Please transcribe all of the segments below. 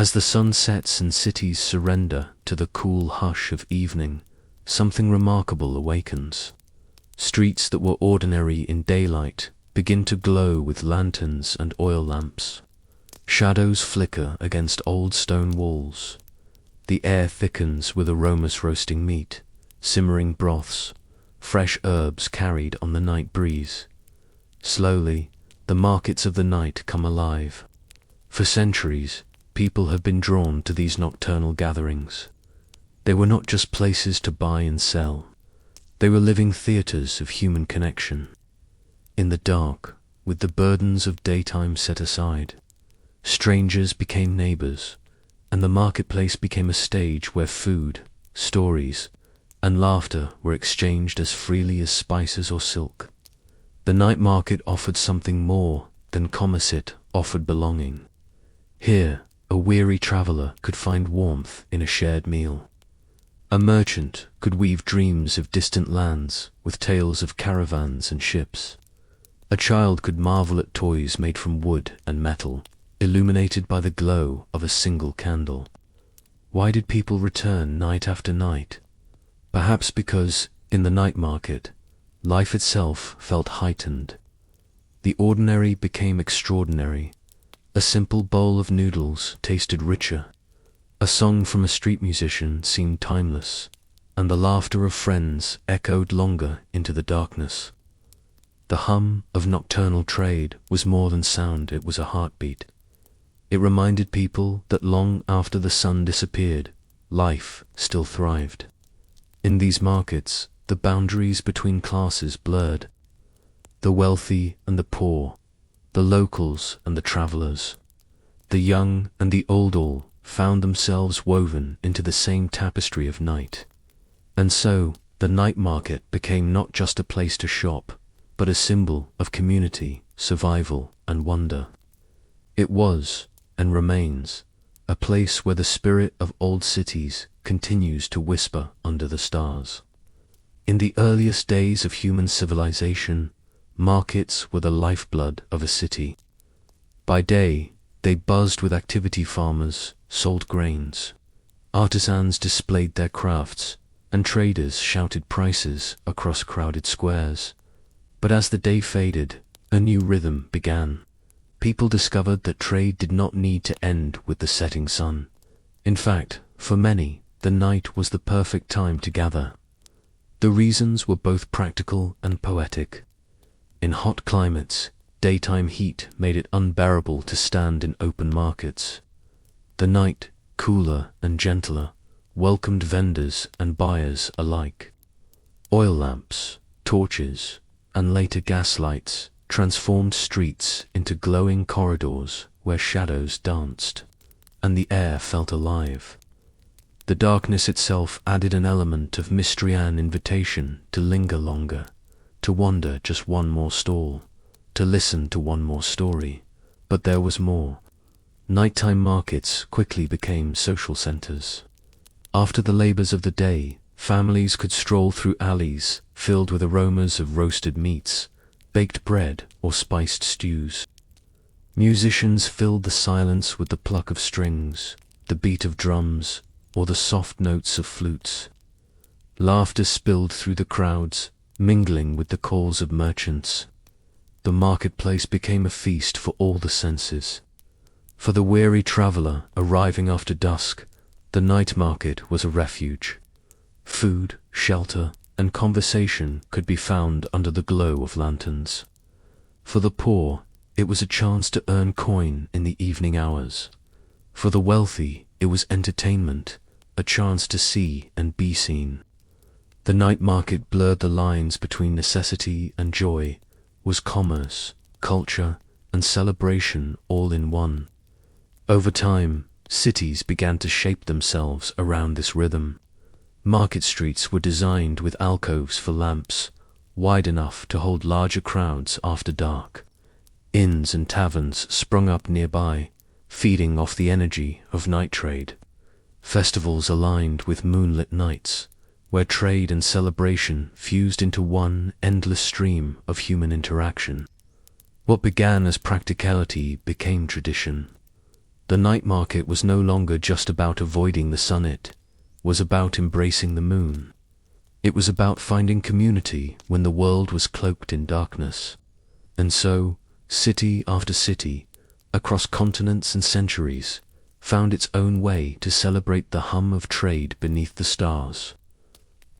As the sun sets and cities surrender to the cool hush of evening, something remarkable awakens. Streets that were ordinary in daylight begin to glow with lanterns and oil lamps. Shadows flicker against old stone walls. The air thickens with aromas roasting meat, simmering broths, fresh herbs carried on the night breeze. Slowly, the markets of the night come alive. For centuries, people have been drawn to these nocturnal gatherings. They were not just places to buy and sell. They were living theaters of human connection. In the dark, with the burdens of daytime set aside, strangers became neighbors, and the marketplace became a stage where food, stories, and laughter were exchanged as freely as spices or silk. The night market offered something more than commerce, it offered belonging. Here, a weary traveler could find warmth in a shared meal. A merchant could weave dreams of distant lands with tales of caravans and ships. A child could marvel at toys made from wood and metal, illuminated by the glow of a single candle. Why did people return night after night? Perhaps because, in the night market, life itself felt heightened. The ordinary became extraordinary. A simple bowl of noodles tasted richer. A song from a street musician seemed timeless, and the laughter of friends echoed longer into the darkness. The hum of nocturnal trade was more than sound, it was a heartbeat. It reminded people that long after the sun disappeared, life still thrived. In these markets, the boundaries between classes blurred. The wealthy and the poor, the locals and the travelers, the young and the old all found themselves woven into the same tapestry of night. And so, the night market became not just a place to shop, but a symbol of community, survival, and wonder. It was, and remains, a place where the spirit of old cities continues to whisper under the stars. In the earliest days of human civilization, markets were the lifeblood of a city. By day, they buzzed with activity. Farmers sold grains, artisans displayed their crafts, and traders shouted prices across crowded squares. But as the day faded, a new rhythm began. People discovered that trade did not need to end with the setting sun. In fact, for many, the night was the perfect time to gather. The reasons were both practical and poetic. In hot climates, daytime heat made it unbearable to stand in open markets. The night, cooler and gentler, welcomed vendors and buyers alike. Oil lamps, torches, and later gas lights transformed streets into glowing corridors where shadows danced, and the air felt alive. The darkness itself added an element of mystery, an invitation to linger longer, to wander just one more stall, to listen to one more story. But there was more. Nighttime markets quickly became social centers. After the labors of the day, families could stroll through alleys filled with aromas of roasted meats, baked bread, or spiced stews. Musicians filled the silence with the pluck of strings, the beat of drums, or the soft notes of flutes. Laughter spilled through the crowds, mingling with the calls of merchants. The marketplace became a feast for all the senses. For the weary traveler arriving after dusk, the night market was a refuge. Food, shelter, and conversation could be found under the glow of lanterns. For the poor, it was a chance to earn coin in the evening hours. For the wealthy, it was entertainment, a chance to see and be seen. The night market blurred the lines between necessity and joy, was commerce, culture, and celebration all in one. Over time, cities began to shape themselves around this rhythm. Market streets were designed with alcoves for lamps, wide enough to hold larger crowds after dark. Inns and taverns sprung up nearby, feeding off the energy of night trade. Festivals aligned with moonlit nights, where trade and celebration fused into one endless stream of human interaction. What began as practicality became tradition. The night market was no longer just about avoiding the sun, it was about embracing the moon. It was about finding community when the world was cloaked in darkness. And so, city after city, across continents and centuries, found its own way to celebrate the hum of trade beneath the stars.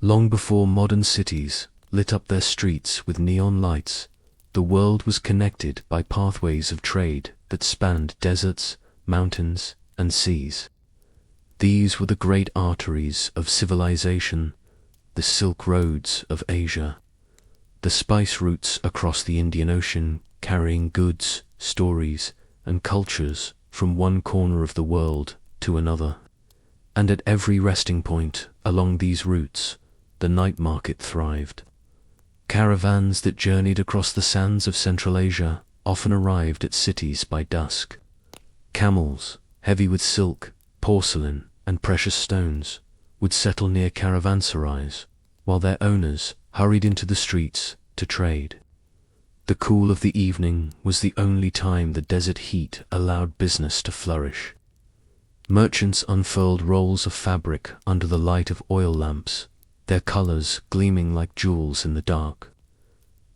Long before modern cities lit up their streets with neon lights, the world was connected by pathways of trade that spanned deserts, mountains, and seas. These were the great arteries of civilization, the Silk Roads of Asia, the spice routes across the Indian Ocean carrying goods, stories, and cultures from one corner of the world to another. And at every resting point along these routes, the night market thrived. Caravans that journeyed across the sands of Central Asia often arrived at cities by dusk. Camels, heavy with silk, porcelain, and precious stones, would settle near caravanserais, while their owners hurried into the streets to trade. The cool of the evening was the only time the desert heat allowed business to flourish. Merchants unfurled rolls of fabric under the light of oil lamps, their colors gleaming like jewels in the dark.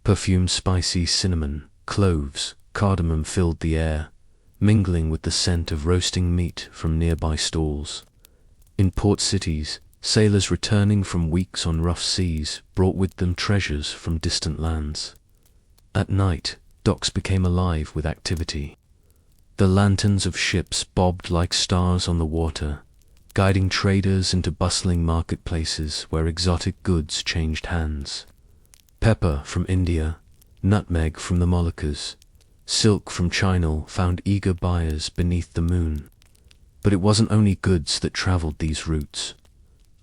Perfumed spicy cinnamon, cloves, cardamom filled the air, mingling with the scent of roasting meat from nearby stalls. In port cities, sailors returning from weeks on rough seas brought with them treasures from distant lands. At night, docks became alive with activity. The lanterns of ships bobbed like stars on the water, guiding traders into bustling marketplaces where exotic goods changed hands. Pepper from India, nutmeg from the Moluccas, silk from China found eager buyers beneath the moon. But it wasn't only goods that traveled these routes.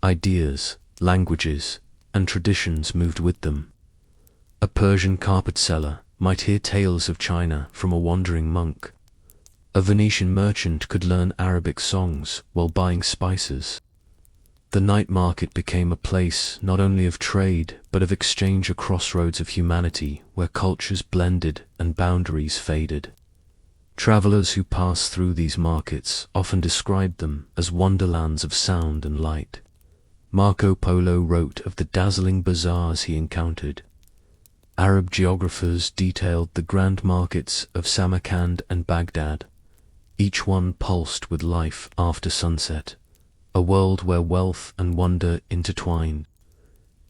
Ideas, languages, and traditions moved with them. A Persian carpet seller might hear tales of China from a wandering monk. A Venetian merchant could learn Arabic songs while buying spices. The night market became a place not only of trade but of exchange, a crossroads of humanity where cultures blended and boundaries faded. Travelers who passed through these markets often described them as wonderlands of sound and light. Marco Polo wrote of the dazzling bazaars he encountered. Arab geographers detailed the grand markets of Samarkand and Baghdad, each one pulsed with life after sunset, a world where wealth and wonder intertwined.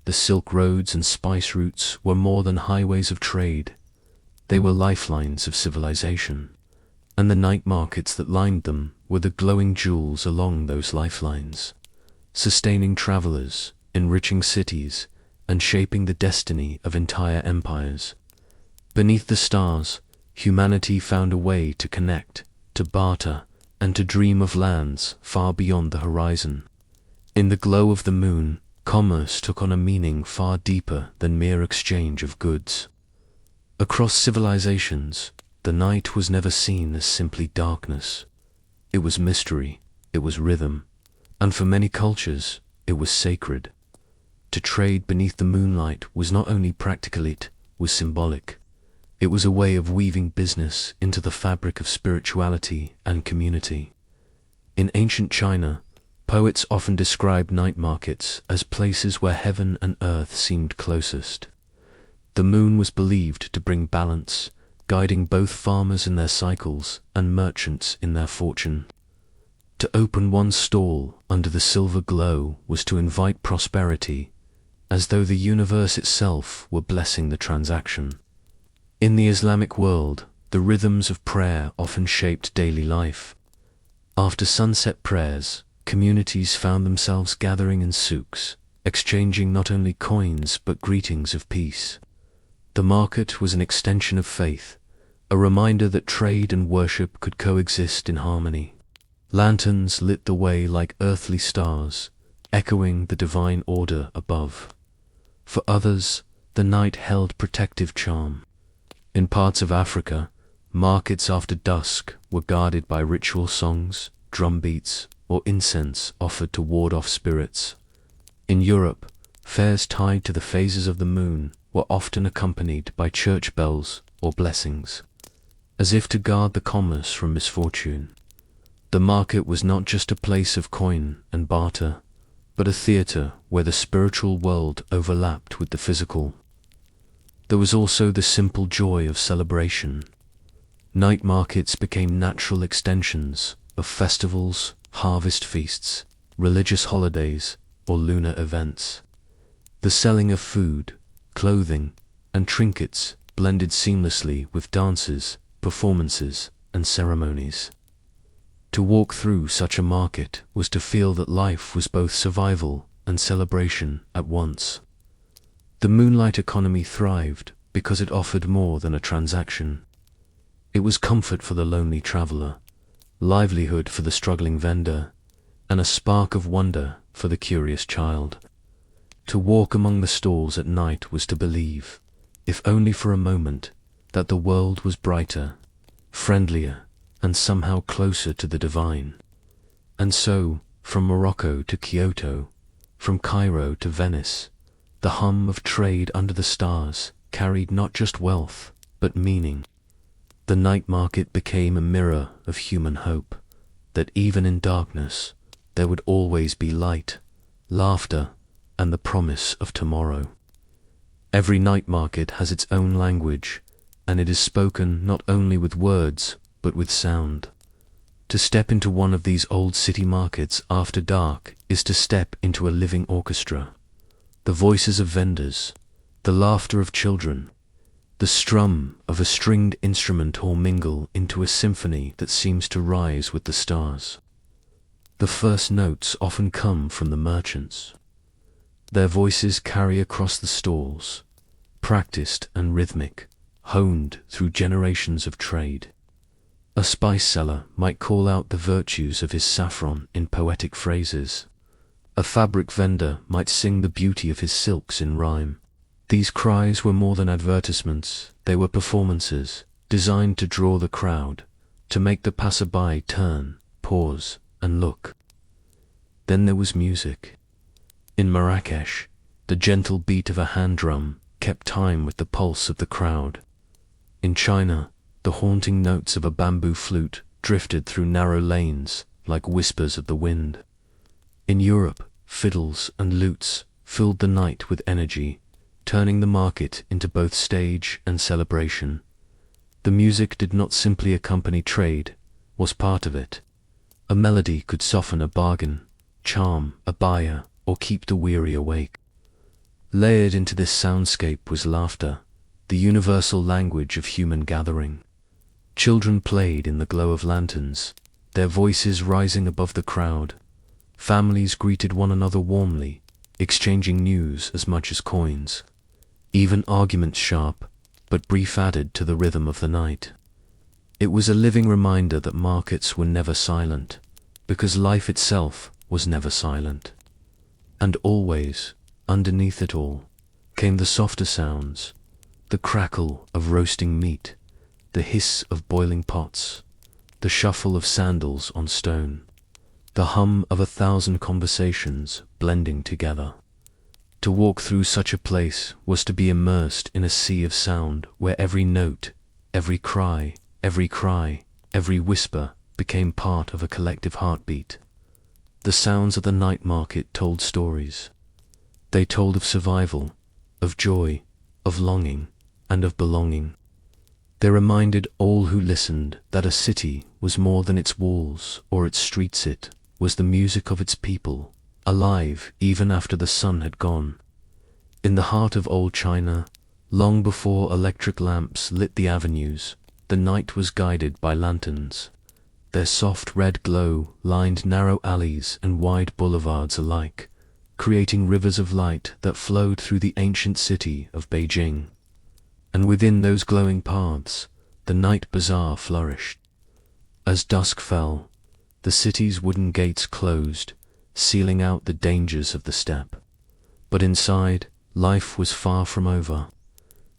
The Silk Roads and spice routes were more than highways of trade. They were lifelines of civilization, and the night markets that lined them were the glowing jewels along those lifelines, sustaining travelers, enriching cities, and shaping the destiny of entire empires. Beneath the stars, humanity found a way to connect, to barter, and to dream of lands far beyond the horizon. In the glow of the moon, commerce took on a meaning far deeper than mere exchange of goods. Across civilizations, the night was never seen as simply darkness. It was mystery, it was rhythm, and for many cultures, it was sacred. To trade beneath the moonlight was not only practical, it was symbolic. It was a way of weaving business into the fabric of spirituality and community. In ancient China, poets often described night markets as places where heaven and earth seemed closest. The moon was believed to bring balance, guiding both farmers in their cycles and merchants in their fortune. To open one's stall under the silver glow was to invite prosperity, as though the universe itself were blessing the transaction. In the Islamic world, the rhythms of prayer often shaped daily life. After sunset prayers, communities found themselves gathering in souks, exchanging not only coins but greetings of peace. The market was an extension of faith, a reminder that trade and worship could coexist in harmony. Lanterns lit the way like earthly stars, echoing the divine order above. For others, the night held protective charm. In parts of Africa, markets after dusk were guarded by ritual songs, drum beats, or incense offered to ward off spirits. In Europe, fairs tied to the phases of the moon were often accompanied by church bells or blessings, as if to guard the commerce from misfortune. The market was not just a place of coin and barter, but a theatre where the spiritual world overlapped with the physical. There was also the simple joy of celebration. Night markets became natural extensions of festivals, harvest feasts, religious holidays, or lunar events. The selling of food, clothing, and trinkets blended seamlessly with dances, performances, and ceremonies. To walk through such a market was to feel that life was both survival and celebration at once. The moonlight economy thrived because it offered more than a transaction. It was comfort for the lonely traveler, livelihood for the struggling vendor, and a spark of wonder for the curious child. To walk among the stalls at night was to believe, if only for a moment, that the world was brighter, friendlier, and somehow closer to the divine. And so, from Morocco to Kyoto, from Cairo to Venice, the hum of trade under the stars carried not just wealth, but meaning. The night market became a mirror of human hope, that even in darkness, there would always be light, laughter, and the promise of tomorrow. Every night market has its own language, and it is spoken not only with words, but with sound. To step into one of these old city markets after dark is to step into a living orchestra. The voices of vendors, the laughter of children, the strum of a stringed instrument all mingle into a symphony that seems to rise with the stars. The first notes often come from the merchants. Their voices carry across the stalls, practiced and rhythmic, honed through generations of trade. A spice seller might call out the virtues of his saffron in poetic phrases. A fabric vendor might sing the beauty of his silks in rhyme. These cries were more than advertisements, they were performances, designed to draw the crowd, to make the passerby turn, pause, and look. Then there was music. In Marrakesh, the gentle beat of a hand drum kept time with the pulse of the crowd. In China, the haunting notes of a bamboo flute drifted through narrow lanes like whispers of the wind. In Europe, fiddles and lutes filled the night with energy, turning the market into both stage and celebration. The music did not simply accompany trade, was part of it. A melody could soften a bargain, charm a buyer, or keep the weary awake. Layered into this soundscape was laughter, the universal language of human gathering. Children played in the glow of lanterns, their voices rising above the crowd. Families greeted one another warmly, exchanging news as much as coins. Even arguments sharp, but brief added to the rhythm of the night. It was a living reminder that markets were never silent, because life itself was never silent. And always, underneath it all, came the softer sounds, the crackle of roasting meat, the hiss of boiling pots, the shuffle of sandals on stone, the hum of 1,000 conversations blending together. To walk through such a place was to be immersed in a sea of sound where every note, every cry, every whisper became part of a collective heartbeat. The sounds of the night market told stories. They told of survival, of joy, of longing, and of belonging. They reminded all who listened that a city was more than its walls or its streets. It was the music of its people, alive even after the sun had gone. In the heart of old China, long before electric lamps lit the avenues, the night was guided by lanterns. Their soft red glow lined narrow alleys and wide boulevards alike, creating rivers of light that flowed through the ancient city of Beijing. And within those glowing paths, the night bazaar flourished. As dusk fell, the city's wooden gates closed, sealing out the dangers of the steppe. But inside, life was far from over.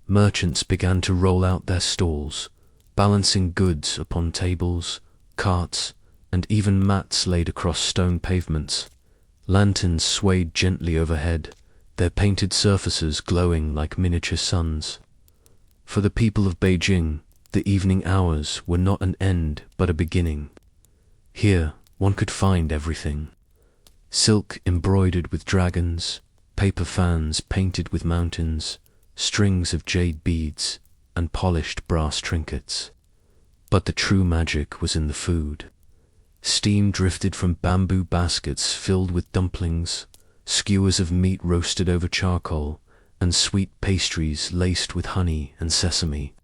Merchants began to roll out their stalls, balancing goods upon tables, carts, and even mats laid across stone pavements. Lanterns swayed gently overhead, their painted surfaces glowing like miniature suns. For the people of Beijing, the evening hours were not an end but a beginning. Here, one could find everything. Silk embroidered with dragons, paper fans painted with mountains, strings of jade beads, and polished brass trinkets. But the true magic was in the food. Steam drifted from bamboo baskets filled with dumplings, skewers of meat roasted over charcoal, and sweet pastries laced with honey and sesame.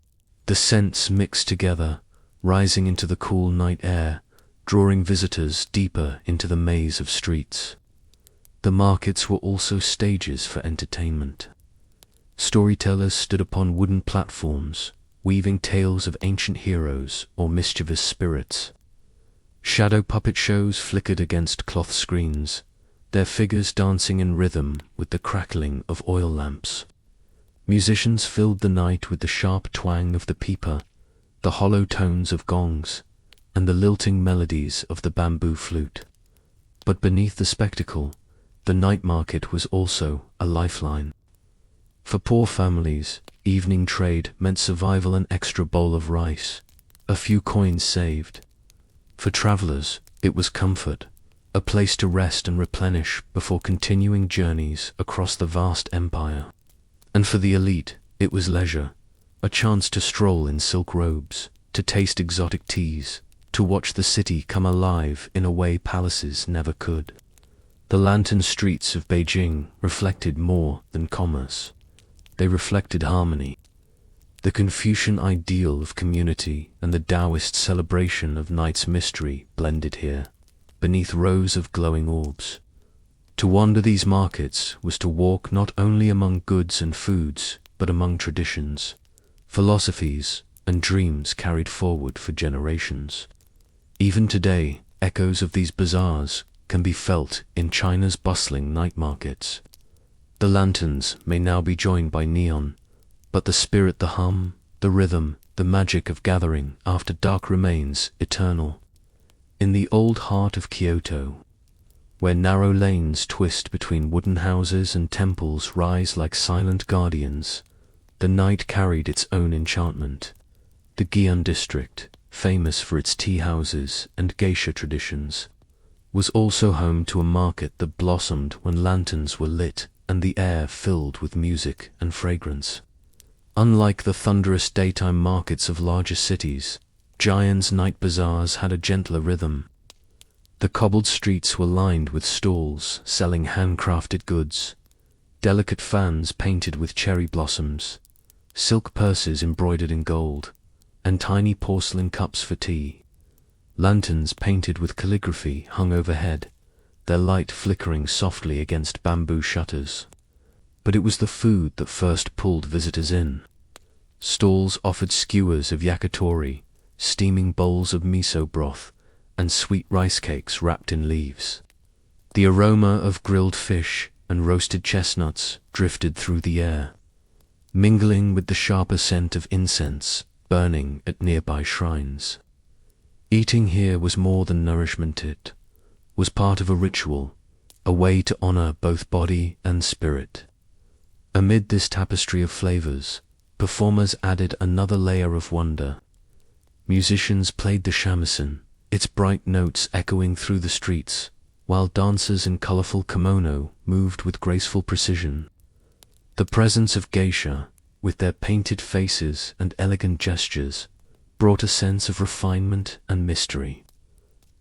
The scents mixed together, rising into the cool night air, drawing visitors deeper into the maze of streets. The markets were also stages for entertainment. Storytellers stood upon wooden platforms, weaving tales of ancient heroes or mischievous spirits. Shadow puppet shows flickered against cloth screens, their figures dancing in rhythm with the crackling of oil lamps. Musicians filled the night with the sharp twang of the pipa, the hollow tones of gongs, and the lilting melodies of the bamboo flute. But beneath the spectacle, the night market was also a lifeline. For poor families, evening trade meant survival: an extra bowl of rice, a few coins saved. For travelers, it was comfort, a place to rest and replenish before continuing journeys across the vast empire. And for the elite, it was leisure, a chance to stroll in silk robes, to taste exotic teas, to watch the city come alive in a way palaces never could. The lantern streets of Beijing reflected more than commerce. They reflected harmony. The Confucian ideal of community and the Taoist celebration of night's mystery blended here, beneath rows of glowing orbs. To wander these markets was to walk not only among goods and foods, but among traditions, philosophies, and dreams carried forward for generations. Even today, echoes of these bazaars can be felt in China's bustling night markets. The lanterns may now be joined by neon, but the spirit, the hum, the rhythm, the magic of gathering after dark remains eternal. In the old heart of Kyoto, where narrow lanes twist between wooden houses and temples rise like silent guardians, the night carried its own enchantment. The Gion district, famous for its tea houses and geisha traditions, was also home to a market that blossomed when lanterns were lit and the air filled with music and fragrance. Unlike the thunderous daytime markets of larger cities, Jian's night bazaars had a gentler rhythm. The cobbled streets were lined with stalls selling handcrafted goods, delicate fans painted with cherry blossoms, silk purses embroidered in gold, and tiny porcelain cups for tea. Lanterns painted with calligraphy hung overhead, their light flickering softly against bamboo shutters. But it was the food that first pulled visitors in. Stalls offered skewers of yakitori, steaming bowls of miso broth, and sweet rice cakes wrapped in leaves. The aroma of grilled fish and roasted chestnuts drifted through the air, mingling with the sharper scent of incense burning at nearby shrines. Eating here was more than nourishment, it was part of a ritual, a way to honor both body and spirit. Amid this tapestry of flavors, performers added another layer of wonder. Musicians played the shamisen, its bright notes echoing through the streets, while dancers in colorful kimono moved with graceful precision. The presence of geisha, with their painted faces and elegant gestures, brought a sense of refinement and mystery.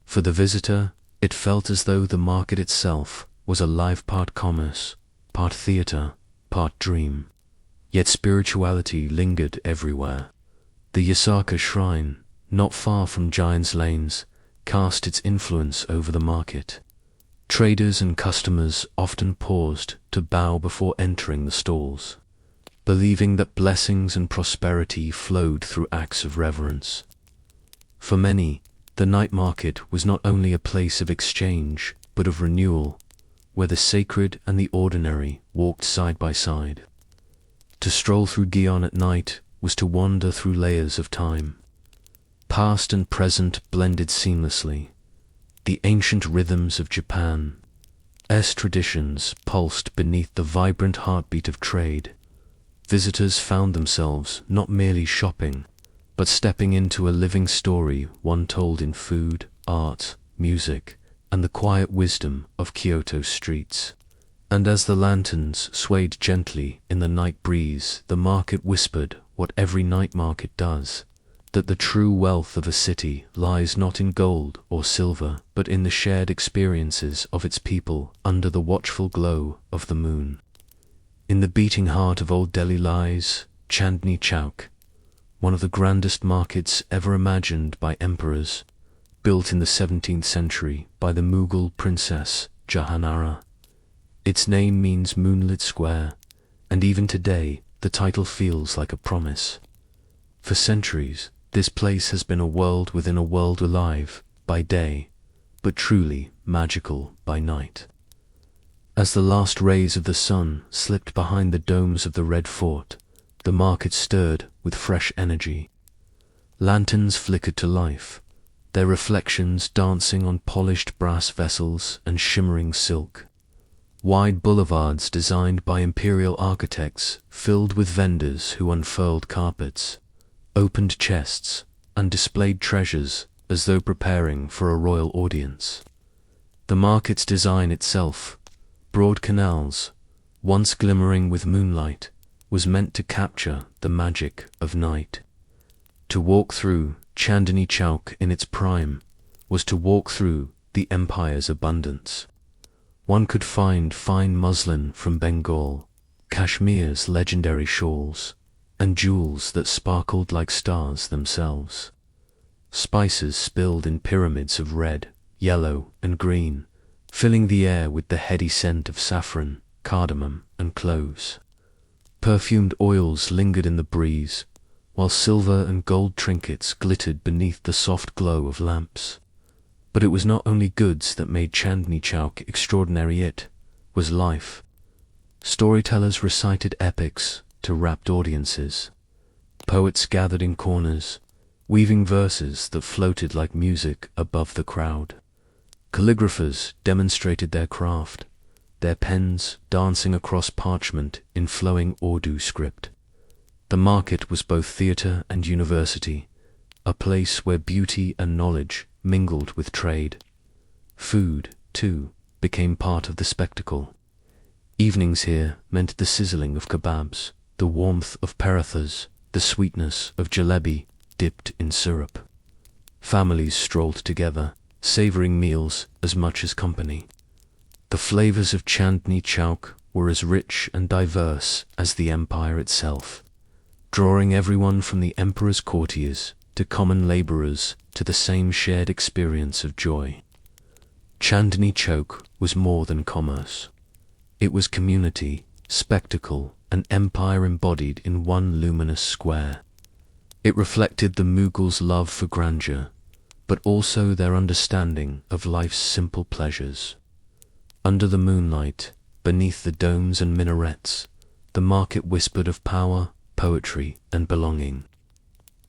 For the visitor, it felt as though the market itself was a live part commerce, part theater, part dream. Yet spirituality lingered everywhere. The Yasaka shrine, not far from Giant's Lanes, cast its influence over the market. Traders and customers often paused to bow before entering the stalls, believing that blessings and prosperity flowed through acts of reverence. For many, the night market was not only a place of exchange, but of renewal, where the sacred and the ordinary walked side by side. To stroll through Gion at night was to wander through layers of time. Past and present blended seamlessly. The ancient rhythms of Japan's traditions pulsed beneath the vibrant heartbeat of trade. Visitors found themselves not merely shopping, but stepping into a living story, one told in food, art, music, and the quiet wisdom of Kyoto's streets. And as the lanterns swayed gently in the night breeze, the market whispered what every night market does, that the true wealth of a city lies not in gold or silver, but in the shared experiences of its people under the watchful glow of the moon. In the beating heart of Old Delhi lies Chandni Chowk, one of the grandest markets ever imagined by emperors, built in the 17th century by the Mughal princess Jahanara. Its name means moonlit square, and even today the title feels like a promise. For centuries, this place has been a world within a world, alive by day, but truly magical by night. As the last rays of the sun slipped behind the domes of the Red Fort, the market stirred with fresh energy. Lanterns flickered to life, their reflections dancing on polished brass vessels and shimmering silk. Wide boulevards designed by imperial architects filled with vendors who unfurled carpets, opened chests, and displayed treasures as though preparing for a royal audience. The market's design itself, broad canals, once glimmering with moonlight, was meant to capture the magic of night. To walk through Chandni Chowk in its prime was to walk through the empire's abundance. One could find fine muslin from Bengal, Kashmir's legendary shawls, and jewels that sparkled like stars themselves. Spices spilled in pyramids of red, yellow, and green, filling the air with the heady scent of saffron, cardamom, and cloves. Perfumed oils lingered in the breeze, while silver and gold trinkets glittered beneath the soft glow of lamps. But it was not only goods that made Chandni Chowk extraordinary, it was life. Storytellers recited epics to rapt audiences. Poets gathered in corners, weaving verses that floated like music above the crowd. Calligraphers demonstrated their craft, their pens dancing across parchment in flowing Urdu script. The market was both theatre and university, a place where beauty and knowledge mingled with trade. Food, too, became part of the spectacle. Evenings here meant the sizzling of kebabs, the warmth of parathas, the sweetness of jalebi dipped in syrup. Families strolled together, savouring meals as much as company. The flavours of Chandni Chowk were as rich and diverse as the empire itself, drawing everyone from the emperor's courtiers to common labourers to the same shared experience of joy. Chandni Chowk was more than commerce. It was community, spectacle, and empire embodied in one luminous square. It reflected the Mughals' love for grandeur, but also their understanding of life's simple pleasures. Under the moonlight, beneath the domes and minarets, the market whispered of power, poetry, and belonging.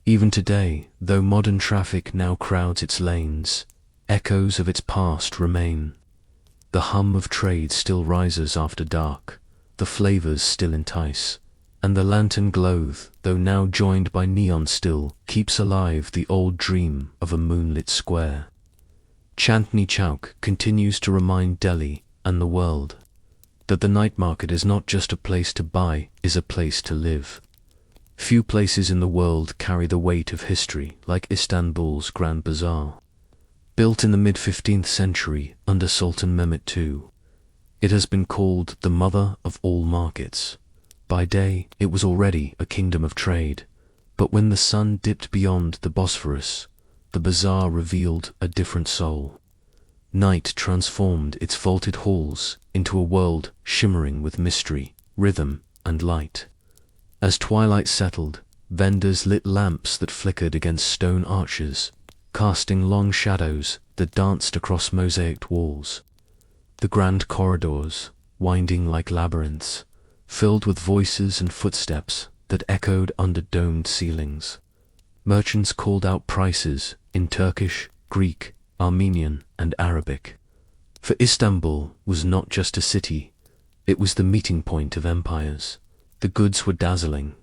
Even today, though modern traffic now crowds its lanes, echoes of its past remain. The hum of trade still rises after dark, the flavours still entice, and the lantern glow, though now joined by neon, still keeps alive the old dream of a moonlit square. Chandni Chowk continues to remind Delhi and the world that the night market is not just a place to buy, is a place to live. Few places in the world carry the weight of history like Istanbul's Grand Bazaar. Built in the mid-15th century under Sultan Mehmet II, it has been called the mother of all markets. By day, it was already a kingdom of trade, but when the sun dipped beyond the Bosphorus, the bazaar revealed a different soul. Night transformed its vaulted halls into a world shimmering with mystery, rhythm, and light. As twilight settled, vendors lit lamps that flickered against stone arches, casting long shadows that danced across mosaicked walls. The grand corridors, winding like labyrinths, filled with voices and footsteps that echoed under domed ceilings. Merchants called out prices in Turkish, Greek, Armenian, and Arabic. For Istanbul was not just a city, it was the meeting point of empires. The goods were dazzling.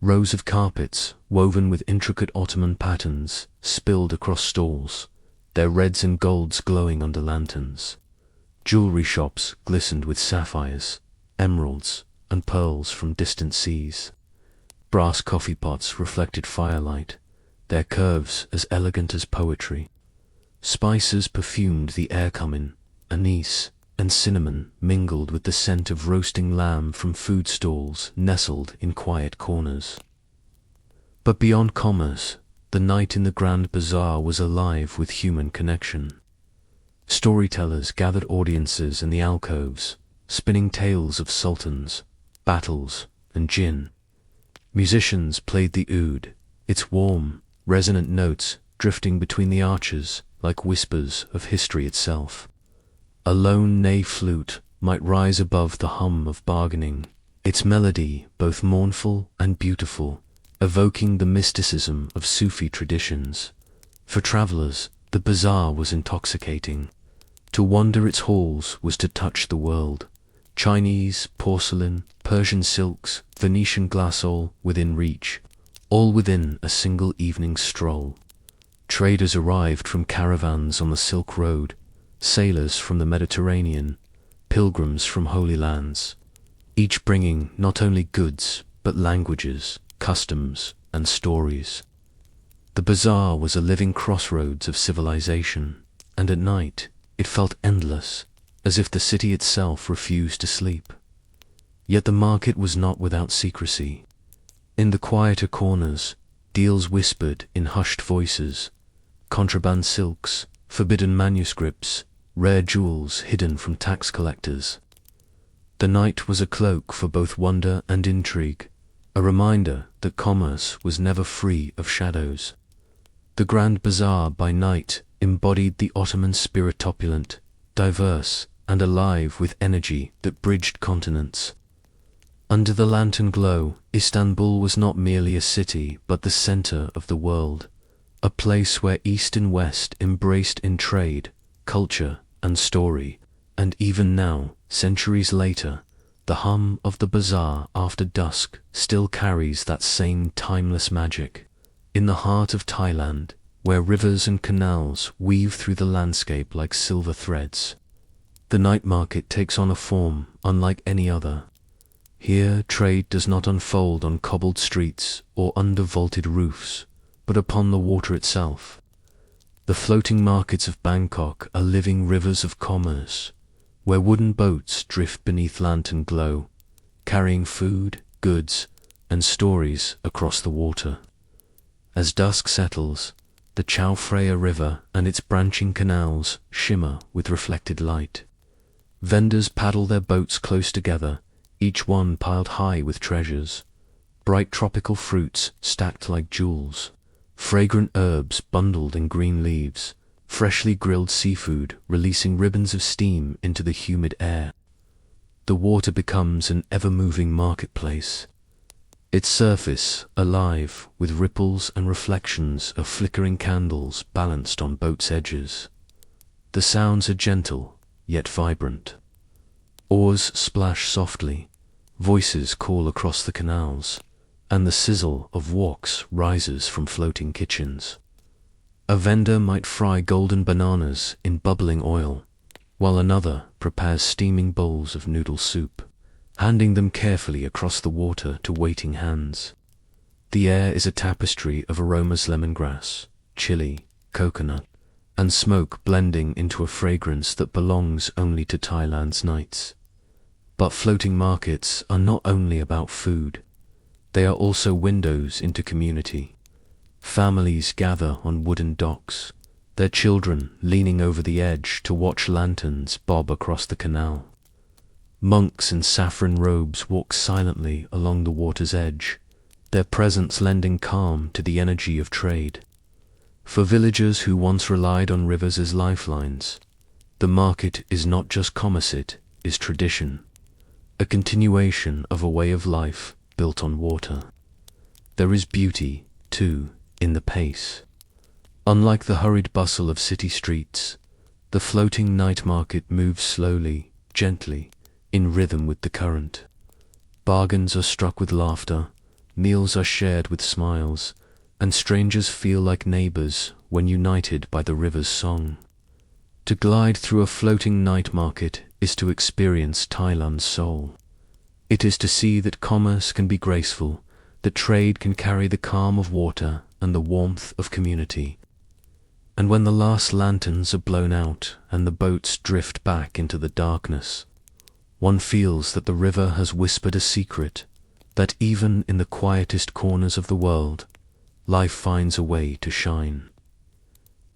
Rows of carpets, woven with intricate Ottoman patterns, spilled across stalls. their reds and golds glowing under lanterns. Jewelry shops glistened with sapphires, emeralds, and pearls from distant seas. Brass coffee pots reflected firelight, their curves as elegant as poetry. Spices perfumed the air. Cumin, anise, and cinnamon mingled with the scent of roasting lamb from food stalls nestled in quiet corners. But beyond commerce, the night in the Grand Bazaar was alive with human connection. Storytellers gathered audiences in the alcoves, spinning tales of sultans, battles, and jinn. Musicians played the oud, its warm, resonant notes drifting between the arches like whispers of history itself. A lone ney flute might rise above the hum of bargaining, its melody both mournful and beautiful, evoking the mysticism of Sufi traditions. For travelers, the bazaar was intoxicating. To wander its halls was to touch the world. Chinese, porcelain, Persian silks, Venetian glass, all within reach, all within a single evening's stroll. Traders arrived from caravans on the Silk Road, sailors from the Mediterranean, pilgrims from Holy Lands, each bringing not only goods, but languages, customs, and stories. The bazaar was a living crossroads of civilization, and at night it felt endless, as if the city itself refused to sleep. Yet the market was not without secrecy. In the quieter corners, deals whispered in hushed voices, contraband silks, forbidden manuscripts, rare jewels hidden from tax collectors. The night was a cloak for both wonder and intrigue, a reminder that commerce was never free of shadows. The Grand Bazaar by night embodied the Ottoman spirit, opulent, diverse, and alive with energy that bridged continents. Under the lantern glow, Istanbul was not merely a city but the center of the world, a place where East and West embraced in trade, culture, and story, and even now, centuries later, the hum of the bazaar after dusk still carries that same timeless magic. In the heart of Thailand, where rivers and canals weave through the landscape like silver threads, the night market takes on a form unlike any other. Here trade does not unfold on cobbled streets or under vaulted roofs, but upon the water itself. The floating markets of Bangkok are living rivers of commerce, where wooden boats drift beneath lantern glow, carrying food, goods, and stories across the water. As dusk settles, the Chao Phraya River and its branching canals shimmer with reflected light. Vendors paddle their boats close together, each one piled high with treasures. Bright tropical fruits stacked like jewels, fragrant herbs bundled in green leaves, freshly grilled seafood releasing ribbons of steam into the humid air. The water becomes an ever-moving marketplace, its surface alive with ripples and reflections of flickering candles balanced on boats' edges. The sounds are gentle, yet vibrant. Oars splash softly, voices call across the canals, and the sizzle of woks rises from floating kitchens. A vendor might fry golden bananas in bubbling oil, while another prepares steaming bowls of noodle soup, handing them carefully across the water to waiting hands. The air is a tapestry of aromas: lemongrass, chili, coconut, and smoke blending into a fragrance that belongs only to Thailand's nights. But floating markets are not only about food, they are also windows into community. Families gather on wooden docks, their children leaning over the edge to watch lanterns bob across the canal. Monks in saffron robes walk silently along the water's edge, their presence lending calm to the energy of trade. For villagers who once relied on rivers as lifelines, the market is not just commerce, it is tradition, a continuation of a way of life built on water. There is beauty, too, in the pace. Unlike the hurried bustle of city streets, the floating night market moves slowly, gently, in rhythm with the current. Bargains are struck with laughter, meals are shared with smiles, and strangers feel like neighbors when united by the river's song. To glide through a floating night market is to experience Thailand's soul. It is to see that commerce can be graceful, that trade can carry the calm of water and the warmth of community. And when the last lanterns are blown out and the boats drift back into the darkness, one feels that the river has whispered a secret, that even in the quietest corners of the world, life finds a way to shine.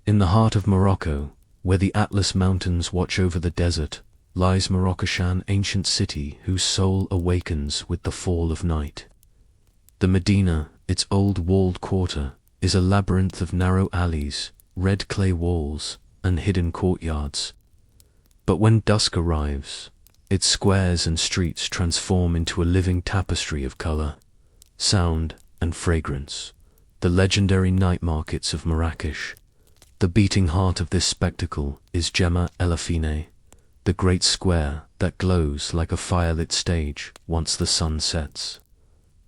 In the heart of Morocco, where the Atlas Mountains watch over the desert, lies Marrakesh, ancient city whose soul awakens with the fall of night. The Medina, its old walled quarter, is a labyrinth of narrow alleys, red clay walls, and hidden courtyards. But when dusk arrives, its squares and streets transform into a living tapestry of color, sound, and fragrance. The legendary night markets of Marrakesh. The beating heart of this spectacle is Gemma Elefine, the great square that glows like a firelit stage once the sun sets.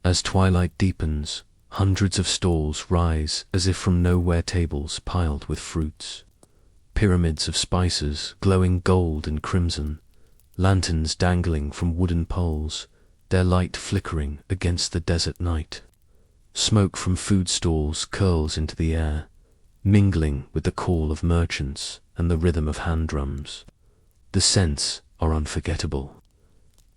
As twilight deepens, hundreds of stalls rise as if from nowhere, tables piled with fruits, pyramids of spices glowing gold and crimson, lanterns dangling from wooden poles, their light flickering against the desert night. Smoke from food stalls curls into the air, mingling with the call of merchants and the rhythm of hand drums. The scents are unforgettable.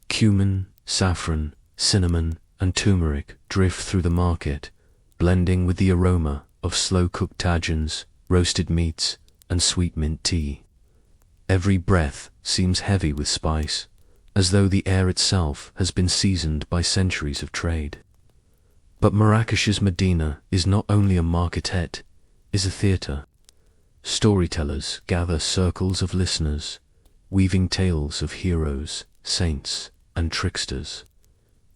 Cumin, saffron, cinnamon, and turmeric drift through the market, blending with the aroma of slow-cooked tagines, roasted meats, and sweet mint tea. Every breath seems heavy with spice, as though the air itself has been seasoned by centuries of trade. But Marrakesh's Medina is not only a market, is a theatre. Storytellers gather circles of listeners, weaving tales of heroes, saints, and tricksters.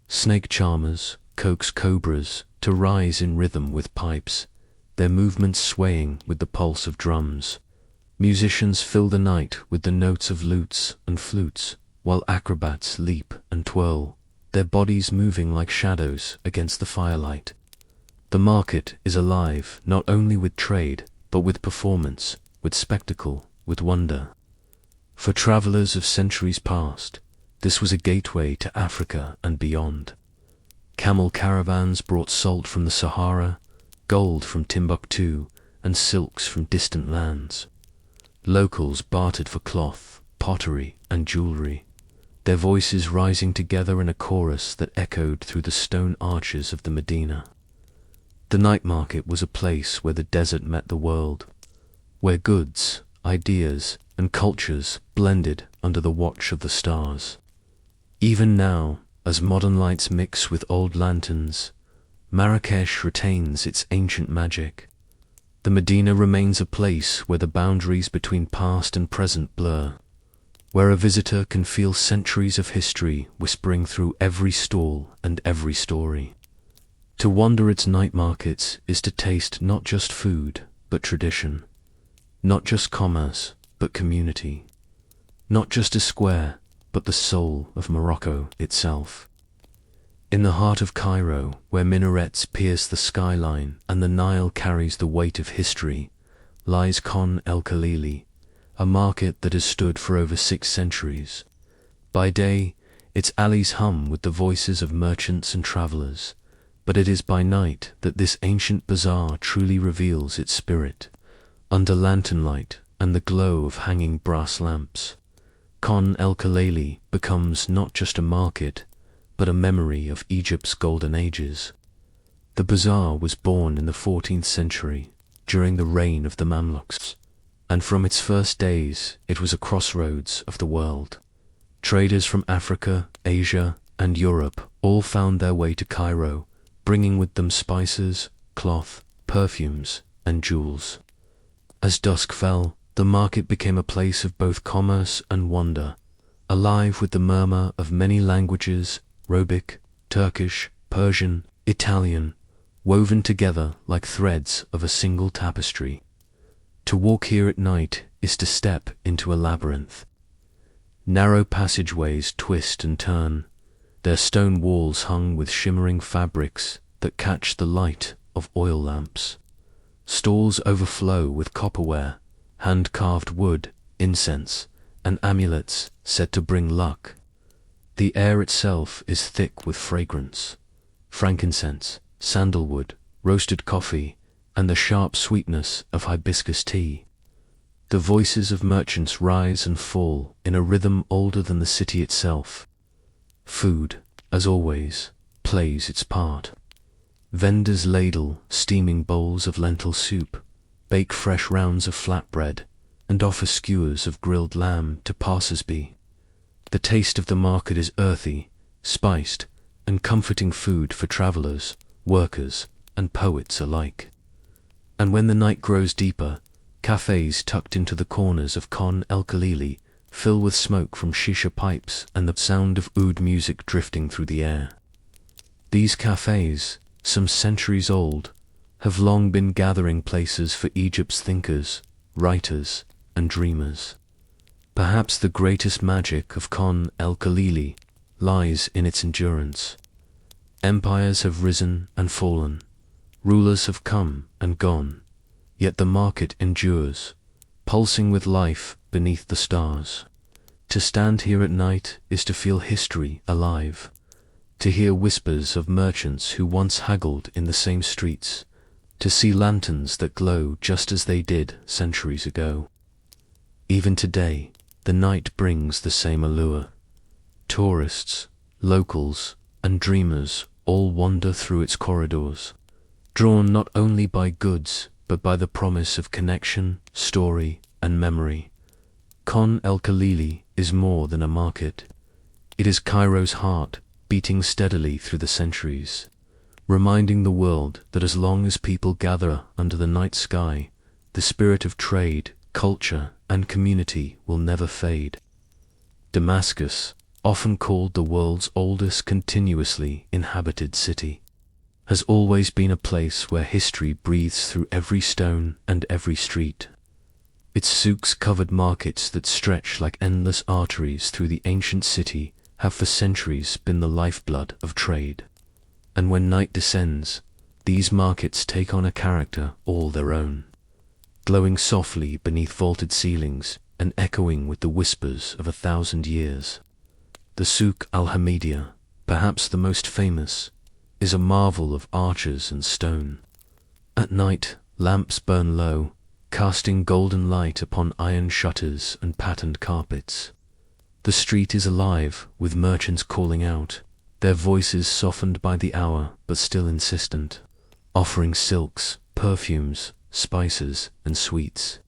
Snake charmers coax cobras to rise in rhythm with pipes, their movements swaying with the pulse of drums. Musicians fill the night with the notes of lutes and flutes, while acrobats leap and twirl, their bodies moving like shadows against the firelight. The market is alive not only with trade, but with performance, with spectacle, with wonder. For travelers of centuries past, this was a gateway to Africa and beyond. Camel caravans brought salt from the Sahara, gold from Timbuktu, and silks from distant lands. Locals bartered for cloth, pottery, and jewelry, their voices rising together in a chorus that echoed through the stone arches of the Medina. The night market was a place where the desert met the world, where goods, ideas, and cultures blended under the watch of the stars. Even now, as modern lights mix with old lanterns, Marrakesh retains its ancient magic. The Medina remains a place where the boundaries between past and present blur, where a visitor can feel centuries of history whispering through every stall and every story. To wander its night markets is to taste not just food, but tradition, not just commerce, but community, not just a square, but the soul of Morocco itself. In the heart of Cairo, where minarets pierce the skyline and the Nile carries the weight of history, lies Khan el-Khalili, a market that has stood for over 6 centuries. By day, its alleys hum with the voices of merchants and travelers, but it is by night that this ancient bazaar truly reveals its spirit. Under lantern light and the glow of hanging brass lamps, Khan el-Khalili becomes not just a market, but a memory of Egypt's golden ages. The bazaar was born in the 14th century, during the reign of the Mamluks, and from its first days it was a crossroads of the world. Traders from Africa, Asia, and Europe all found their way to Cairo, bringing with them spices, cloth, perfumes, and jewels. As dusk fell, the market became a place of both commerce and wonder, alive with the murmur of many languages, Arabic, Turkish, Persian, Italian, woven together like threads of a single tapestry. To walk here at night is to step into a labyrinth. Narrow passageways twist and turn, their stone walls hung with shimmering fabrics that catch the light of oil lamps. Stalls overflow with copperware, hand-carved wood, incense, and amulets said to bring luck. The air itself is thick with fragrance: frankincense, sandalwood, roasted coffee, and the sharp sweetness of hibiscus tea. The voices of merchants rise and fall in a rhythm older than the city itself. Food, as always, plays its part. Vendors ladle steaming bowls of lentil soup, bake fresh rounds of flatbread, and offer skewers of grilled lamb to passers-by. The taste of the market is earthy, spiced, and comforting food for travelers, workers, and poets alike. And when the night grows deeper, cafes tucked into the corners of Con El Khalili fill with smoke from shisha pipes and the sound of oud music drifting through the air. These cafes, some centuries old, have long been gathering places for Egypt's thinkers, writers, and dreamers. Perhaps the greatest magic of Con El Khalili lies in its endurance. Empires have risen and fallen, rulers have come and gone, yet the market endures, pulsing with life beneath the stars. To stand here at night is to feel history alive, to hear whispers of merchants who once haggled in the same streets, to see lanterns that glow just as they did centuries ago. Even today, the night brings the same allure. Tourists, locals, and dreamers all wander through its corridors, drawn not only by goods, but by the promise of connection, story, and memory. Con El Khalili is more than a market. It is Cairo's heart, beating steadily through the centuries, reminding the world that as long as people gather under the night sky, the spirit of trade, culture, and community will never fade. Damascus, often called the world's oldest continuously inhabited city, has always been a place where history breathes through every stone and every street. Its souks-covered markets that stretch like endless arteries through the ancient city have for centuries been the lifeblood of trade. And when night descends, these markets take on a character all their own, glowing softly beneath vaulted ceilings and echoing with the whispers of 1,000 years. The Souk al-Hamidia, perhaps the most famous, is a marvel of arches and stone. At night, lamps burn low, casting golden light upon iron shutters and patterned carpets. The street is alive with merchants calling out, their voices softened by the hour but still insistent, offering silks, perfumes, spices, and sweets.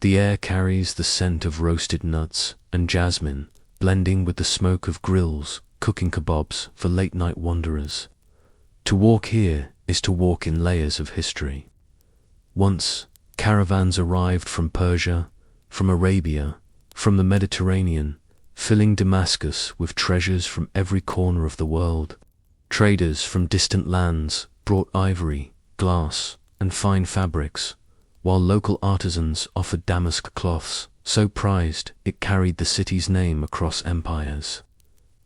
The air carries the scent of roasted nuts and jasmine, blending with the smoke of grills, cooking kebabs for late-night wanderers. To walk here is to walk in layers of history. Once, caravans arrived from Persia, from Arabia, from the Mediterranean, filling Damascus with treasures from every corner of the world. Traders from distant lands brought ivory, glass, and fine fabrics, while local artisans offered damask cloths, so prized it carried the city's name across empires.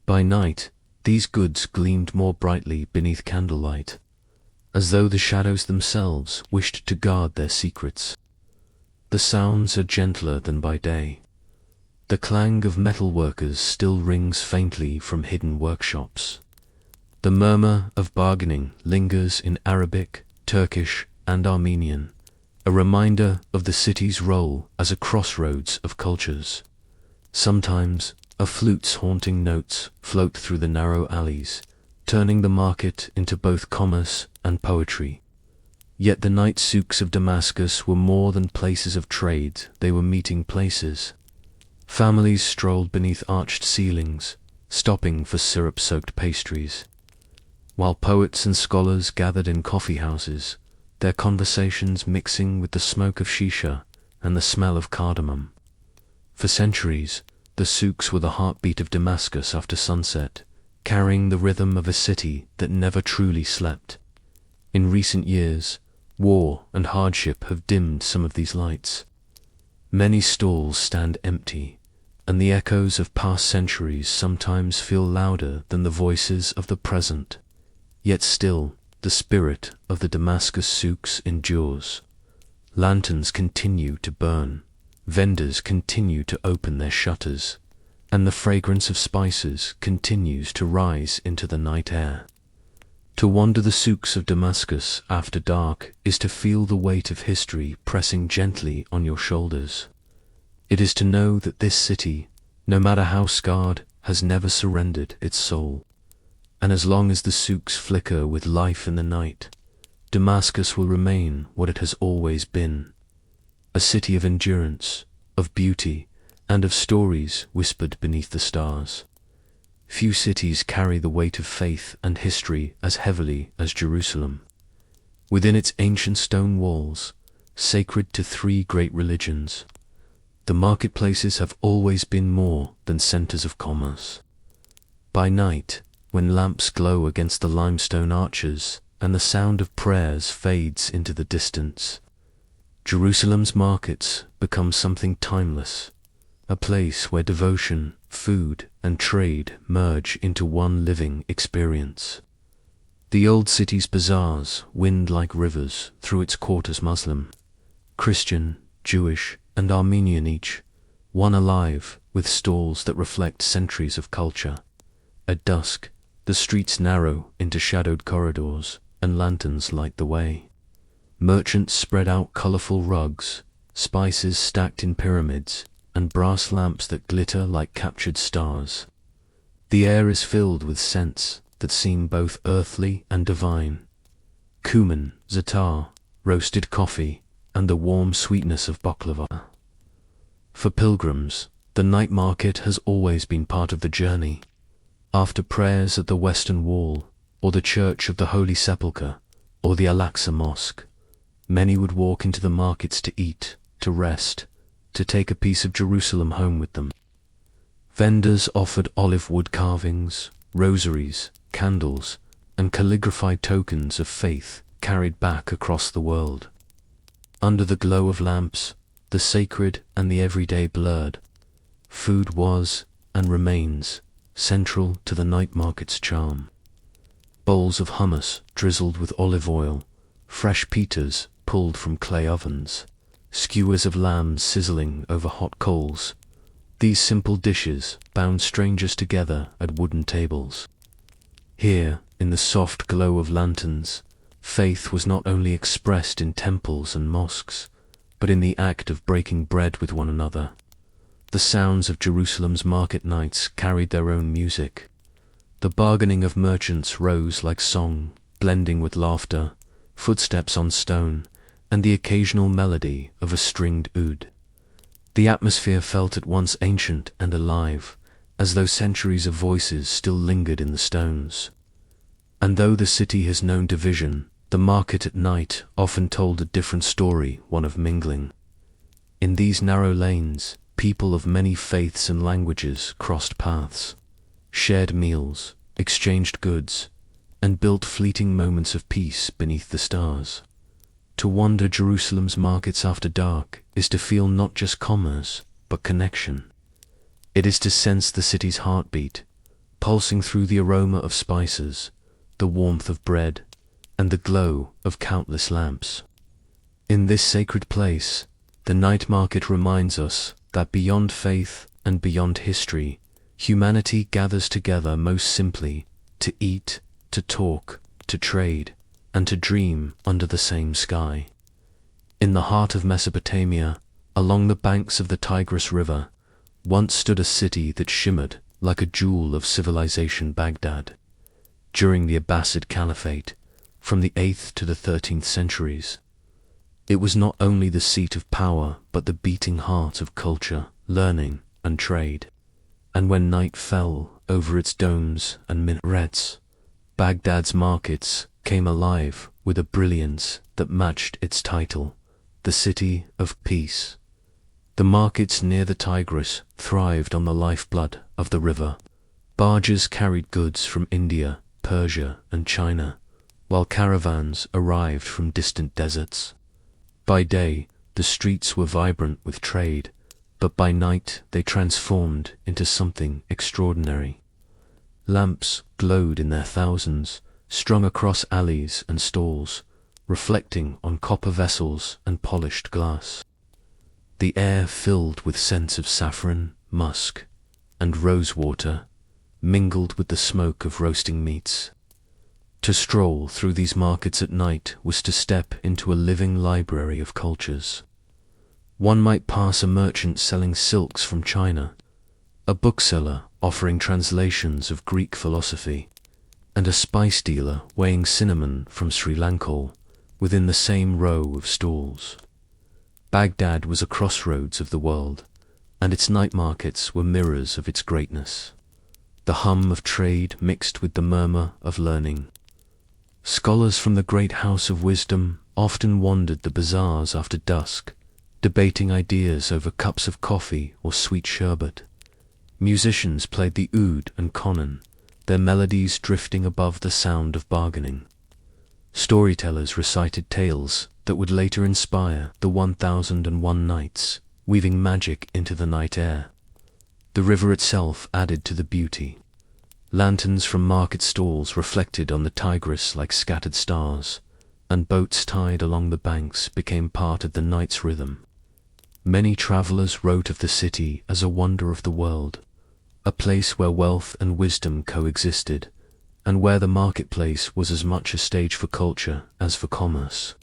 By night, these goods gleamed more brightly beneath candlelight, as though the shadows themselves wished to guard their secrets. The sounds are gentler than by day. The clang of metalworkers still rings faintly from hidden workshops. The murmur of bargaining lingers in Arabic, Turkish, and Armenian, a reminder of the city's role as a crossroads of cultures. Sometimes, a flute's haunting notes float through the narrow alleys, turning the market into both commerce and poetry. Yet the night souks of Damascus were more than places of trade, they were meeting places. Families strolled beneath arched ceilings, stopping for syrup-soaked pastries, while poets and scholars gathered in coffee houses, their conversations mixing with the smoke of shisha and the smell of cardamom. For centuries, the souks were the heartbeat of Damascus after sunset, carrying the rhythm of a city that never truly slept. In recent years, war and hardship have dimmed some of these lights. Many stalls stand empty, and the echoes of past centuries sometimes feel louder than the voices of the present. Yet still, the spirit of the Damascus souks endures. Lanterns continue to burn, vendors continue to open their shutters, and the fragrance of spices continues to rise into the night air. To wander the souks of Damascus after dark is to feel the weight of history pressing gently on your shoulders. It is to know that this city, no matter how scarred, has never surrendered its soul. And as long as the souks flicker with life in the night, Damascus will remain what it has always been, a city of endurance, of beauty, and of stories whispered beneath the stars. Few cities carry the weight of faith and history as heavily as Jerusalem. Within its ancient stone walls, sacred to three great religions, the marketplaces have always been more than centers of commerce. By night, when lamps glow against the limestone arches and the sound of prayers fades into the distance, Jerusalem's markets become something timeless, a place where devotion, food, and trade merge into one living experience. The old city's bazaars wind like rivers through its quarters, Muslim, Christian, Jewish, and Armenian each, one alive with stalls that reflect centuries of culture. At dusk, the streets narrow into shadowed corridors, and lanterns light the way. Merchants spread out colorful rugs, spices stacked in pyramids, and brass lamps that glitter like captured stars. The air is filled with scents that seem both earthly and divine. Cumin, za'atar, roasted coffee, and the warm sweetness of baklava. For pilgrims, the night market has always been part of the journey. After prayers at the Western Wall, or the Church of the Holy Sepulchre, or the Al-Aqsa Mosque, many would walk into the markets to eat, to rest, to take a piece of Jerusalem home with them. Vendors offered olive wood carvings, rosaries, candles, and calligraphied tokens of faith carried back across the world. Under the glow of lamps, the sacred and the everyday blurred. Food was, and remains, central to the night market's charm. Bowls of hummus drizzled with olive oil, fresh pitas pulled from clay ovens, skewers of lamb sizzling over hot coals. These simple dishes bound strangers together at wooden tables. Here, in the soft glow of lanterns, faith was not only expressed in temples and mosques, but in the act of breaking bread with one another. The sounds of Jerusalem's market nights carried their own music. The bargaining of merchants rose like song, blending with laughter, footsteps on stone, and the occasional melody of a stringed oud. The atmosphere felt at once ancient and alive, as though centuries of voices still lingered in the stones. And though the city has known division, the market at night often told a different story, one of mingling. In these narrow lanes, people of many faiths and languages crossed paths, shared meals, exchanged goods, and built fleeting moments of peace beneath the stars. To wander Jerusalem's markets after dark is to feel not just commerce, but connection. It is to sense the city's heartbeat, pulsing through the aroma of spices, the warmth of bread, and the glow of countless lamps. In this sacred place, the night market reminds us that beyond faith and beyond history, humanity gathers together most simply to eat, to talk, to trade, and to dream under the same sky. In the heart of Mesopotamia, along the banks of the Tigris River, once stood a city that shimmered like a jewel of civilization, Baghdad. During the Abbasid Caliphate, from the 8th to the 13th centuries, it was not only the seat of power but the beating heart of culture, learning, and trade. And when night fell over its domes and minarets, Baghdad's markets came alive with a brilliance that matched its title, the City of Peace. The markets near the Tigris thrived on the lifeblood of the river. Barges carried goods from India, Persia, and China, while caravans arrived from distant deserts. By day, the streets were vibrant with trade, but by night they transformed into something extraordinary. Lamps glowed in their thousands, strung across alleys and stalls, reflecting on copper vessels and polished glass. The air filled with scents of saffron, musk, and rosewater, mingled with the smoke of roasting meats. To stroll through these markets at night was to step into a living library of cultures. One might pass a merchant selling silks from China, a bookseller offering translations of Greek philosophy, and a spice dealer weighing cinnamon from Sri Lanka within the same row of stalls. Baghdad was a crossroads of the world, and its night markets were mirrors of its greatness. The hum of trade mixed with the murmur of learning. Scholars from the great house of wisdom often wandered the bazaars after dusk, debating ideas over cups of coffee or sweet sherbet. Musicians played the oud and konan, their melodies drifting above the sound of bargaining. Storytellers recited tales that would later inspire the 1001 Nights, weaving magic into the night air. The river itself added to the beauty. Lanterns from market stalls reflected on the Tigris like scattered stars, and boats tied along the banks became part of the night's rhythm. Many travelers wrote of the city as a wonder of the world, a place where wealth and wisdom coexisted, and where the marketplace was as much a stage for culture as for commerce.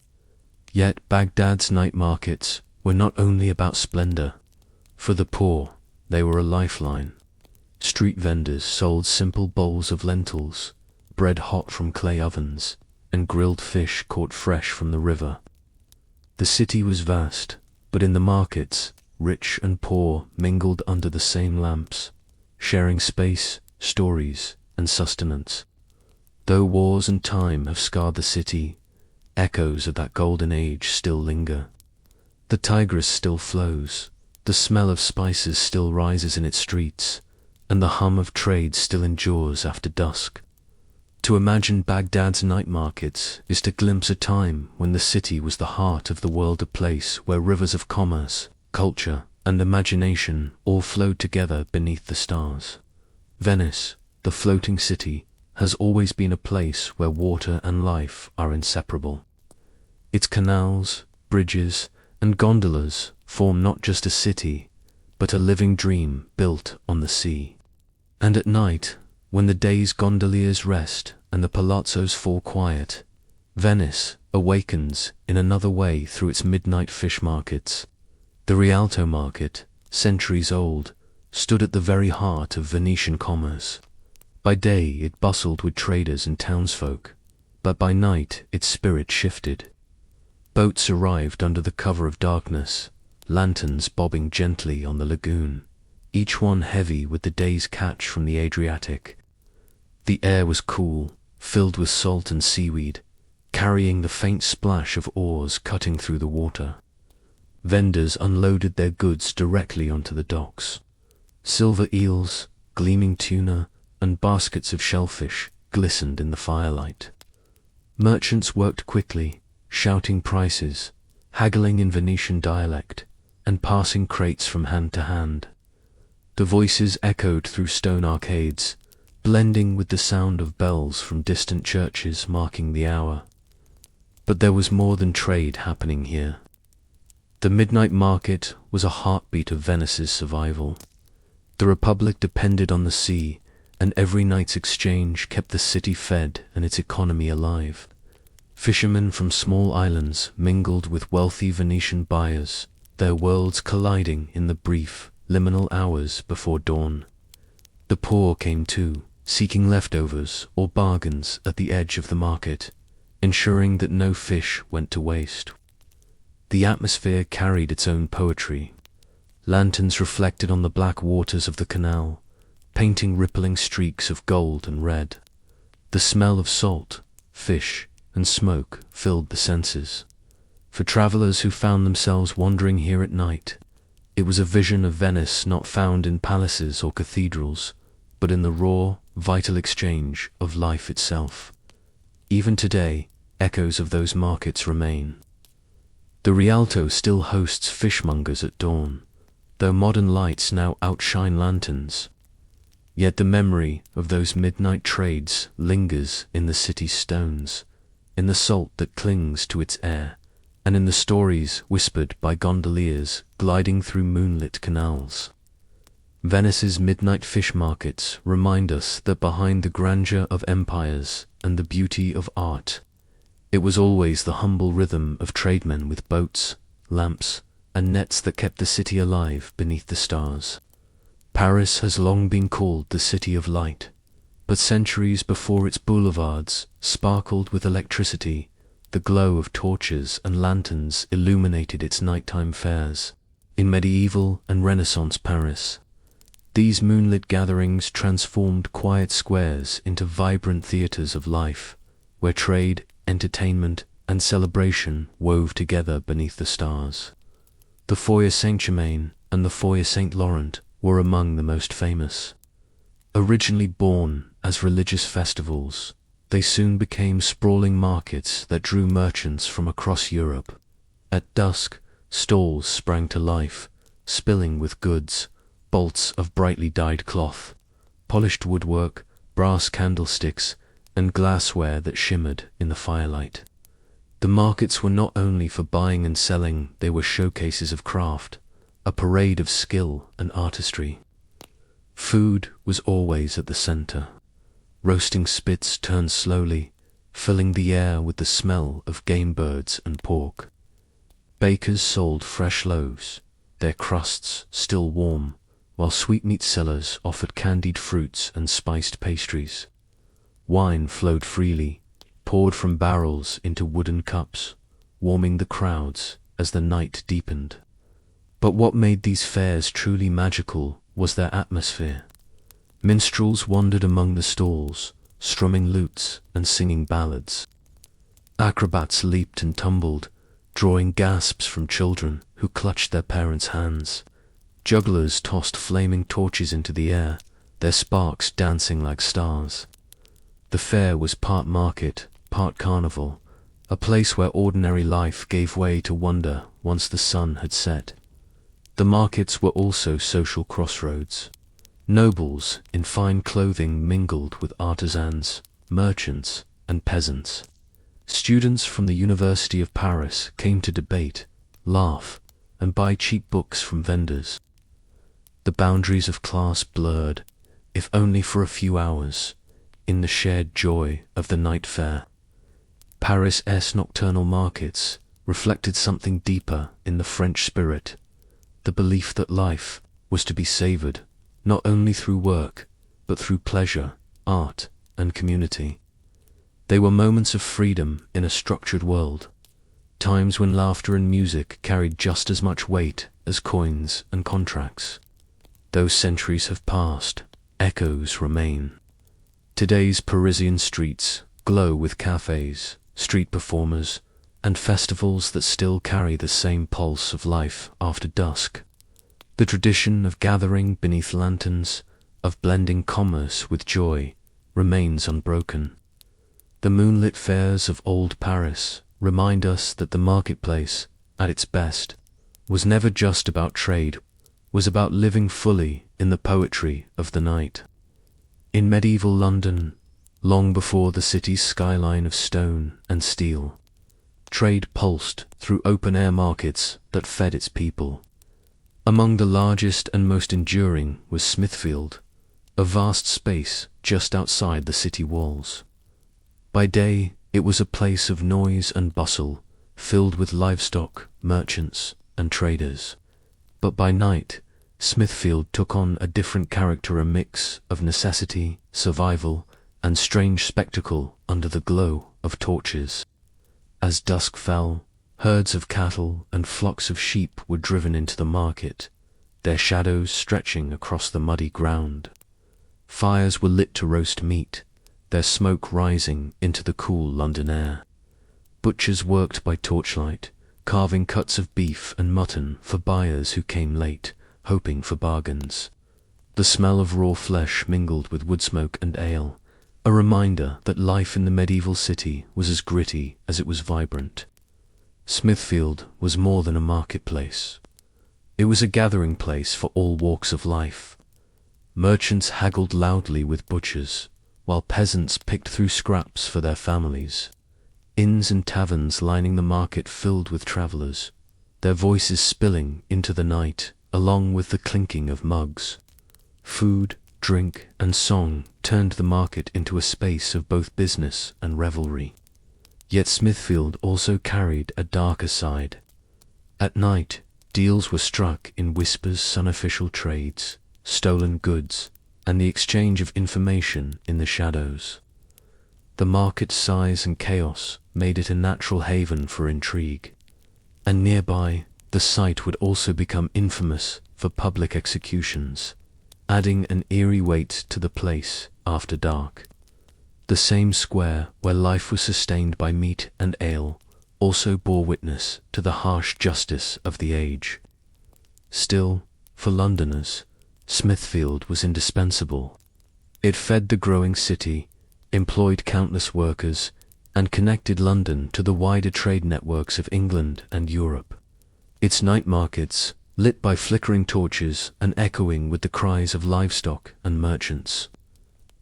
Yet Baghdad's night markets were not only about splendor. For the poor, they were a lifeline. Street vendors sold simple bowls of lentils, bread hot from clay ovens, and grilled fish caught fresh from the river. The city was vast, but in the markets, rich and poor mingled under the same lamps, sharing space, stories, and sustenance. Though wars and time have scarred the city, echoes of that golden age still linger. The Tigris still flows, the smell of spices still rises in its streets, and the hum of trade still endures after dusk. To imagine Baghdad's night markets is to glimpse a time when the city was the heart of the world, a place where rivers of commerce, culture, and imagination all flowed together beneath the stars. Venice, the floating city, has always been a place where water and life are inseparable. Its canals, bridges, and gondolas form not just a city, but a living dream built on the sea. And at night, when the day's gondoliers rest and the palazzos fall quiet, Venice awakens in another way through its midnight fish markets. The Rialto market, centuries old, stood at the very heart of Venetian commerce. By day it bustled with traders and townsfolk, but by night its spirit shifted. Boats arrived under the cover of darkness, lanterns bobbing gently on the lagoon, each one heavy with the day's catch from the Adriatic. The air was cool, filled with salt and seaweed, carrying the faint splash of oars cutting through the water. Vendors unloaded their goods directly onto the docks. Silver eels, gleaming tuna, and baskets of shellfish glistened in the firelight. Merchants worked quickly, shouting prices, haggling in Venetian dialect, and passing crates from hand to hand. The voices echoed through stone arcades, blending with the sound of bells from distant churches marking the hour. But there was more than trade happening here. The midnight market was a heartbeat of Venice's survival. The Republic depended on the sea, and every night's exchange kept the city fed and its economy alive. Fishermen from small islands mingled with wealthy Venetian buyers, their worlds colliding in the brief, liminal hours before dawn. The poor came too, seeking leftovers or bargains at the edge of the market, ensuring that no fish went to waste. The atmosphere carried its own poetry. Lanterns reflected on the black waters of the canal, painting rippling streaks of gold and red. The smell of salt, fish, and smoke filled the senses. For travelers who found themselves wandering here at night, it was a vision of Venice not found in palaces or cathedrals, but in the raw, vital exchange of life itself. Even today, echoes of those markets remain. The Rialto still hosts fishmongers at dawn, though modern lights now outshine lanterns. Yet the memory of those midnight trades lingers in the city's stones, in the salt that clings to its air, and in the stories whispered by gondoliers gliding through moonlit canals. Venice's midnight fish markets remind us that behind the grandeur of empires and the beauty of art, it was always the humble rhythm of tradesmen with boats, lamps, and nets that kept the city alive beneath the stars. Paris has long been called the City of Light, but centuries before its boulevards sparkled with electricity, the glow of torches and lanterns illuminated its nighttime fairs. In medieval and Renaissance Paris, these moonlit gatherings transformed quiet squares into vibrant theatres of life, where trade, entertainment, and celebration wove together beneath the stars. The Foyer Saint-Germain and the Foyer Saint-Laurent were among the most famous. Originally born as religious festivals, they soon became sprawling markets that drew merchants from across Europe. At dusk, stalls sprang to life, spilling with goods, bolts of brightly dyed cloth, polished woodwork, brass candlesticks, and glassware that shimmered in the firelight. The markets were not only for buying and selling, they were showcases of craft, a parade of skill and artistry. Food was always at the center. Roasting spits turned slowly, filling the air with the smell of game birds and pork. Bakers sold fresh loaves, their crusts still warm, while sweetmeat sellers offered candied fruits and spiced pastries. Wine flowed freely, poured from barrels into wooden cups, warming the crowds as the night deepened. But what made these fairs truly magical was their atmosphere. Minstrels wandered among the stalls, strumming lutes and singing ballads. Acrobats leaped and tumbled, drawing gasps from children who clutched their parents' hands. Jugglers tossed flaming torches into the air, their sparks dancing like stars. The fair was part market, part carnival, a place where ordinary life gave way to wonder once the sun had set. The markets were also social crossroads. Nobles in fine clothing mingled with artisans, merchants, and peasants. Students from the University of Paris came to debate, laugh, and buy cheap books from vendors. The boundaries of class blurred, if only for a few hours, in the shared joy of the night fair. Paris' nocturnal markets reflected something deeper in the French spirit, the belief that life was to be savoured not only through work, but through pleasure, art, and community. They were moments of freedom in a structured world, times when laughter and music carried just as much weight as coins and contracts. Those centuries have passed, echoes remain. Today's Parisian streets glow with cafes, street performers, and festivals that still carry the same pulse of life after dusk. The tradition of gathering beneath lanterns, of blending commerce with joy, remains unbroken. The moonlit fairs of old Paris remind us that the marketplace, at its best, was never just about trade, was about living fully in the poetry of the night. In medieval London, long before the city's skyline of stone and steel, trade pulsed through open-air markets that fed its people. Among the largest and most enduring was Smithfield, a vast space just outside the city walls. By day, it was a place of noise and bustle, filled with livestock, merchants, and traders. But by night, Smithfield took on a different character, a mix of necessity, survival, and strange spectacle under the glow of torches. As dusk fell, herds of cattle and flocks of sheep were driven into the market, their shadows stretching across the muddy ground. Fires were lit to roast meat, their smoke rising into the cool London air. Butchers worked by torchlight, carving cuts of beef and mutton for buyers who came late, hoping for bargains. The smell of raw flesh mingled with wood smoke and ale, a reminder that life in the medieval city was as gritty as it was vibrant. Smithfield was more than a marketplace. It was a gathering place for all walks of life. Merchants haggled loudly with butchers, while peasants picked through scraps for their families. Inns and taverns lining the market filled with travellers, their voices spilling into the night, along with the clinking of mugs. Food, drink, and song turned the market into a space of both business and revelry. Yet Smithfield also carried a darker side. At night, deals were struck in whispers, unofficial trades, stolen goods, and the exchange of information in the shadows. The market's size and chaos made it a natural haven for intrigue, and nearby, the site would also become infamous for public executions, adding an eerie weight to the place after dark. The same square where life was sustained by meat and ale also bore witness to the harsh justice of the age. Still, for Londoners, Smithfield was indispensable. It fed the growing city, employed countless workers, and connected London to the wider trade networks of England and Europe. Its night markets, lit by flickering torches and echoing with the cries of livestock and merchants,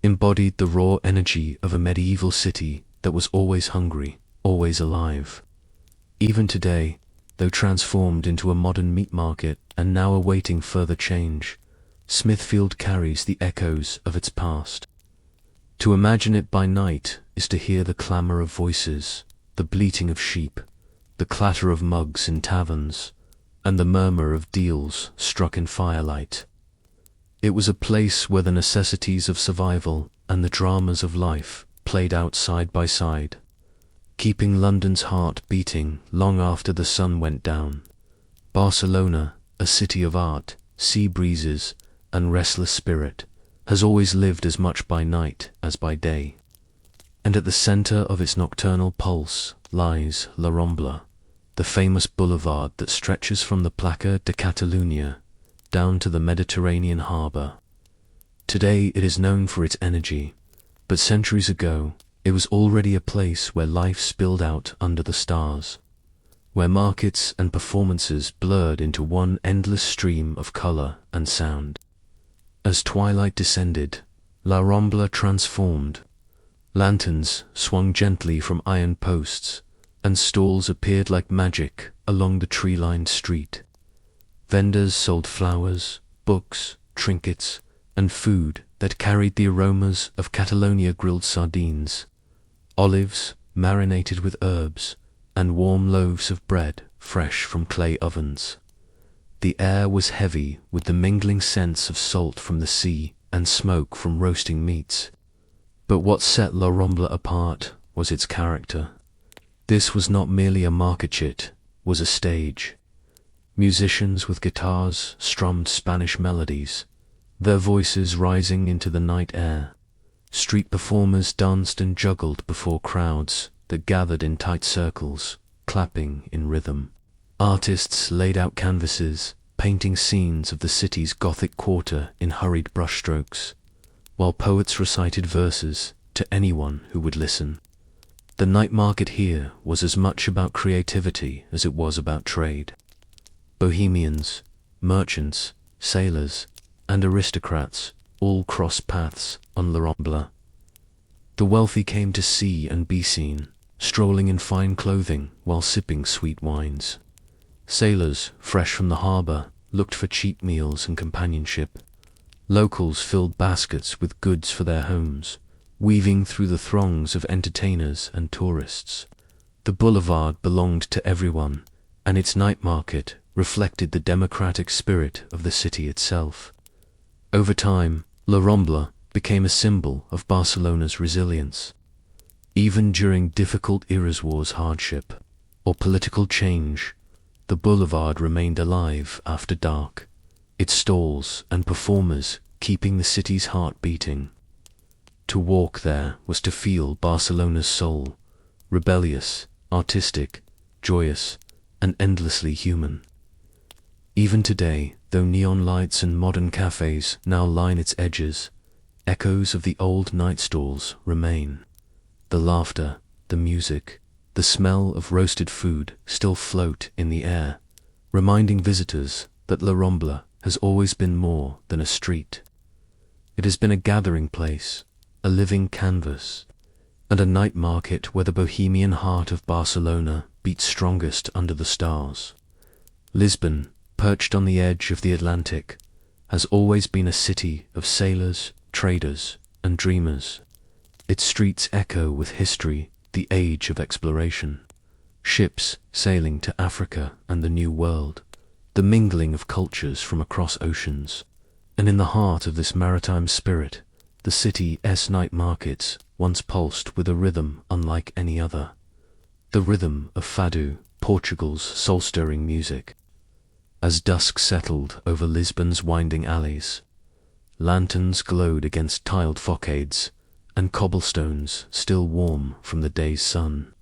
embodied the raw energy of a medieval city that was always hungry, always alive. Even today, though transformed into a modern meat market and now awaiting further change, Smithfield carries the echoes of its past. To imagine it by night is to hear the clamour of voices, the bleating of sheep, the clatter of mugs in taverns, and the murmur of deals struck in firelight. It was a place where the necessities of survival and the dramas of life played out side by side, keeping London's heart beating long after the sun went down. Barcelona, a city of art, sea breezes, and restless spirit, has always lived as much by night as by day. And at the centre of its nocturnal pulse lies La Rambla, the famous boulevard that stretches from the Plaça de Catalunya down to the Mediterranean harbour. Today it is known for its energy, but centuries ago it was already a place where life spilled out under the stars, where markets and performances blurred into one endless stream of colour and sound. As twilight descended, La Rambla transformed. Lanterns swung gently from iron posts, and stalls appeared like magic along the tree-lined street. Vendors sold flowers, books, trinkets, and food that carried the aromas of Catalonia grilled sardines, olives marinated with herbs, and warm loaves of bread fresh from clay ovens. The air was heavy with the mingling scents of salt from the sea and smoke from roasting meats. But what set La Rambla apart was its character. This was not merely a market, it was a stage. Musicians with guitars strummed Spanish melodies, their voices rising into the night air. Street performers danced and juggled before crowds that gathered in tight circles, clapping in rhythm. Artists laid out canvases, painting scenes of the city's Gothic quarter in hurried brushstrokes, while poets recited verses to anyone who would listen. The night market here was as much about creativity as it was about trade. Bohemians, merchants, sailors, and aristocrats all crossed paths on La Rambla. The wealthy came to see and be seen, strolling in fine clothing while sipping sweet wines. Sailors, fresh from the harbour, looked for cheap meals and companionship. Locals filled baskets with goods for their homes, weaving through the throngs of entertainers and tourists. The boulevard belonged to everyone, and its night market reflected the democratic spirit of the city itself. Over time, La Rambla became a symbol of Barcelona's resilience. Even during difficult eras, wars, hardship, or political change, the boulevard remained alive after dark, its stalls and performers keeping the city's heart beating. To walk there was to feel Barcelona's soul, rebellious, artistic, joyous, and endlessly human. Even today, though neon lights and modern cafes now line its edges, echoes of the old night stalls remain. The laughter, the music, the smell of roasted food still float in the air, reminding visitors that La Rambla has always been more than a street. It has been a gathering place, a living canvas, and a night market where the bohemian heart of Barcelona beats strongest under the stars. Lisbon, perched on the edge of the Atlantic, has always been a city of sailors, traders, and dreamers. Its streets echo with history, the age of exploration. Ships sailing to Africa and the New World, the mingling of cultures from across oceans. And in the heart of this maritime spirit, the city's night markets once pulsed with a rhythm unlike any other. The rhythm of fado, Portugal's soul-stirring music. As dusk settled over Lisbon's winding alleys, lanterns glowed against tiled facades, and cobblestones still warm from the day's sun.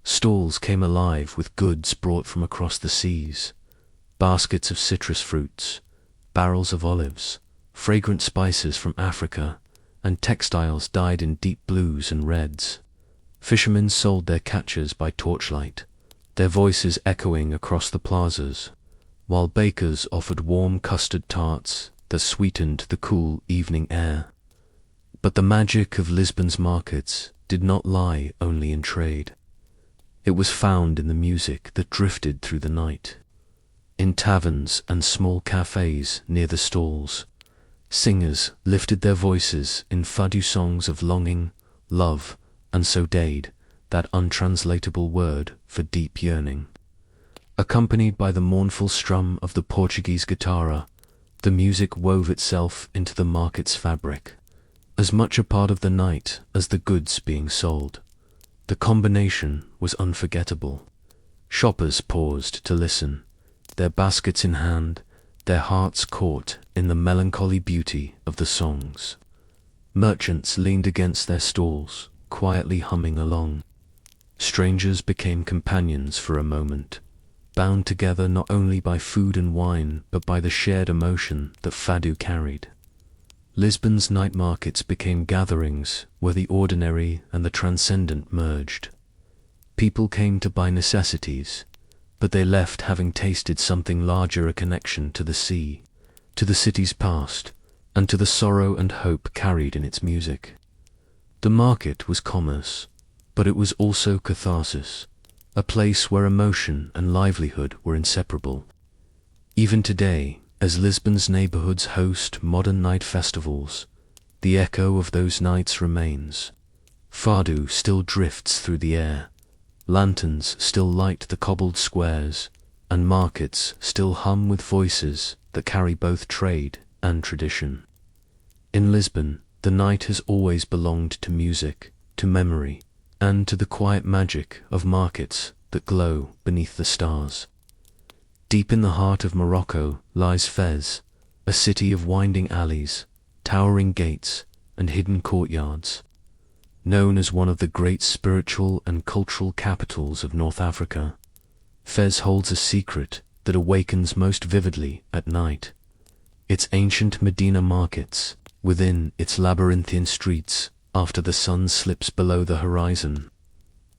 Stalls came alive with goods brought from across the seas, baskets of citrus fruits, barrels of olives, fragrant spices from Africa, and textiles dyed in deep blues and reds. Fishermen sold their catches by torchlight, their voices echoing across the plazas, while bakers offered warm custard tarts that sweetened the cool evening air. But the magic of Lisbon's markets did not lie only in trade. It was found in the music that drifted through the night. In taverns and small cafes near the stalls, singers lifted their voices in fado songs of longing, love, and saudade, that untranslatable word for deep yearning. Accompanied by the mournful strum of the Portuguese guitarra, the music wove itself into the market's fabric, as much a part of the night as the goods being sold. The combination was unforgettable. Shoppers paused to listen, their baskets in hand, their hearts caught in the melancholy beauty of the songs. Merchants leaned against their stalls, quietly humming along. Strangers became companions for a moment, bound together not only by food and wine, but by the shared emotion that fado carried. Lisbon's night markets became gatherings where the ordinary and the transcendent merged. People came to buy necessities, but they left having tasted something larger, a connection to the sea, to the city's past, and to the sorrow and hope carried in its music. The market was commerce, but it was also catharsis, a place where emotion and livelihood were inseparable. Even today, as Lisbon's neighborhoods host modern night festivals, the echo of those nights remains. Fado still drifts through the air, lanterns still light the cobbled squares, and markets still hum with voices that carry both trade and tradition. In Lisbon, the night has always belonged to music, to memory, and to the quiet magic of markets that glow beneath the stars. Deep in the heart of Morocco lies Fez, a city of winding alleys, towering gates, and hidden courtyards. Known as one of the great spiritual and cultural capitals of North Africa, Fez holds a secret that awakens most vividly at night. Its ancient Medina markets, within its labyrinthine streets, after the sun slips below the horizon.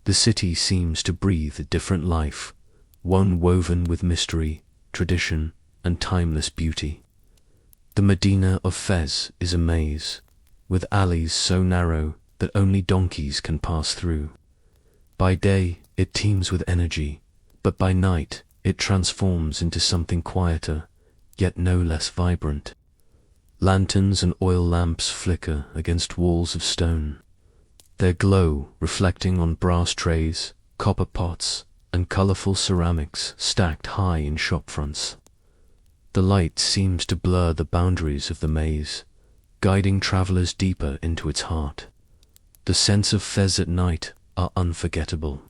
The city seems to breathe a different life, one woven with mystery, tradition, and timeless beauty. The Medina of Fez is a maze, with alleys so narrow that only donkeys can pass through. By day, it teems with energy, but by night, it transforms into something quieter, yet no less vibrant. Lanterns and oil lamps flicker against walls of stone, their glow reflecting on brass trays, copper pots, and colorful ceramics stacked high in shop fronts. The light seems to blur the boundaries of the maze, guiding travelers deeper into its heart. The scents of Fez at night are unforgettable.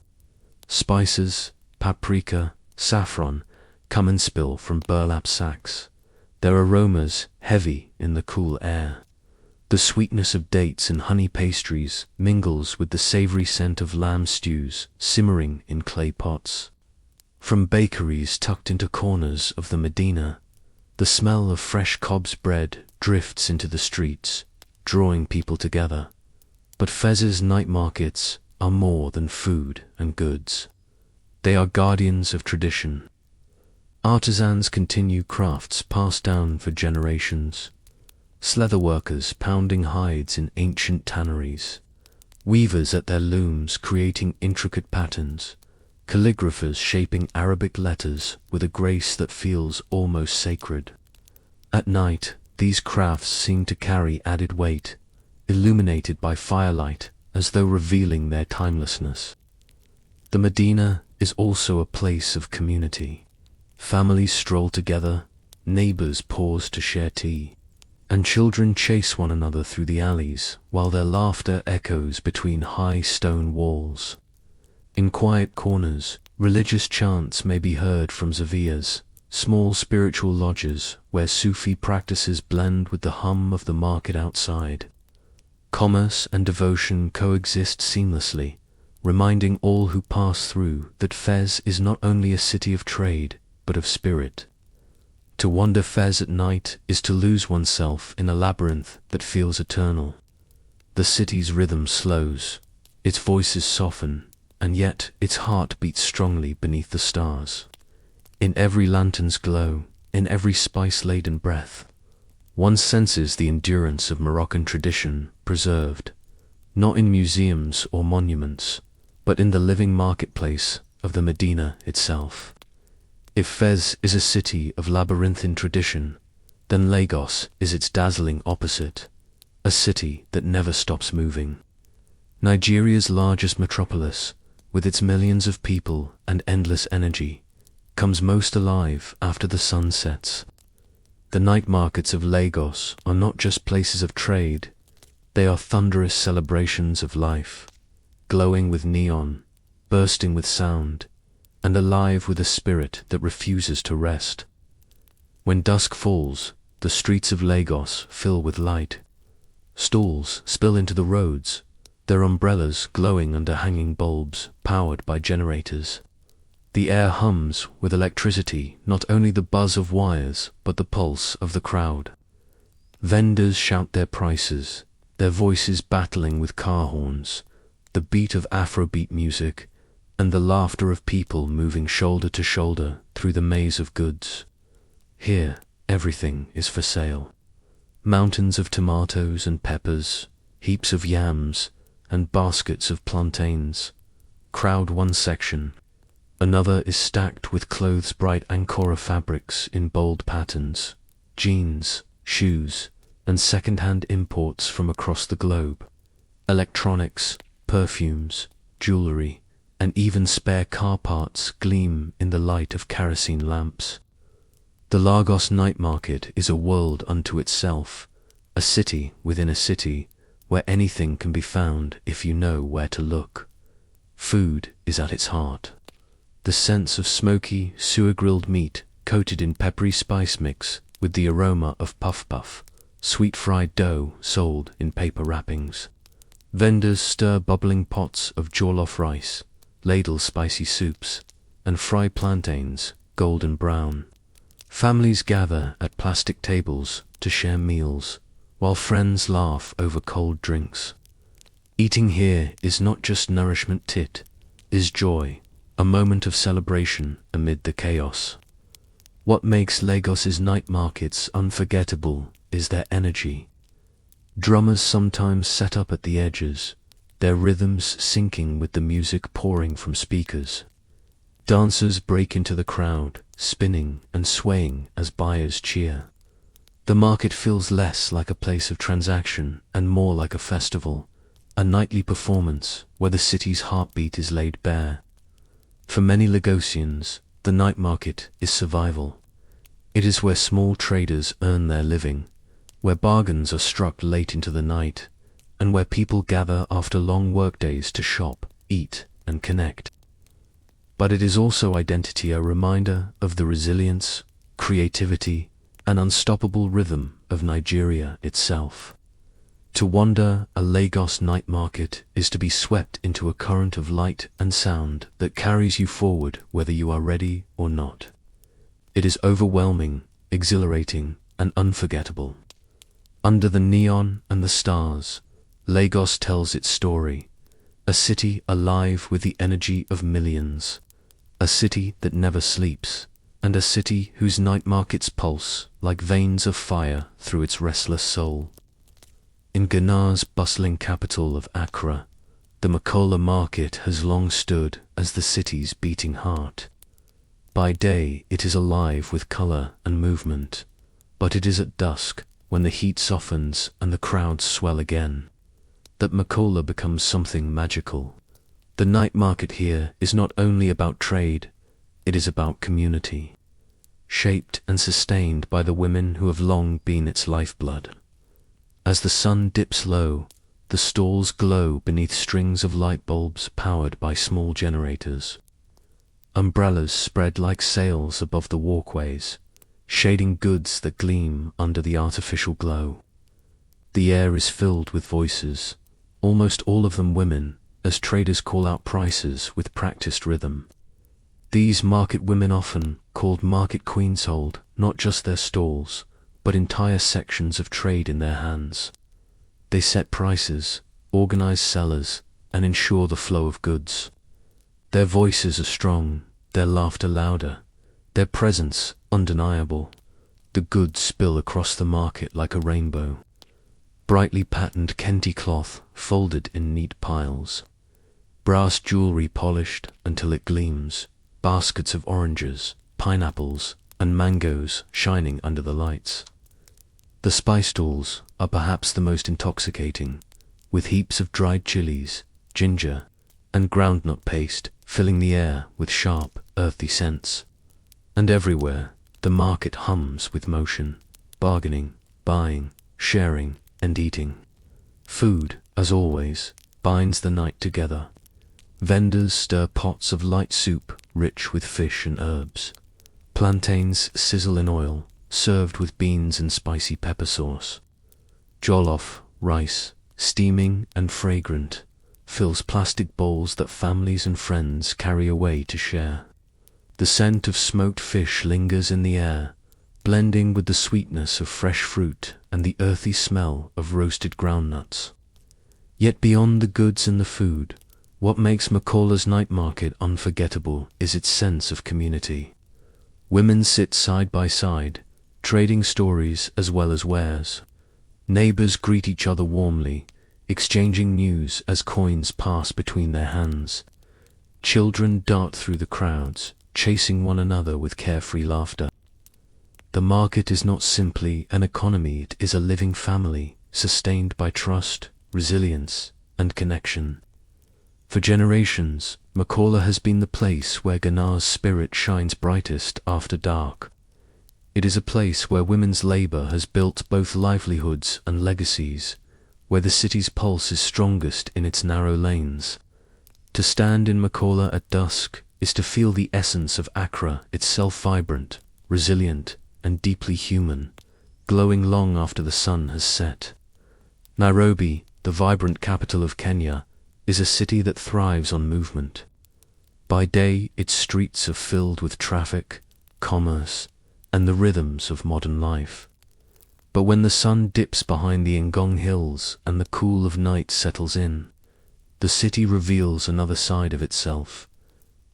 Spices, paprika, saffron come and spill from burlap sacks, their aromas heavy in the cool air. The sweetness of dates and honey pastries mingles with the savory scent of lamb stews simmering in clay pots. From bakeries tucked into corners of the Medina, the smell of fresh cobs bread drifts into the streets, drawing people together. But Fez's night markets are more than food and goods. They are guardians of tradition. Artisans continue crafts passed down for generations. leatherworkers pounding hides in ancient tanneries, weavers at their looms creating intricate patterns, calligraphers shaping Arabic letters with a grace that feels almost sacred. At night, these crafts seem to carry added weight, illuminated by firelight as though revealing their timelessness. The Medina is also a place of community. Families stroll together, neighbors pause to share tea, and children chase one another through the alleys while their laughter echoes between high stone walls. In quiet corners, religious chants may be heard from zaviyas, small spiritual lodges where Sufi practices blend with the hum of the market outside. Commerce and devotion coexist seamlessly, reminding all who pass through that Fez is not only a city of trade, but of spirit. To wander Fez at night is to lose oneself in a labyrinth that feels eternal. The city's rhythm slows, its voices soften, and yet its heart beats strongly beneath the stars. In every lantern's glow, in every spice-laden breath, one senses the endurance of Moroccan tradition preserved, not in museums or monuments, but in the living marketplace of the Medina itself. If Fez is a city of labyrinthine tradition, then Lagos is its dazzling opposite, a city that never stops moving. Nigeria's largest metropolis, with its millions of people and endless energy, comes most alive after the sun sets. The night markets of Lagos are not just places of trade, they are thunderous celebrations of life, glowing with neon, bursting with sound, and alive with a spirit that refuses to rest. When dusk falls, the streets of Lagos fill with light. Stalls spill into the roads, their umbrellas glowing under hanging bulbs powered by generators. The air hums with electricity, not only the buzz of wires, but the pulse of the crowd. Vendors shout their prices, their voices battling with car horns, the beat of Afrobeat music, and the laughter of people moving shoulder to shoulder through the maze of goods. Here, everything is for sale. Mountains of tomatoes and peppers, heaps of yams, and baskets of plantains crowd one section. Another is stacked with clothes bright Ankara fabrics in bold patterns, jeans, shoes, and second-hand imports from across the globe. Electronics, perfumes, jewelry, and even spare car parts gleam in the light of kerosene lamps. The Lagos night market is a world unto itself, a city within a city, where anything can be found if you know where to look. Food is at its heart. The sense of smoky, sewer-grilled meat coated in peppery spice mix with the aroma of puff-puff, sweet fried dough sold in paper wrappings. Vendors stir bubbling pots of jollof rice, ladle spicy soups, and fry plantains golden brown. Families gather at plastic tables to share meals, while friends laugh over cold drinks. Eating here is not just nourishment, it is joy, a moment of celebration amid the chaos. What makes Lagos's night markets unforgettable is their energy. Drummers sometimes set up at the edges, their rhythms syncing with the music pouring from speakers. Dancers break into the crowd, spinning and swaying as buyers cheer. The market feels less like a place of transaction and more like a festival, a nightly performance where the city's heartbeat is laid bare. For many Lagosians, the night market is survival. It is where small traders earn their living, where bargains are struck late into the night, and where people gather after long workdays to shop, eat, and connect. But it is also identity, a reminder of the resilience, creativity, and unstoppable rhythm of Nigeria itself. To wander a Lagos night market is to be swept into a current of light and sound that carries you forward whether you are ready or not. It is overwhelming, exhilarating, and unforgettable. Under the neon and the stars, Lagos tells its story, a city alive with the energy of millions, a city that never sleeps, and a city whose night markets pulse like veins of fire through its restless soul. In Ghana's bustling capital of Accra, the Makola market has long stood as the city's beating heart. By day it is alive with color and movement, but it is at dusk, when the heat softens and the crowds swell again, that Makola becomes something magical. The night market here is not only about trade, it is about community, shaped and sustained by the women who have long been its lifeblood. As the sun dips low, the stalls glow beneath strings of light bulbs powered by small generators. Umbrellas spread like sails above the walkways, shading goods that gleam under the artificial glow. The air is filled with voices, almost all of them women, as traders call out prices with practiced rhythm. These market women, often called market queens, hold not just their stalls, but entire sections of trade in their hands. They set prices, organize sellers, and ensure the flow of goods. Their voices are strong, their laughter louder, their presence undeniable. The goods spill across the market like a rainbow. Brightly patterned kente cloth folded in neat piles. Brass jewelry polished until it gleams. Baskets of oranges, pineapples, and mangoes shining under the lights. The spice stalls are perhaps the most intoxicating, with heaps of dried chilies, ginger, and groundnut paste filling the air with sharp, earthy scents. And everywhere, the market hums with motion, bargaining, buying, sharing, and eating. Food, as always, binds the night together. Vendors stir pots of light soup rich with fish and herbs. Plantains sizzle in oil, served with beans and spicy pepper sauce. Jollof, rice, steaming and fragrant, fills plastic bowls that families and friends carry away to share. The scent of smoked fish lingers in the air, blending with the sweetness of fresh fruit and the earthy smell of roasted groundnuts. Yet beyond the goods and the food, what makes Makola's night market unforgettable is its sense of community. Women sit side by side, trading stories as well as wares. Neighbors greet each other warmly, exchanging news as coins pass between their hands. Children dart through the crowds, chasing one another with carefree laughter. The market is not simply an economy, it is a living family, sustained by trust, resilience, and connection. For generations, Makola has been the place where Ghana's spirit shines brightest after dark. It is a place where women's labor has built both livelihoods and legacies, where the city's pulse is strongest in its narrow lanes. To stand in Makola at dusk is to feel the essence of Accra, itself vibrant, resilient, and deeply human, glowing long after the sun has set. Nairobi, the vibrant capital of Kenya, is a city that thrives on movement. By day, its streets are filled with traffic, commerce, and the rhythms of modern life. But when the sun dips behind the Ngong Hills and the cool of night settles in, the city reveals another side of itself.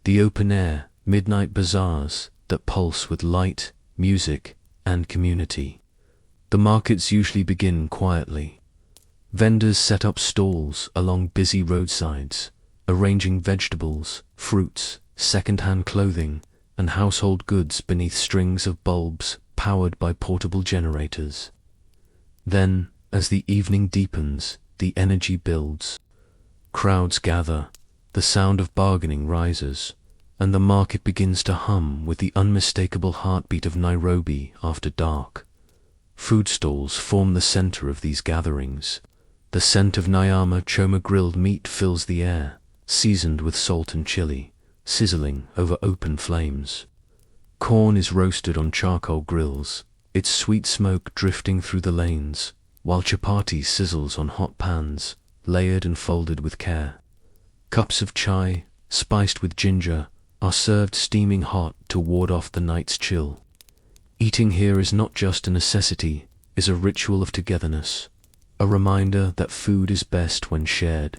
The open-air, midnight bazaars that pulse with light, music, and community. The markets usually begin quietly. Vendors set up stalls along busy roadsides, arranging vegetables, fruits, second-hand clothing, and household goods beneath strings of bulbs powered by portable generators. Then, as the evening deepens, the energy builds. Crowds gather, the sound of bargaining rises, and the market begins to hum with the unmistakable heartbeat of Nairobi after dark. Food stalls form the center of these gatherings. The scent of Nyama Choma grilled meat fills the air, seasoned with salt and chili, sizzling over open flames. Corn is roasted on charcoal grills, its sweet smoke drifting through the lanes, while chapati sizzles on hot pans, layered and folded with care. Cups of chai, spiced with ginger, are served steaming hot to ward off the night's chill. Eating here is not just a necessity, is a ritual of togetherness, a reminder that food is best when shared.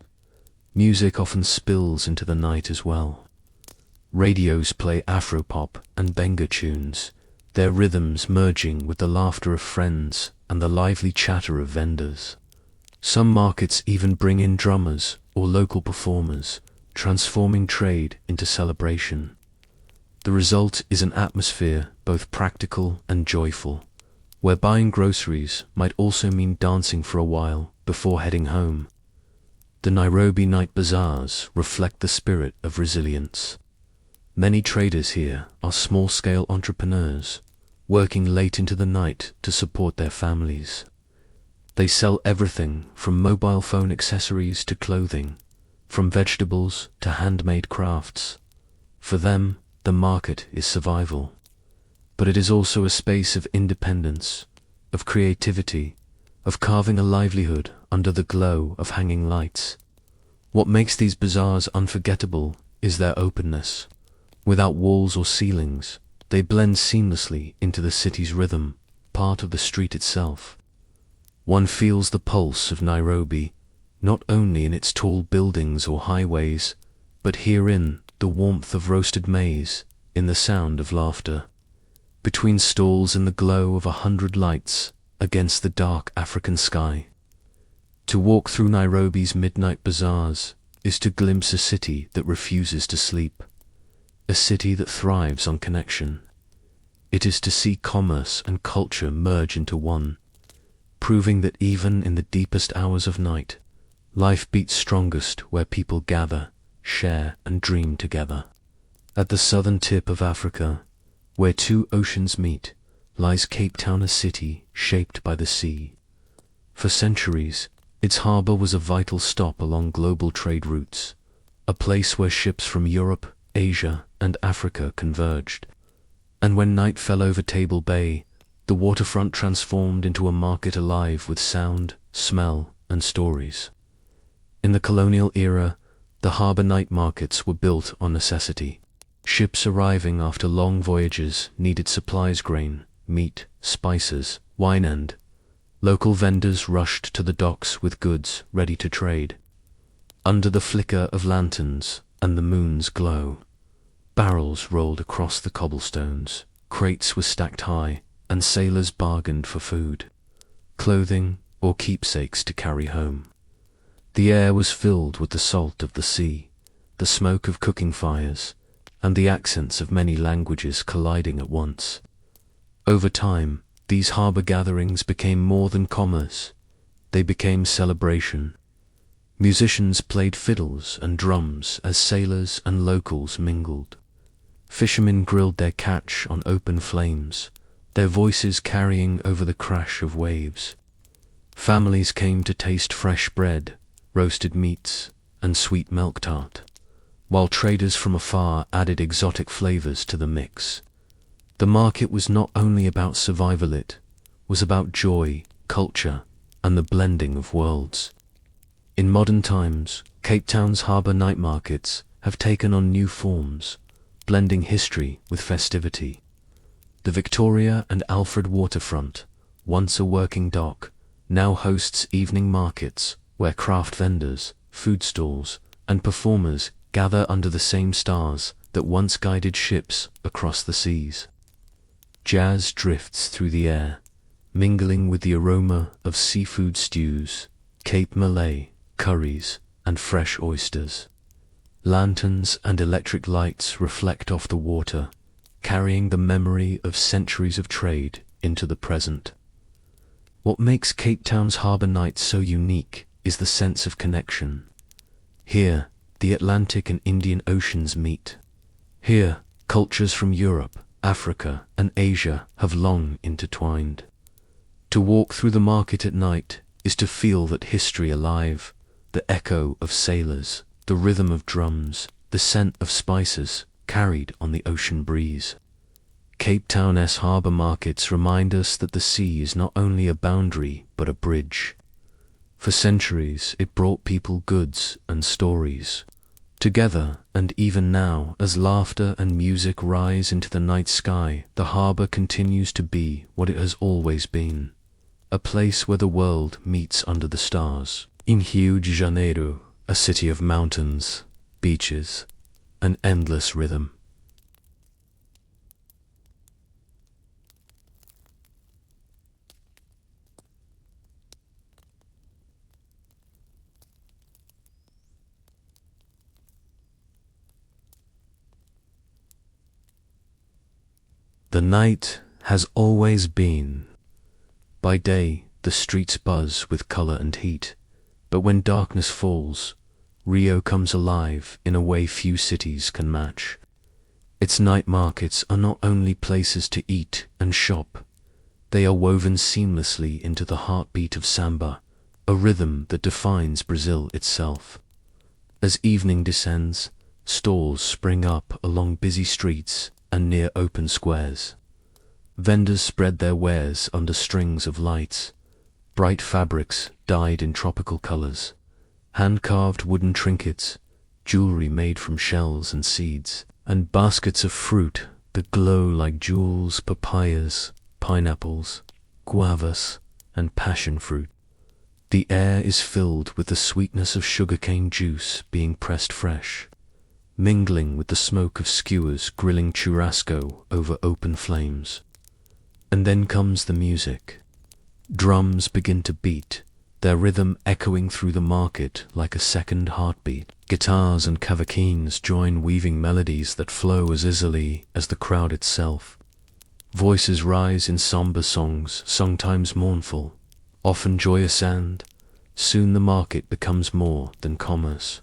Music often spills into the night as well. Radios play Afropop and Benga tunes, their rhythms merging with the laughter of friends and the lively chatter of vendors. Some markets even bring in drummers or local performers, transforming trade into celebration. The result is an atmosphere both practical and joyful, where buying groceries might also mean dancing for a while before heading home. The Nairobi night bazaars reflect the spirit of resilience. Many traders here are small-scale entrepreneurs, working late into the night to support their families. They sell everything from mobile phone accessories to clothing, from vegetables to handmade crafts. For them, the market is survival. But it is also a space of independence, of creativity, of carving a livelihood under the glow of hanging lights. What makes these bazaars unforgettable is their openness. Without walls or ceilings, they blend seamlessly into the city's rhythm, part of the street itself. One feels the pulse of Nairobi, not only in its tall buildings or highways, but herein the warmth of roasted maize, in the sound of laughter. Between stalls in the glow of 100 lights against the dark African sky. To walk through Nairobi's midnight bazaars is to glimpse a city that refuses to sleep, a city that thrives on connection. It is to see commerce and culture merge into one, proving that even in the deepest hours of night, life beats strongest where people gather, share, and dream together. At the southern tip of Africa, where two oceans meet, lies Cape Town, a city shaped by the sea. For centuries, its harbour was a vital stop along global trade routes, a place where ships from Europe, Asia, and Africa converged. And when night fell over Table Bay, the waterfront transformed into a market alive with sound, smell, and stories. In the colonial era, the harbour night markets were built on necessity. Ships arriving after long voyages needed supplies: grain, meat, spices, wine, and local vendors rushed to the docks with goods ready to trade. Under the flicker of lanterns and the moon's glow, barrels rolled across the cobblestones, crates were stacked high, and sailors bargained for food, clothing, or keepsakes to carry home. The air was filled with the salt of the sea, the smoke of cooking fires, and the accents of many languages colliding at once. Over time, these harbour gatherings became more than commerce. They became celebration. Musicians played fiddles and drums as sailors and locals mingled. Fishermen grilled their catch on open flames, their voices carrying over the crash of waves. Families came to taste fresh bread, roasted meats, and sweet milk tart, while traders from afar added exotic flavors to the mix. The market was not only about survival, it was about joy, culture, and the blending of worlds. In modern times, Cape Town's harbour night markets have taken on new forms, blending history with festivity. The Victoria and Alfred waterfront, once a working dock, now hosts evening markets where craft vendors, food stalls, and performers gather under the same stars that once guided ships across the seas. Jazz drifts through the air, mingling with the aroma of seafood stews, Cape Malay, curries, and fresh oysters. Lanterns and electric lights reflect off the water, carrying the memory of centuries of trade into the present. What makes Cape Town's harbour night so unique is the sense of connection. Here, the Atlantic and Indian Oceans meet. Here, cultures from Europe, Africa, and Asia have long intertwined. To walk through the market at night is to feel that history alive, the echo of sailors, the rhythm of drums, the scent of spices carried on the ocean breeze. Cape Town's harbour markets remind us that the sea is not only a boundary but a bridge. For centuries it brought people goods and stories together, and even now, as laughter and music rise into the night sky, the harbour continues to be what it has always been, a place where the world meets under the stars. In Rio de Janeiro, a city of mountains, beaches, and endless rhythm, The night has always been. By day, the streets buzz with color and heat, but when darkness falls, Rio comes alive in a way few cities can match. Its night markets are not only places to eat and shop, they are woven seamlessly into the heartbeat of samba, a rhythm that defines Brazil itself. As evening descends, stalls spring up along busy streets and near open squares. Vendors spread their wares under strings of lights, bright fabrics dyed in tropical colors, hand-carved wooden trinkets, jewelry made from shells and seeds, and baskets of fruit that glow like jewels, papayas, pineapples, guavas, and passion fruit. The air is filled with the sweetness of sugarcane juice being pressed fresh, mingling with the smoke of skewers grilling churrasco over open flames. And then comes the music. Drums begin to beat, their rhythm echoing through the market like a second heartbeat. Guitars and cavaquinhos join, weaving melodies that flow as easily as the crowd itself. Voices rise in samba songs, sometimes mournful, often joyous, and soon the market becomes more than commerce.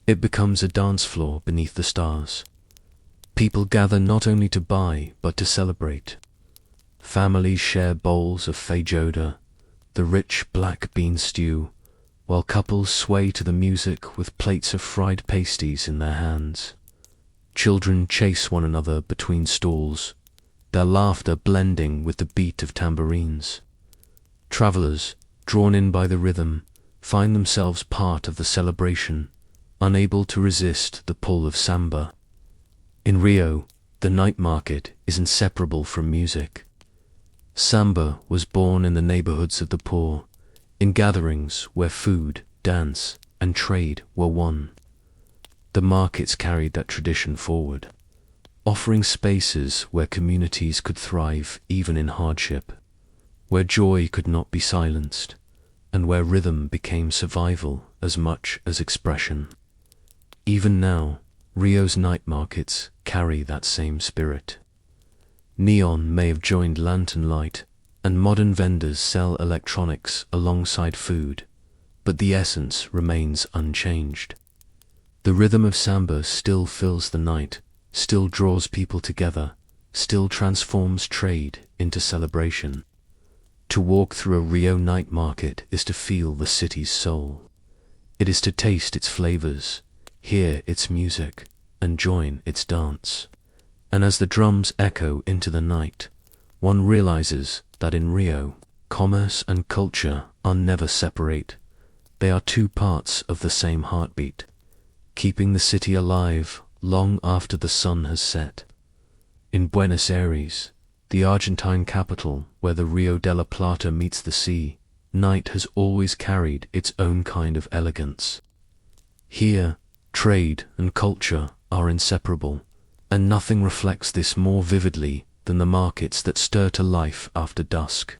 It becomes a dance floor beneath the stars. People gather not only to buy, but to celebrate. Families share bowls of feijoada, the rich black bean stew, while couples sway to the music with plates of fried pasties in their hands. Children chase one another between stalls, their laughter blending with the beat of tambourines. Travelers, drawn in by the rhythm, find themselves part of the celebration, unable to resist the pull of samba. In Rio, the night market is inseparable from music. Samba was born in the neighborhoods of the poor, in gatherings where food, dance, and trade were one. The markets carried that tradition forward, offering spaces where communities could thrive even in hardship, where joy could not be silenced, and where rhythm became survival as much as expression. Even now, Rio's night markets carry that same spirit. Neon may have joined lantern light, and modern vendors sell electronics alongside food, but the essence remains unchanged. The rhythm of samba still fills the night, still draws people together, still transforms trade into celebration. To walk through a Rio night market is to feel the city's soul. It is to taste its flavors, hear its music, and join its dance. And as the drums echo into the night, one realizes that in Rio, commerce and culture are never separate. They are two parts of the same heartbeat, keeping the city alive long after the sun has set. In Buenos Aires, the Argentine capital where the Rio de la Plata meets the sea, night has always carried its own kind of elegance. Here, trade and culture are inseparable, and nothing reflects this more vividly than the markets that stir to life after dusk.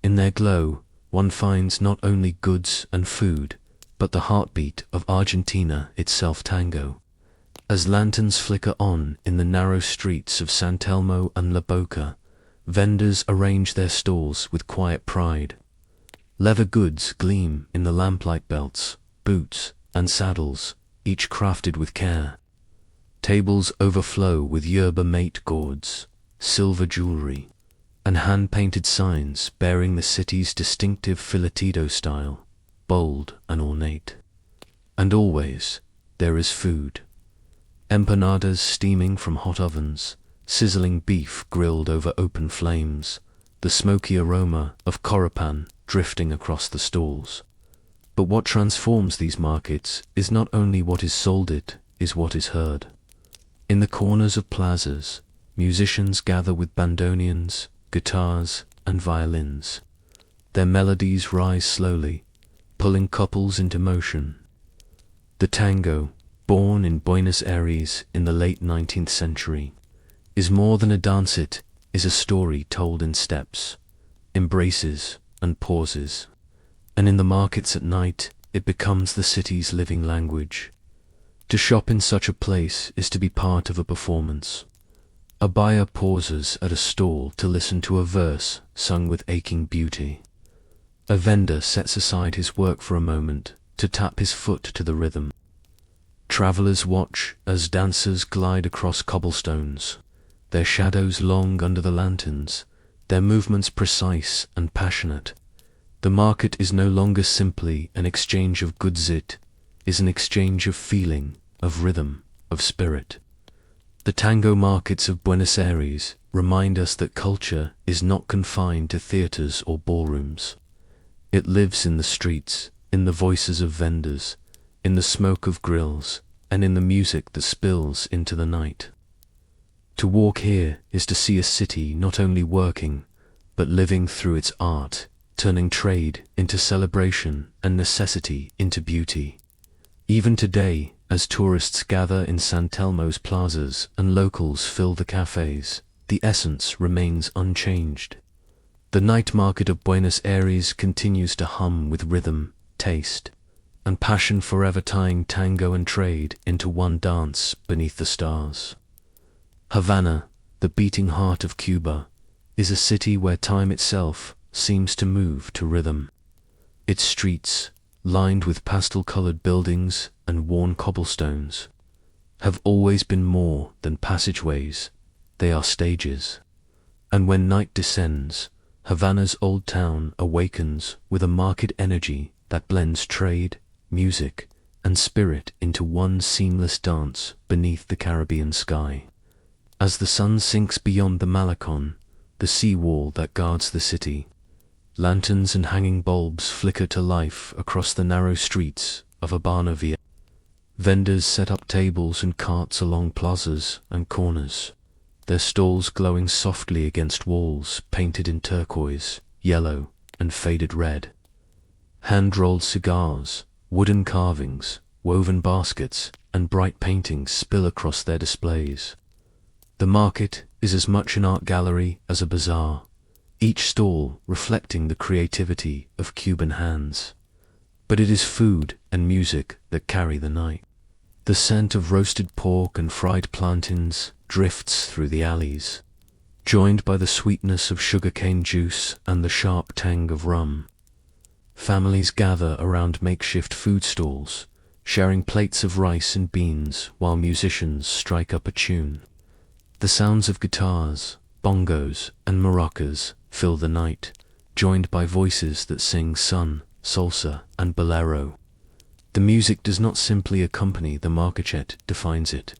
In their glow, one finds not only goods and food, but the heartbeat of Argentina itself, tango. As lanterns flicker on in the narrow streets of San Telmo and La Boca, vendors arrange their stalls with quiet pride. Leather goods gleam in the lamplight, belts, boots, and saddles, each crafted with care. Tables overflow with yerba mate gourds, silver jewelry, and hand-painted signs bearing the city's distinctive filetito style, bold and ornate. And always there is food. Empanadas steaming from hot ovens, sizzling beef grilled over open flames, the smoky aroma of coripan drifting across the stalls. But what transforms these markets is not only what is sold, it is what is heard. In the corners of plazas, musicians gather with bandoneons, guitars, and violins. Their melodies rise slowly, pulling couples into motion. The tango, born in Buenos Aires in the late 19th century, is more than a dance. It is a story told in steps, embraces, and pauses. And in the markets at night, it becomes the city's living language. To shop in such a place is to be part of a performance, A buyer pauses at a stall to listen to a verse sung with aching beauty. A vendor sets aside his work for a moment to tap his foot to the rhythm. Travelers watch as dancers glide across cobblestones, their shadows long under the lanterns, their movements precise and passionate. The market is no longer simply an exchange of goods, it is an exchange of feeling, of rhythm, of spirit. The tango markets of Buenos Aires remind us that culture is not confined to theaters or ballrooms. It lives in the streets, in the voices of vendors, in the smoke of grills, and in the music that spills into the night. To walk here is to see a city not only working, but living through its art, turning trade into celebration and necessity into beauty. Even today, as tourists gather in San Telmo's plazas and locals fill the cafes, the essence remains unchanged. The night market of Buenos Aires continues to hum with rhythm, taste, and passion, forever tying tango and trade into one dance beneath the stars. Havana, the beating heart of Cuba, is a city where time itself seems to move to rhythm. Its streets, lined with pastel-colored buildings and worn cobblestones, have always been more than passageways, they are stages. And when night descends, Havana's old town awakens with a market energy that blends trade, music, and spirit into one seamless dance beneath the Caribbean sky. As the sun sinks beyond the Malecon, the seawall that guards the city, lanterns and hanging bulbs flicker to life across the narrow streets of Habana Vieja. Vendors set up tables and carts along plazas and corners, their stalls glowing softly against walls painted in turquoise, yellow, and faded red. Hand-rolled cigars, wooden carvings, woven baskets, and bright paintings spill across their displays. The market is as much an art gallery as a bazaar, each stall reflecting the creativity of Cuban hands. But it is food and music that carry the night. The scent of roasted pork and fried plantains drifts through the alleys, joined by the sweetness of sugarcane juice and the sharp tang of rum. Families gather around makeshift food stalls, sharing plates of rice and beans while musicians strike up a tune. The sounds of guitars, bongos, and maracas fill the night, joined by voices that sing son, salsa, and bolero. The music does not simply accompany the market, it defines it.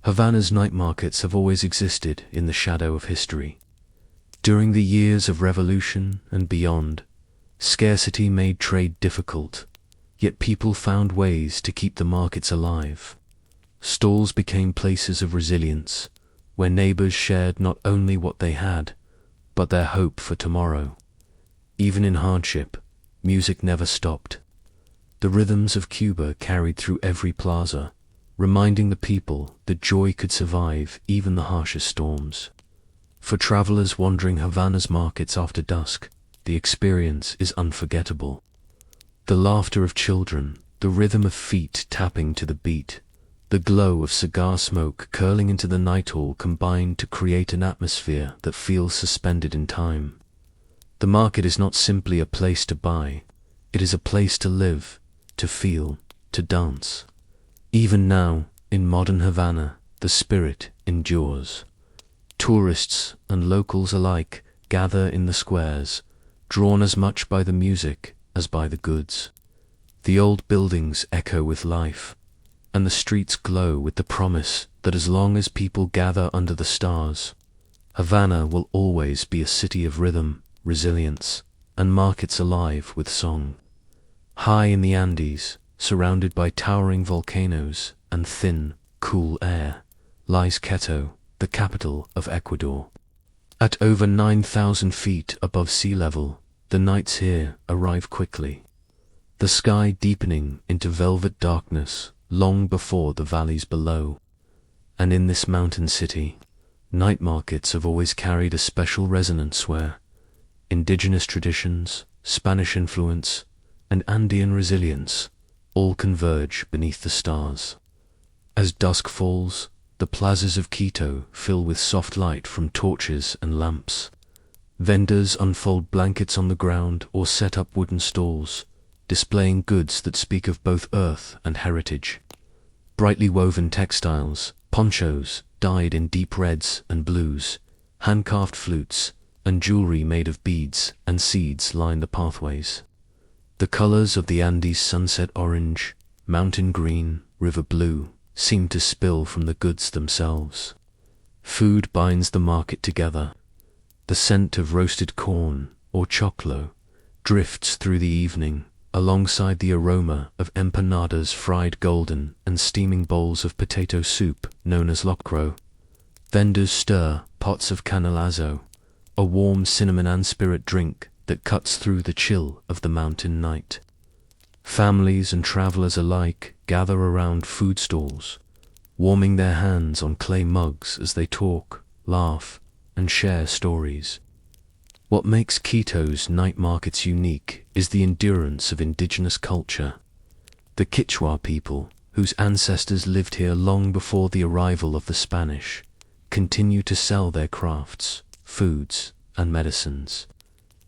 Havana's night markets have always existed in the shadow of history. During the years of revolution and beyond, scarcity made trade difficult, yet people found ways to keep the markets alive. Stalls became places of resilience, where neighbors shared not only what they had, but their hope for tomorrow. Even in hardship, music never stopped. The rhythms of Cuba carried through every plaza, reminding the people that joy could survive even the harshest storms. For travelers wandering Havana's markets after dusk, the experience is unforgettable. The laughter of children, the rhythm of feet tapping to the beat, the glow of cigar smoke curling into the night hall combine to create an atmosphere that feels suspended in time. The market is not simply a place to buy, it is a place to live, to feel, to dance. Even now, in modern Havana, the spirit endures. Tourists and locals alike gather in the squares, drawn as much by the music as by the goods. The old buildings echo with life, and the streets glow with the promise that as long as people gather under the stars, Havana will always be a city of rhythm, resilience, and markets alive with song. High in the Andes, surrounded by towering volcanoes and thin, cool air, lies Quito, the capital of Ecuador. At over 9,000 feet above sea level, the nights here arrive quickly, the sky deepening into velvet darkness long before the valleys below. And in this mountain city, night markets have always carried a special resonance where indigenous traditions, Spanish influence, and Andean resilience all converge beneath the stars. As dusk falls, the plazas of Quito fill with soft light from torches and lamps. Vendors unfold blankets on the ground or set up wooden stalls, displaying goods that speak of both earth and heritage. Brightly woven textiles, ponchos dyed in deep reds and blues, hand-carved flutes, and jewelry made of beads and seeds line the pathways. The colors of the Andes, sunset orange, mountain green, river blue, seem to spill from the goods themselves. Food binds the market together. The scent of roasted corn or choclo drifts through the evening, alongside the aroma of empanadas fried golden and steaming bowls of potato soup known as locro. Vendors stir pots of canelazo, a warm cinnamon and spirit drink that cuts through the chill of the mountain night. Families and travelers alike gather around food stalls, warming their hands on clay mugs as they talk, laugh, and share stories. What makes Quito's night markets unique is the endurance of indigenous culture. The Quichua people, whose ancestors lived here long before the arrival of the Spanish, continue to sell their crafts, foods, and medicines.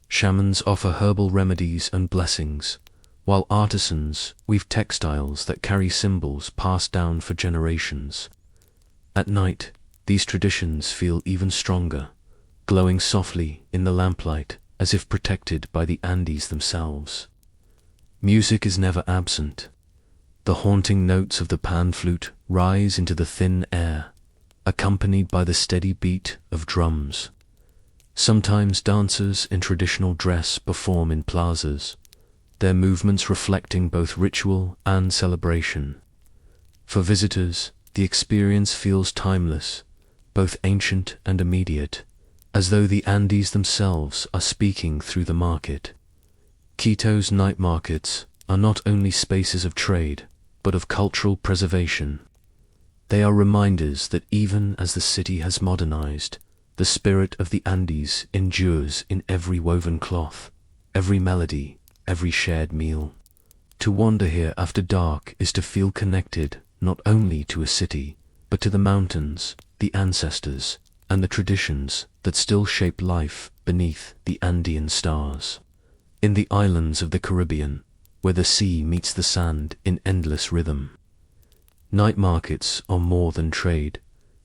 Shamans offer herbal remedies and blessings, while artisans weave textiles that carry symbols passed down for generations. At night, these traditions feel even stronger, glowing softly in the lamplight as if protected by the Andes themselves. Music is never absent. The haunting notes of the pan flute rise into the thin air, accompanied by the steady beat of drums. Sometimes dancers in traditional dress perform in plazas, their movements reflecting both ritual and celebration. For visitors, the experience feels timeless, both ancient and immediate, as though the Andes themselves are speaking through the market. Quito's night markets are not only spaces of trade, but of cultural preservation. They are reminders that even as the city has modernized, the spirit of the Andes endures in every woven cloth, every melody, every shared meal. To wander here after dark is to feel connected not only to a city, but to the mountains, the ancestors, and the traditions that still shape life beneath the Andean stars. In the islands of the Caribbean, where the sea meets the sand in endless rhythm, night markets are more than trade,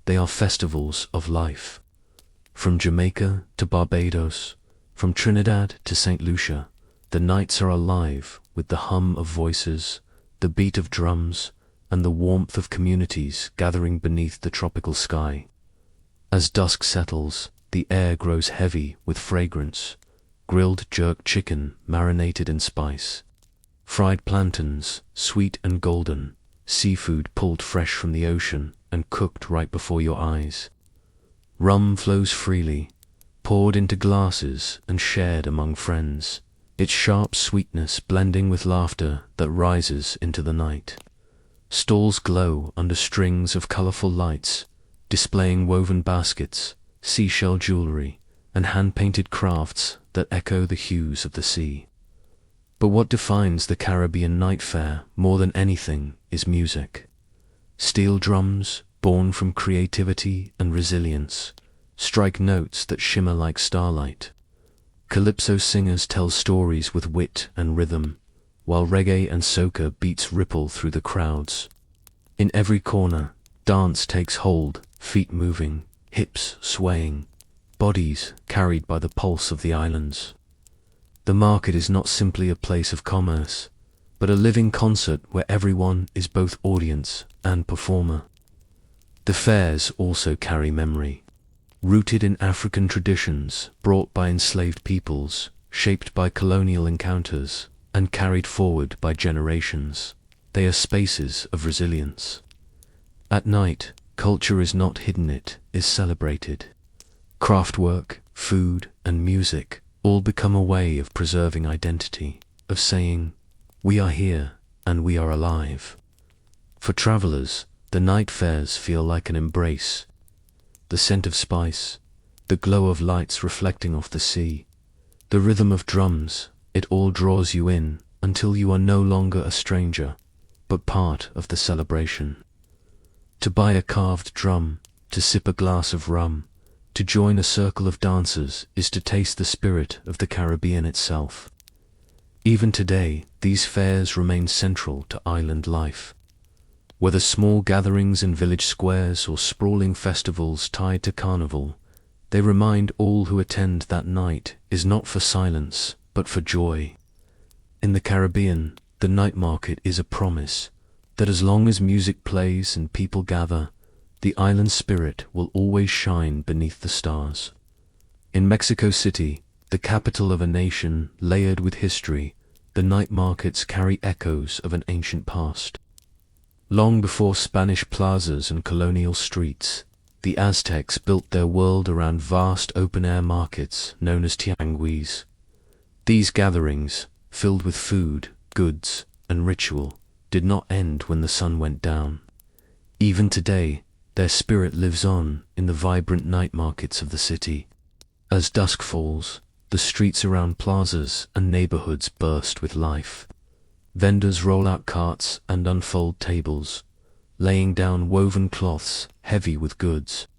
they are festivals of life. From Jamaica to Barbados, from Trinidad to St. Lucia, the nights are alive with the hum of voices, the beat of drums, and the warmth of communities gathering beneath the tropical sky. As dusk settles, the air grows heavy with fragrance, grilled jerk chicken marinated in spice, fried plantains, sweet and golden, seafood pulled fresh from the ocean and cooked right before your eyes. Rum flows freely, poured into glasses and shared among friends, its sharp sweetness blending with laughter that rises into the night. Stalls glow under strings of colorful lights, displaying woven baskets, seashell jewelry, and hand-painted crafts that echo the hues of the sea. But what defines the Caribbean night fair more than anything is music. Steel drums, born from creativity and resilience, strike notes that shimmer like starlight. Calypso singers tell stories with wit and rhythm, while reggae and soca beats ripple through the crowds. In every corner, dance takes hold, feet moving, hips swaying, bodies carried by the pulse of the islands. The market is not simply a place of commerce, but a living concert where everyone is both audience and performer. The fairs also carry memory. Rooted in African traditions brought by enslaved peoples, shaped by colonial encounters, and carried forward by generations, they are spaces of resilience. At night, culture is not hidden, it is celebrated. Craftwork, food, and music all become a way of preserving identity, of saying, we are here and we are alive. For travelers, the night fairs feel like an embrace. The scent of spice, the glow of lights reflecting off the sea, the rhythm of drums, it all draws you in until you are no longer a stranger, but part of the celebration. To buy a carved drum, to sip a glass of rum, to join a circle of dancers is to taste the spirit of the Caribbean itself. Even today, these fairs remain central to island life. Whether small gatherings in village squares or sprawling festivals tied to carnival, they remind all who attend that night is not for silence, but for joy. In the Caribbean, the night market is a promise that as long as music plays and people gather, the island spirit will always shine beneath the stars. In Mexico City, the capital of a nation layered with history, the night markets carry echoes of an ancient past. Long before Spanish plazas and colonial streets, the Aztecs built their world around vast open-air markets known as tianguis. These gatherings, filled with food, goods, and ritual, did not end when the sun went down. Even today, their spirit lives on in the vibrant night markets of the city. As dusk falls, the streets around plazas and neighborhoods burst with life. Vendors roll out carts and unfold tables, laying down woven cloths heavy with goods.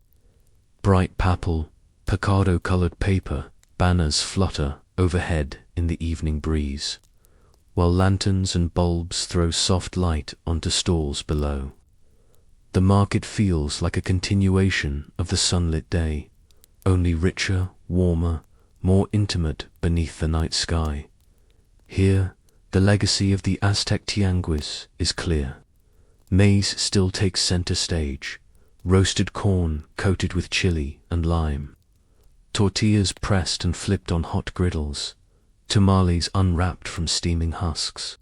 Bright papel, picado-colored paper, banners flutter overhead in the evening breeze, while lanterns and bulbs throw soft light onto stalls below. The market feels like a continuation of the sunlit day, only richer, warmer, more intimate beneath the night sky. Here, the legacy of the Aztec tianguis is clear. Maize still takes center stage, roasted corn coated with chili and lime, tortillas pressed and flipped on hot griddles, tamales unwrapped from steaming husks.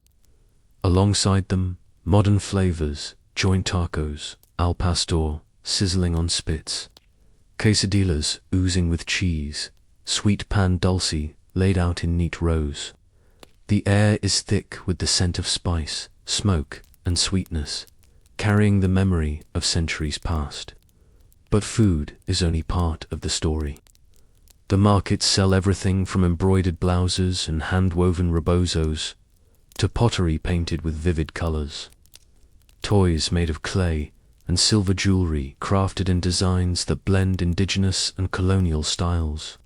Alongside them, modern flavors, joint tacos, al pastor, sizzling on spits, quesadillas oozing with cheese, sweet pan dulce laid out in neat rows. The air is thick with the scent of spice, smoke, and sweetness, carrying the memory of centuries past. But food is only part of the story. The markets sell everything from embroidered blouses and hand-woven rebozos to pottery painted with vivid colors, toys made of clay, and silver jewelry crafted in designs that blend indigenous and colonial styles.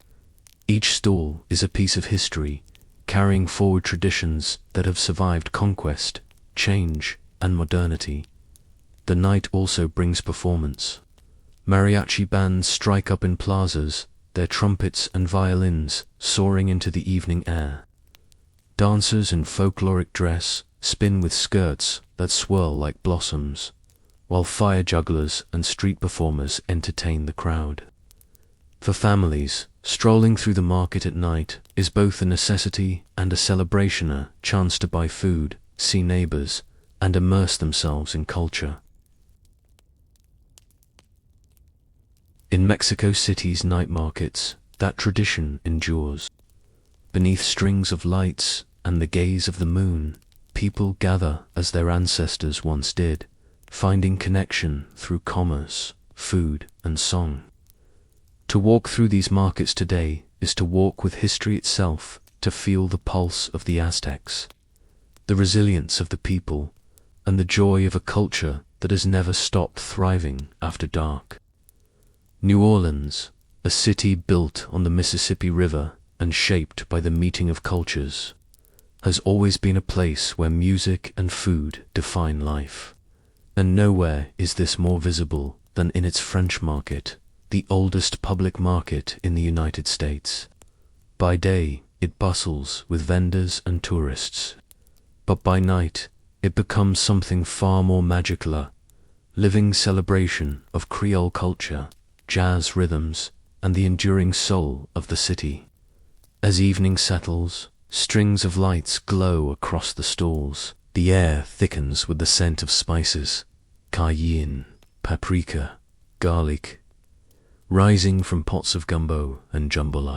Each stall is a piece of history, carrying forward traditions that have survived conquest, change, and modernity. The night also brings performance. Mariachi bands strike up in plazas, their trumpets and violins soaring into the evening air. Dancers in folkloric dress spin with skirts that swirl like blossoms, while fire jugglers and street performers entertain the crowd. For families, strolling through the market at night is both a necessity and a celebration, a chance to buy food, see neighbors, and immerse themselves in culture. In Mexico City's night markets, that tradition endures. Beneath strings of lights and the gaze of the moon, people gather as their ancestors once did, finding connection through commerce, food, and song. To walk through these markets today is to walk with history itself, to feel the pulse of the Aztecs, the resilience of the people, and the joy of a culture that has never stopped thriving after dark. New Orleans, a city built on the Mississippi River and shaped by the meeting of cultures, has always been a place where music and food define life. And nowhere is this more visible than in its French market, the oldest public market in the United States. By day, it bustles with vendors and tourists, but by night, it becomes something far more magical, a living celebration of Creole culture, jazz rhythms, and the enduring soul of the city. As evening settles, strings of lights glow across the stalls. The air thickens with the scent of spices, cayenne, paprika, garlic, rising from pots of gumbo and jambalaya.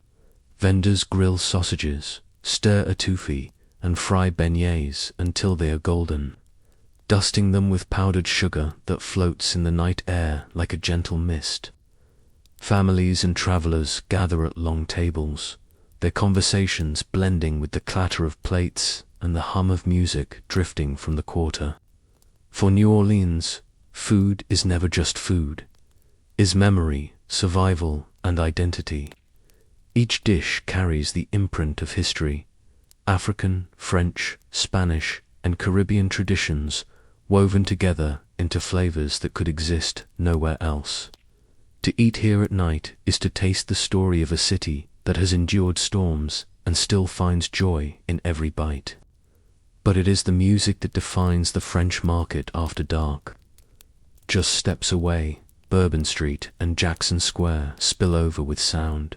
Vendors grill sausages, stir etouffee, and fry beignets until they are golden, dusting them with powdered sugar that floats in the night air like a gentle mist. Families and travelers gather at long tables, their conversations blending with the clatter of plates and the hum of music drifting from the quarter. For New Orleans, food is never just food, is memory, survival, and identity. Each dish carries the imprint of history, African, French, Spanish, and Caribbean traditions woven together into flavors that could exist nowhere else. To eat here at night is to taste the story of a city that has endured storms and still finds joy in every bite. But it is the music that defines the French market after dark. Just steps away, Bourbon Street and Jackson Square spill over with sound.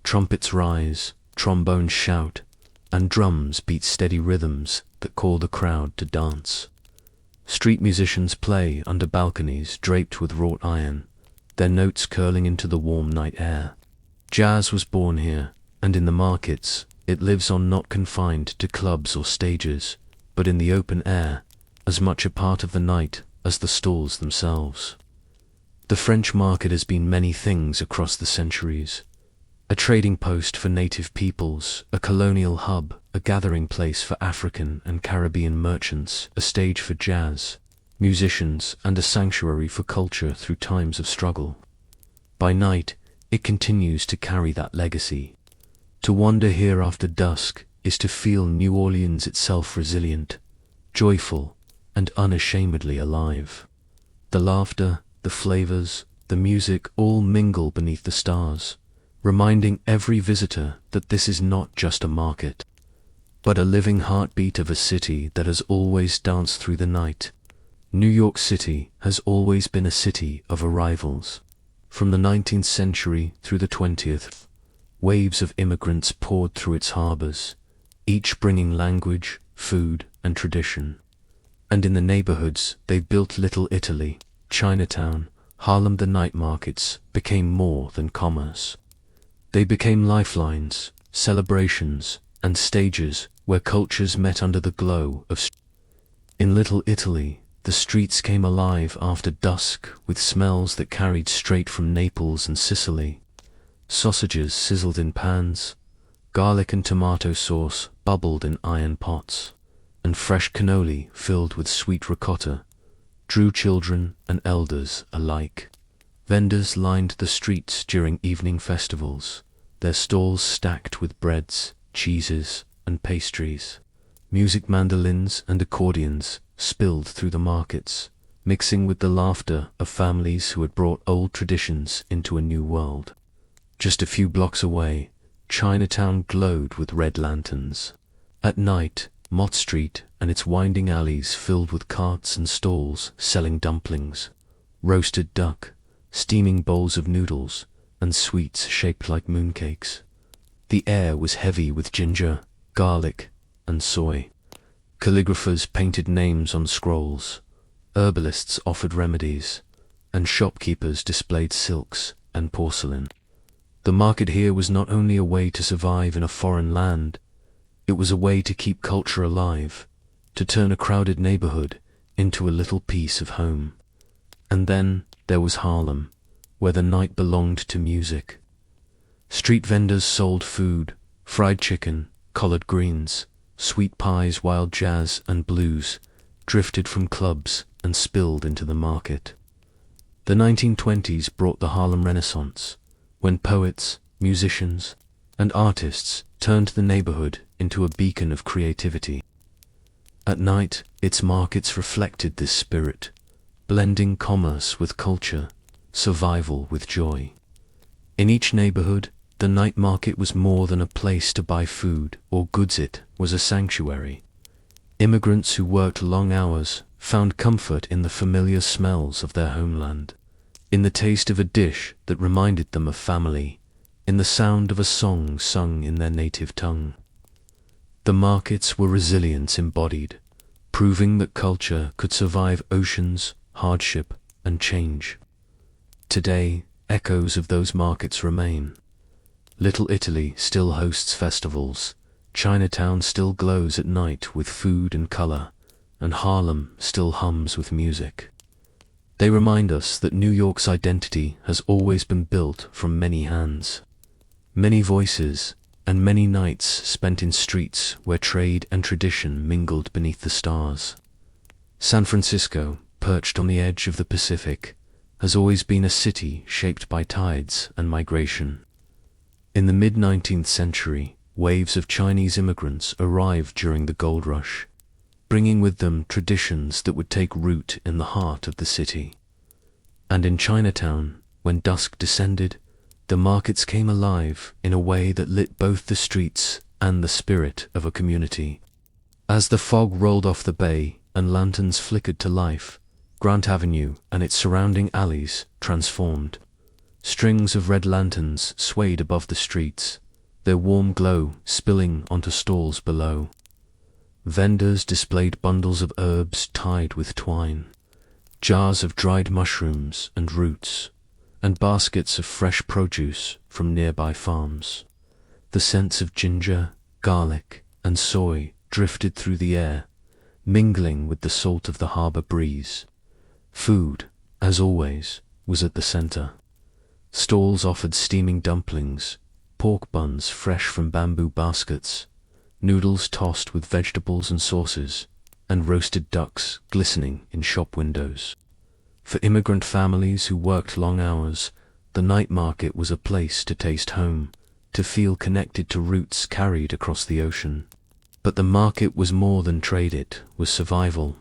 Trumpets rise, trombones shout, and drums beat steady rhythms that call the crowd to dance. Street musicians play under balconies draped with wrought iron, their notes curling into the warm night air. Jazz was born here, and in the markets, it lives on, not confined to clubs or stages, but in the open air, as much a part of the night as the stalls themselves. The French market has been many things across the centuries. A trading post for native peoples, a colonial hub, a gathering place for African and Caribbean merchants, a stage for jazz, musicians, and a sanctuary for culture through times of struggle. By night, it continues to carry that legacy. To wander here after dusk is to feel New Orleans itself resilient, joyful, and unashamedly alive. The laughter, the flavors, the music all mingle beneath the stars, reminding every visitor that this is not just a market, but a living heartbeat of a city that has always danced through the night. New York City has always been a city of arrivals. From the 19th century through the 20th, waves of immigrants poured through its harbors, each bringing language, food, and tradition. And in the neighborhoods they built Little Italy, Chinatown, Harlem. The night markets became more than commerce. They became lifelines, celebrations, and stages where cultures met under the glow of In Little Italy, the streets came alive after dusk with smells that carried straight from Naples and Sicily. Sausages sizzled in pans, garlic and tomato sauce bubbled in iron pots, and fresh cannoli filled with sweet ricotta drew children and elders alike. Vendors lined the streets during evening festivals, their stalls stacked with breads, cheeses, and pastries. Music, mandolins and accordions spilled through the markets, mixing with the laughter of families who had brought old traditions into a new world. Just a few blocks away, Chinatown glowed with red lanterns. At night, Mott Street and its winding alleys filled with carts and stalls selling dumplings, roasted duck, steaming bowls of noodles, and sweets shaped like mooncakes. The air was heavy with ginger, garlic, and soy. Calligraphers painted names on scrolls, herbalists offered remedies, and shopkeepers displayed silks and porcelain. The market here was not only a way to survive in a foreign land, it was a way to keep culture alive, to turn a crowded neighborhood into a little piece of home. And then there was Harlem, where the night belonged to music. Street vendors sold food, fried chicken, collard greens, sweet pies, while jazz and blues drifted from clubs and spilled into the market. The 1920s brought the Harlem Renaissance, when poets, musicians, and artists turned the neighborhood into a beacon of creativity. At night, its markets reflected this spirit, blending commerce with culture, survival with joy. In each neighborhood, the night market was more than a place to buy food or goods, it was a sanctuary. Immigrants who worked long hours found comfort in the familiar smells of their homeland, in the taste of a dish that reminded them of family, in the sound of a song sung in their native tongue. The markets were resilience embodied, proving that culture could survive oceans, hardship, and change. Today, echoes of those markets remain. Little Italy still hosts festivals, Chinatown still glows at night with food and color, and Harlem still hums with music. They remind us that New York's identity has always been built from many hands, many voices, and many nights spent in streets where trade and tradition mingled beneath the stars. San Francisco, perched on the edge of the Pacific, has always been a city shaped by tides and migration. In the mid-19th century, waves of Chinese immigrants arrived during the gold rush, bringing with them traditions that would take root in the heart of the city. And in Chinatown, when dusk descended, the markets came alive in a way that lit both the streets and the spirit of a community. As the fog rolled off the bay and lanterns flickered to life, Grant Avenue and its surrounding alleys transformed. Strings of red lanterns swayed above the streets, their warm glow spilling onto stalls below. Vendors displayed bundles of herbs tied with twine, jars of dried mushrooms and roots, and baskets of fresh produce from nearby farms. The scents of ginger, garlic, and soy drifted through the air, mingling with the salt of the harbor breeze. Food, as always, was at the center. Stalls offered steaming dumplings, pork buns fresh from bamboo baskets, noodles tossed with vegetables and sauces, and roasted ducks glistening in shop windows. For immigrant families who worked long hours, the night market was a place to taste home, to feel connected to roots carried across the ocean. But the market was more than trade, it was survival.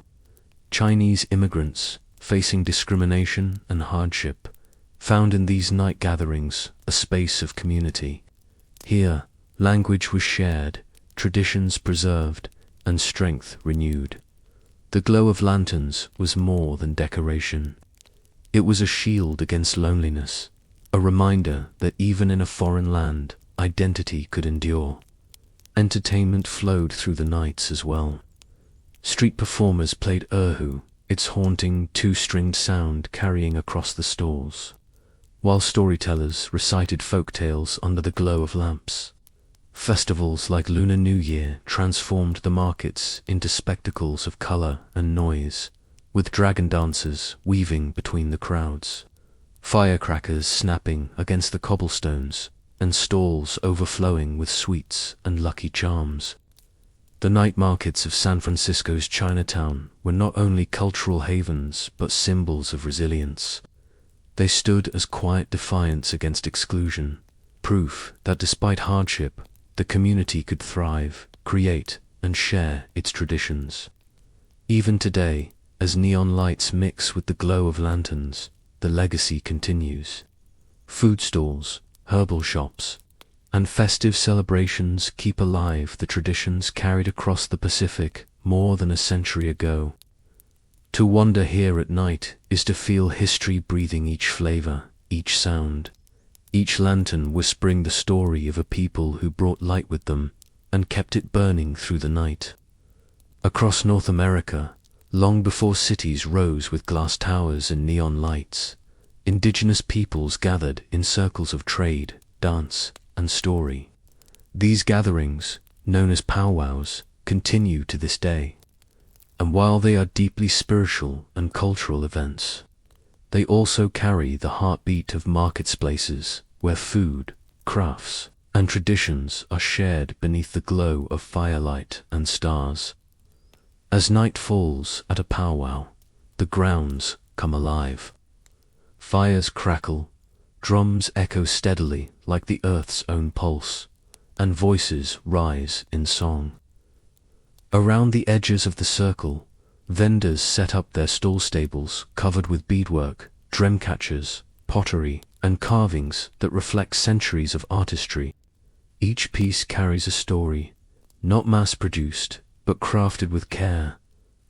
Chinese immigrants, facing discrimination and hardship, found in these night gatherings a space of community. Here, language was shared, traditions preserved, and strength renewed. The glow of lanterns was more than decoration. It was a shield against loneliness, a reminder that even in a foreign land, identity could endure. Entertainment flowed through the nights as well. Street performers played erhu, its haunting two-stringed sound carrying across the stalls, while storytellers recited folk tales under the glow of lamps. Festivals like Lunar New Year transformed the markets into spectacles of color and noise, with dragon dancers weaving between the crowds, firecrackers snapping against the cobblestones, and stalls overflowing with sweets and lucky charms. The night markets of San Francisco's Chinatown were not only cultural havens but symbols of resilience. They stood as quiet defiance against exclusion, proof that despite hardship, the community could thrive, create, and share its traditions. Even today, as neon lights mix with the glow of lanterns, the legacy continues. Food stalls, herbal shops, and festive celebrations keep alive the traditions carried across the Pacific more than a century ago. To wander here at night is to feel history breathing each flavor, each sound, each lantern whispering the story of a people who brought light with them and kept it burning through the night. Across North America, long before cities rose with glass towers and neon lights, indigenous peoples gathered in circles of trade, dance, and story. These gatherings, known as powwows, continue to this day. And while they are deeply spiritual and cultural events, they also carry the heartbeat of marketplaces where food, crafts, and traditions are shared beneath the glow of firelight and stars. As night falls at a powwow, the grounds come alive. Fires crackle, drums echo steadily like the earth's own pulse, and voices rise in song. Around the edges of the circle, vendors set up their stall stables covered with beadwork, dream catchers, pottery, and carvings that reflect centuries of artistry. Each piece carries a story, not mass-produced, but crafted with care,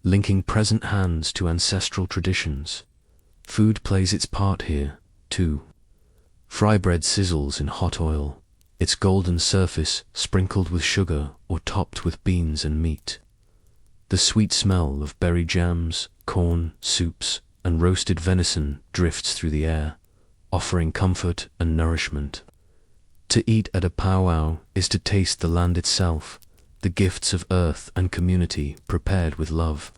linking present hands to ancestral traditions. Food plays its part here, too. Fry bread sizzles in hot oil, its golden surface sprinkled with sugar or topped with beans and meat. The sweet smell of berry jams, corn, soups, and roasted venison drifts through the air, offering comfort and nourishment. To eat at a powwow is to taste the land itself, the gifts of earth and community prepared with love.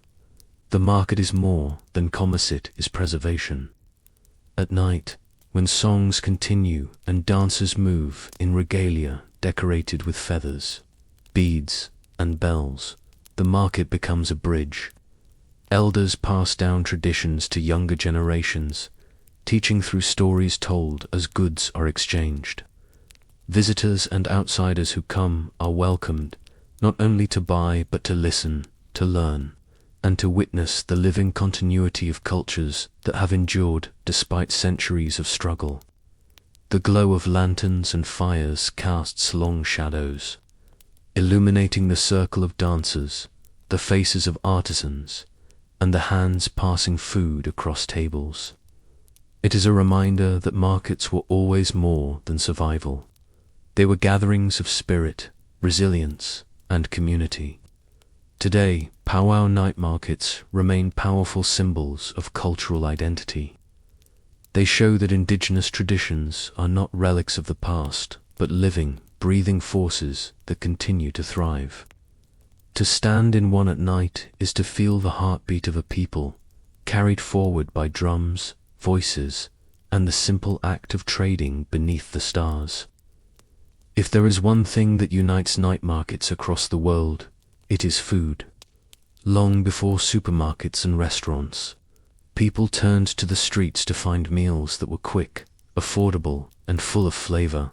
The market is more than commerce, it is preservation. At night, when songs continue and dancers move in regalia decorated with feathers, beads, and bells, the market becomes a bridge. Elders pass down traditions to younger generations, teaching through stories told as goods are exchanged. Visitors and outsiders who come are welcomed, not only to buy but to listen, to learn, and to witness the living continuity of cultures that have endured despite centuries of struggle. The glow of lanterns and fires casts long shadows, illuminating the circle of dancers, the faces of artisans, and the hands passing food across tables. It is a reminder that markets were always more than survival. They were gatherings of spirit, resilience, and community. Today, powwow night markets remain powerful symbols of cultural identity. They show that indigenous traditions are not relics of the past, but living, breathing forces that continue to thrive. To stand in one at night is to feel the heartbeat of a people, carried forward by drums, voices, and the simple act of trading beneath the stars. If there is one thing that unites night markets across the world, it is food. Long before supermarkets and restaurants, people turned to the streets to find meals that were quick, affordable, and full of flavor.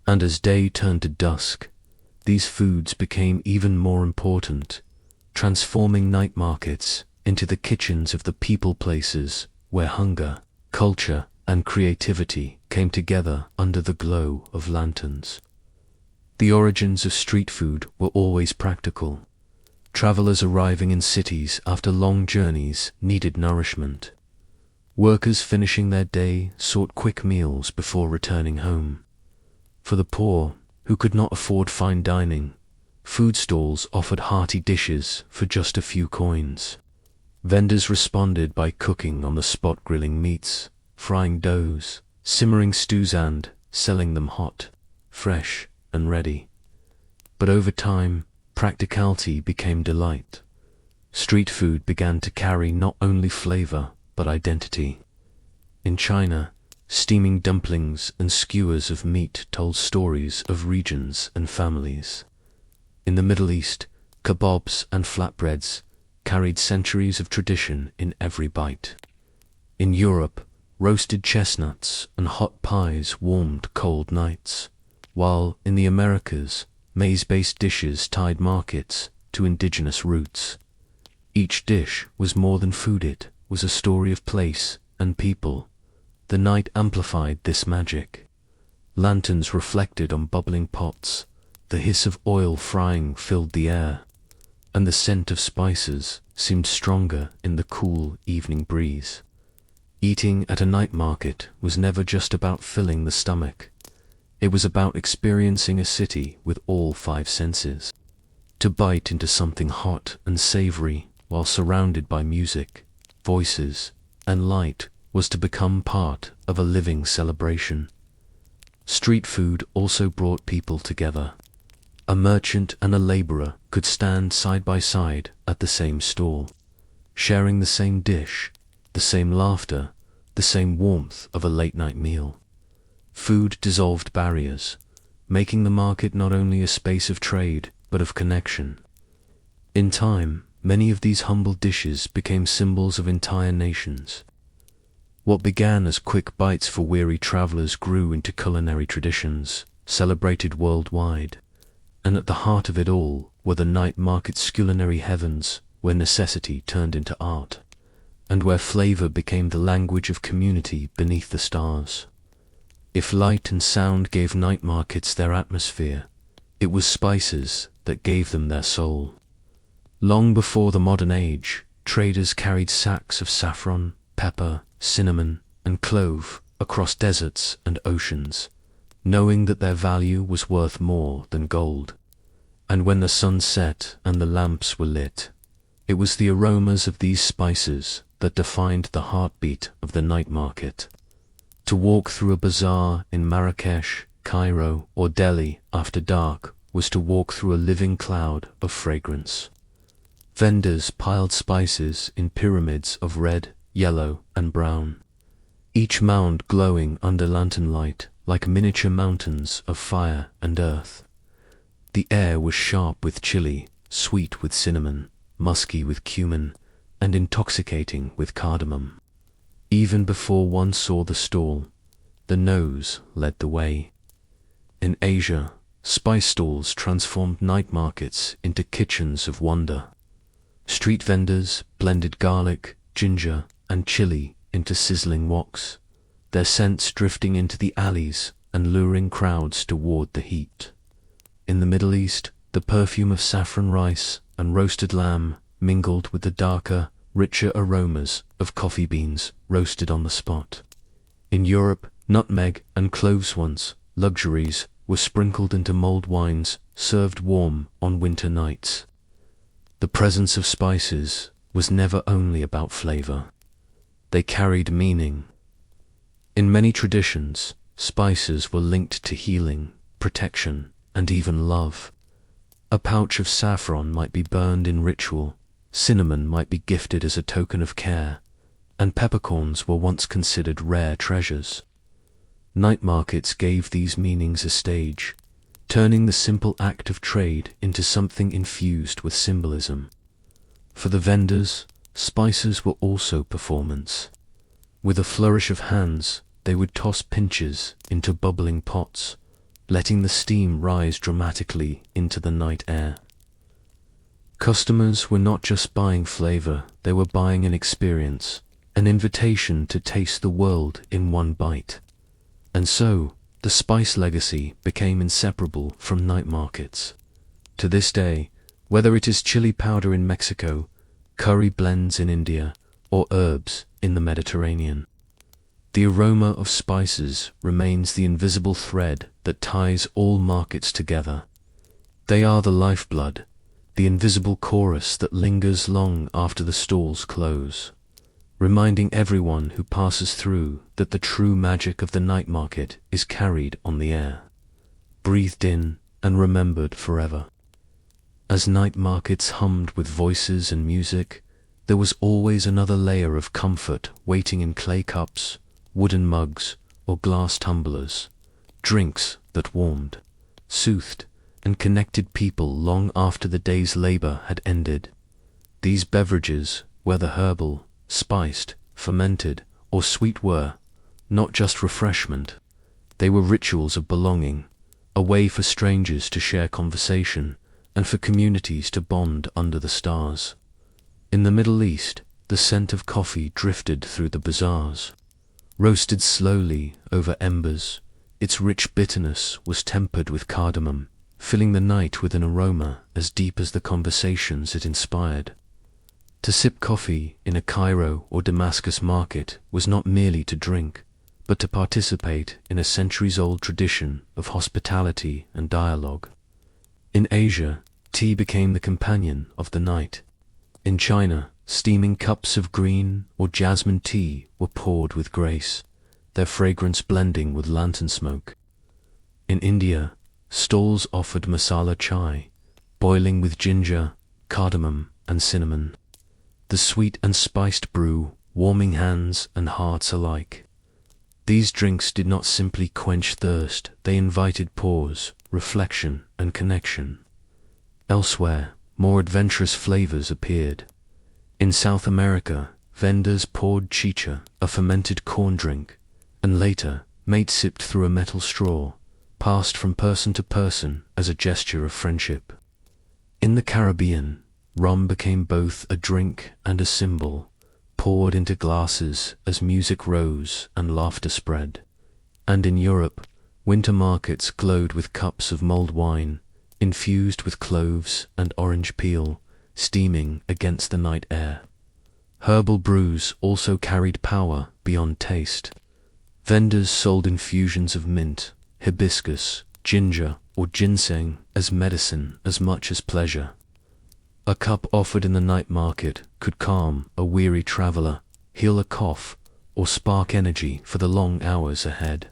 And as day turned to dusk, these foods became even more important, transforming night markets into the kitchens of the people places where hunger, culture, and creativity came together under the glow of lanterns. The origins of street food were always practical. Travelers arriving in cities after long journeys needed nourishment. Workers finishing their day sought quick meals before returning home. For the poor, who could not afford fine dining, food stalls offered hearty dishes for just a few coins. Vendors responded by cooking on the spot, grilling meats, frying doughs, simmering stews, and selling them hot, fresh, and ready. But over time, practicality became delight. Street food began to carry not only flavor, but identity. In China, steaming dumplings and skewers of meat told stories of regions and families. In the Middle East, kebabs and flatbreads carried centuries of tradition in every bite. In Europe, roasted chestnuts and hot pies warmed cold nights, while in the Americas, maize-based dishes tied markets to indigenous roots. Each dish was more than food, it was a story of place and people. The night amplified this magic. Lanterns reflected on bubbling pots, the hiss of oil frying filled the air, and the scent of spices seemed stronger in the cool evening breeze. Eating at a night market was never just about filling the stomach. It was about experiencing a city with all five senses. To bite into something hot and savory while surrounded by music, voices, and light was to become part of a living celebration. Street food also brought people together. A merchant and a laborer could stand side by side at the same stall, sharing the same dish, the same laughter, the same warmth of a late-night meal. Food dissolved barriers, making the market not only a space of trade, but of connection. In time, many of these humble dishes became symbols of entire nations. What began as quick bites for weary travelers grew into culinary traditions, celebrated worldwide. And at the heart of it all were the night market's culinary heavens, where necessity turned into art, and where flavor became the language of community beneath the stars. If light and sound gave night markets their atmosphere, it was spices that gave them their soul. Long before the modern age, traders carried sacks of saffron, pepper, cinnamon, and clove across deserts and oceans, knowing that their value was worth more than gold. And when the sun set and the lamps were lit, it was the aromas of these spices that defined the heartbeat of the night market. To walk through a bazaar in Marrakesh, Cairo, or Delhi after dark was to walk through a living cloud of fragrance. Vendors piled spices in pyramids of red, yellow, and brown, each mound glowing under lantern light like miniature mountains of fire and earth. The air was sharp with chili, sweet with cinnamon, musky with cumin, and intoxicating with cardamom. Even before one saw the stall, the nose led the way. In Asia, spice stalls transformed night markets into kitchens of wonder. Street vendors blended garlic, ginger, and chili into sizzling woks, their scents drifting into the alleys and luring crowds toward the heat. In the Middle East, the perfume of saffron rice and roasted lamb mingled with the darker, richer aromas of coffee beans roasted on the spot. In Europe, nutmeg and cloves, once luxuries, were sprinkled into mulled wines served warm on winter nights. The presence of spices was never only about flavor. They carried meaning. In many traditions, spices were linked to healing, protection, and even love. A pouch of saffron might be burned in ritual, cinnamon might be gifted as a token of care, and peppercorns were once considered rare treasures. Night markets gave these meanings a stage, turning the simple act of trade into something infused with symbolism. For the vendors, spices were also performance. With a flourish of hands, they would toss pinches into bubbling pots, letting the steam rise dramatically into the night air. Customers were not just buying flavor, they were buying an experience, an invitation to taste the world in one bite. And so, the spice legacy became inseparable from night markets. To this day, whether it is chili powder in Mexico, curry blends in India, or herbs in the Mediterranean, the aroma of spices remains the invisible thread that ties all markets together. They are the lifeblood, the invisible chorus that lingers long after the stalls close, reminding everyone who passes through that the true magic of the night market is carried on the air, breathed in and remembered forever. As night markets hummed with voices and music, there was always another layer of comfort waiting in clay cups, wooden mugs, or glass tumblers, drinks that warmed, soothed, and connected people long after the day's labor had ended. These beverages, whether herbal, spiced, fermented, or sweet, were not just refreshment. They were rituals of belonging, a way for strangers to share conversation, and for communities to bond under the stars. In the Middle East, the scent of coffee drifted through the bazaars. Roasted slowly over embers, its rich bitterness was tempered with cardamom, filling the night with an aroma as deep as the conversations it inspired. To sip coffee in a Cairo or Damascus market was not merely to drink, but to participate in a centuries-old tradition of hospitality and dialogue. In Asia, tea became the companion of the night. In China, steaming cups of green or jasmine tea were poured with grace, their fragrance blending with lantern smoke. In India, stalls offered masala chai, boiling with ginger, cardamom, and cinnamon. The sweet and spiced brew, warming hands and hearts alike. These drinks did not simply quench thirst, they invited pause, reflection, and connection. Elsewhere, more adventurous flavors appeared. In South America, vendors poured chicha, a fermented corn drink, and later, mate sipped through a metal straw, passed from person to person as a gesture of friendship. In the Caribbean, rum became both a drink and a symbol, poured into glasses as music rose and laughter spread. And in Europe, winter markets glowed with cups of mulled wine, infused with cloves and orange peel, steaming against the night air. Herbal brews also carried power beyond taste. Vendors sold infusions of mint, hibiscus, ginger, or ginseng as medicine as much as pleasure. A cup offered in the night market could calm a weary traveler, heal a cough, or spark energy for the long hours ahead.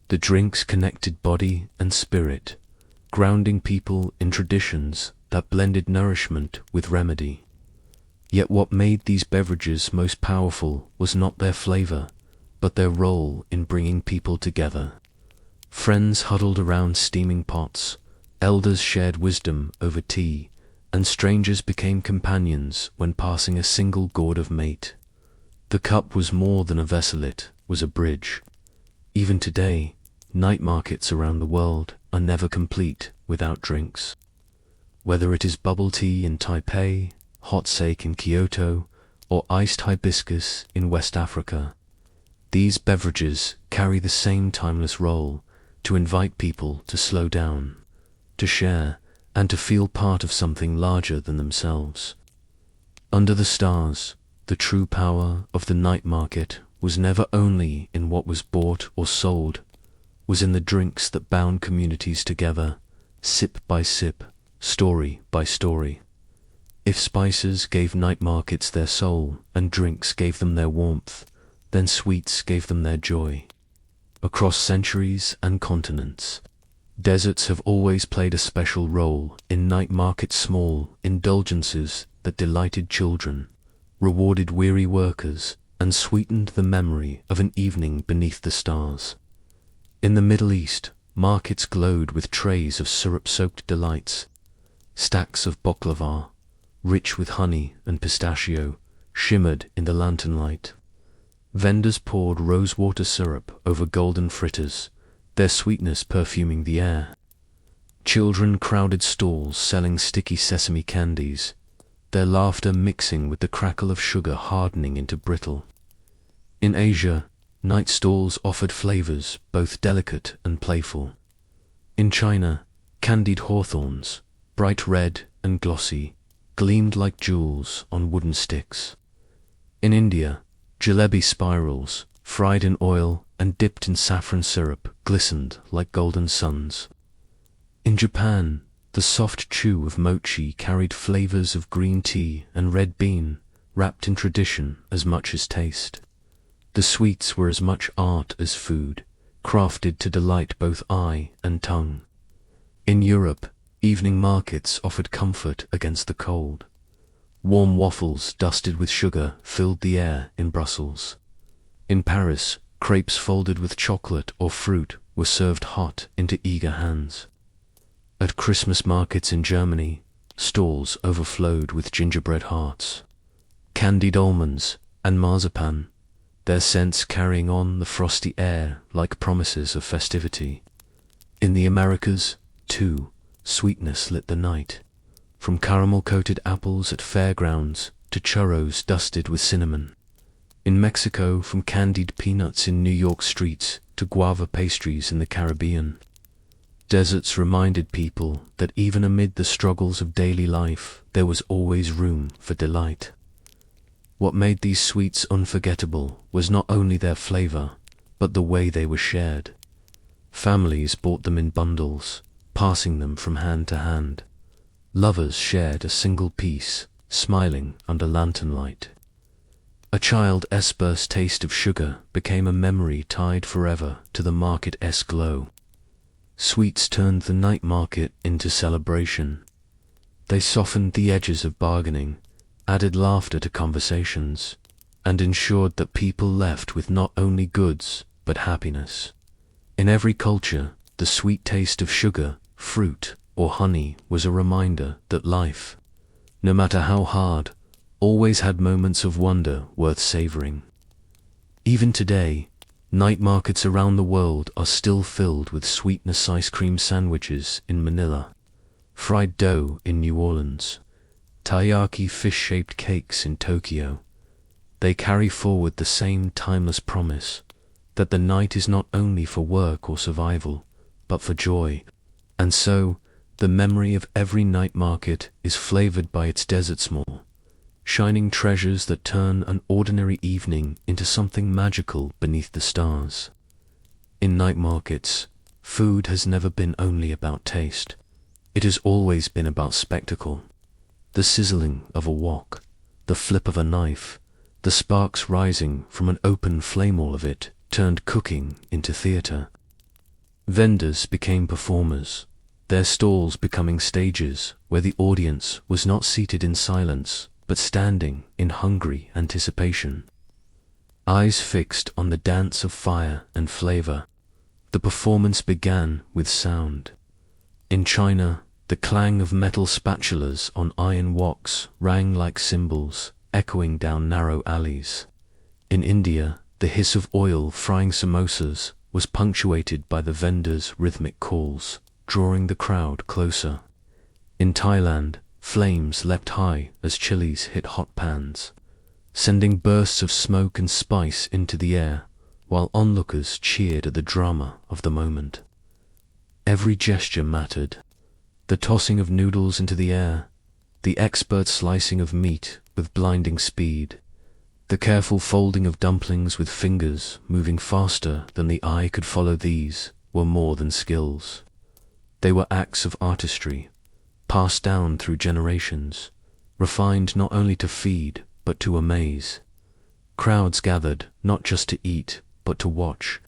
The drinks connected body and spirit, grounding people in traditions that blended nourishment with remedy. Yet what made these beverages most powerful was not their flavor, but their role in bringing people together. Friends huddled around steaming pots, elders shared wisdom over tea, and strangers became companions when passing a single gourd of mate. The cup was more than a vessel, it was a bridge. Even today, night markets around the world are never complete without drinks. Whether it is bubble tea in Taipei, hot sake in Kyoto, or iced hibiscus in West Africa, these beverages carry the same timeless role: to invite people to slow down, to share, and to feel part of something larger than themselves. Under the stars, the true power of the night market was never only in what was bought or sold, was in the drinks that bound communities together, sip by sip, story by story. If spices gave night markets their soul, and drinks gave them their warmth, then sweets gave them their joy. Across centuries and continents, deserts have always played a special role in night markets, small indulgences that delighted children, rewarded weary workers, and sweetened the memory of an evening beneath the stars. In the Middle East, markets glowed with trays of syrup-soaked delights. Stacks of baklava, rich with honey and pistachio, shimmered in the lantern light. Vendors poured rosewater syrup over golden fritters, their sweetness perfuming the air. Children crowded stalls selling sticky sesame candies, their laughter mixing with the crackle of sugar hardening into brittle. In Asia, night stalls offered flavors both delicate and playful. In China, candied hawthorns, bright red and glossy, gleamed like jewels on wooden sticks. In India, jalebi spirals, fried in oil and dipped in saffron syrup, glistened like golden suns. In Japan, the soft chew of mochi carried flavors of green tea and red bean, wrapped in tradition as much as taste. The sweets were as much art as food, crafted to delight both eye and tongue. In Europe, evening markets offered comfort against the cold. Warm waffles dusted with sugar filled the air in Brussels. In Paris, crepes folded with chocolate or fruit were served hot into eager hands. At Christmas markets in Germany, stalls overflowed with gingerbread hearts, candied almonds, and marzipan, their scents carrying on the frosty air like promises of festivity. In the Americas, too, sweetness lit the night, from caramel-coated apples at fairgrounds to churros dusted with cinnamon. In Mexico, from candied peanuts in New York streets to guava pastries in the Caribbean. Deserts reminded people that even amid the struggles of daily life, there was always room for delight. What made these sweets unforgettable was not only their flavor, but the way they were shared. Families bought them in bundles, passing them from hand to hand. Lovers shared a single piece, smiling under lantern light. A child's first taste of sugar became a memory tied forever to the market's glow. Sweets turned the night market into celebration. They softened the edges of bargaining, added laughter to conversations, and ensured that people left with not only goods, but happiness. In every culture, the sweet taste of sugar, fruit, or honey was a reminder that life, no matter how hard, always had moments of wonder worth savoring. Even today, night markets around the world are still filled with sweetness: ice cream sandwiches in Manila, fried dough in New Orleans, taiyaki fish-shaped cakes in Tokyo. They carry forward the same timeless promise that the night is not only for work or survival, but for joy. And so, the memory of every night market is flavored by its desert small, shining treasures that turn an ordinary evening into something magical beneath the stars. In night markets, food has never been only about taste. It has always been about spectacle. The sizzling of a wok, the flip of a knife, the sparks rising from an open flame, all of it turned cooking into theater. Vendors became performers, their stalls becoming stages where the audience was not seated in silence, but standing in hungry anticipation. Eyes fixed on the dance of fire and flavor, the performance began with sound. In China, The clang of metal spatulas on iron woks rang like cymbals, echoing down narrow alleys. In India, the hiss of oil frying samosas was punctuated by the vendors' rhythmic calls, drawing the crowd closer. In Thailand, flames leapt high as chilies hit hot pans, sending bursts of smoke and spice into the air, while onlookers cheered at the drama of the moment. Every gesture mattered. The tossing of noodles into the air, the expert slicing of meat with blinding speed, the careful folding of dumplings with fingers moving faster than the eye could follow, these were more than skills. They were acts of artistry, passed down through generations, refined not only to feed but to amaze. Crowds gathered not just to eat but to watch.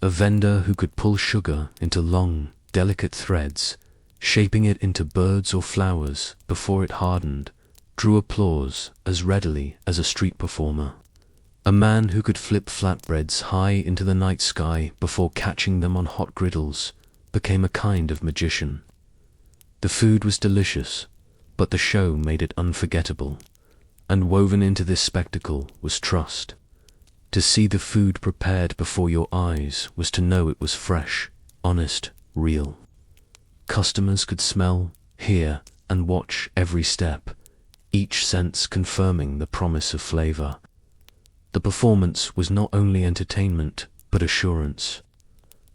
A vendor who could pull sugar into long, delicate threads, shaping it into birds or flowers before it hardened, drew applause as readily as a street performer. A man who could flip flatbreads high into the night sky before catching them on hot griddles became a kind of magician. The food was delicious, but the show made it unforgettable, and woven into this spectacle was trust. To see the food prepared before your eyes was to know it was fresh, honest, real. Customers could smell, hear, and watch every step, each sense confirming the promise of flavor. The performance was not only entertainment, but assurance.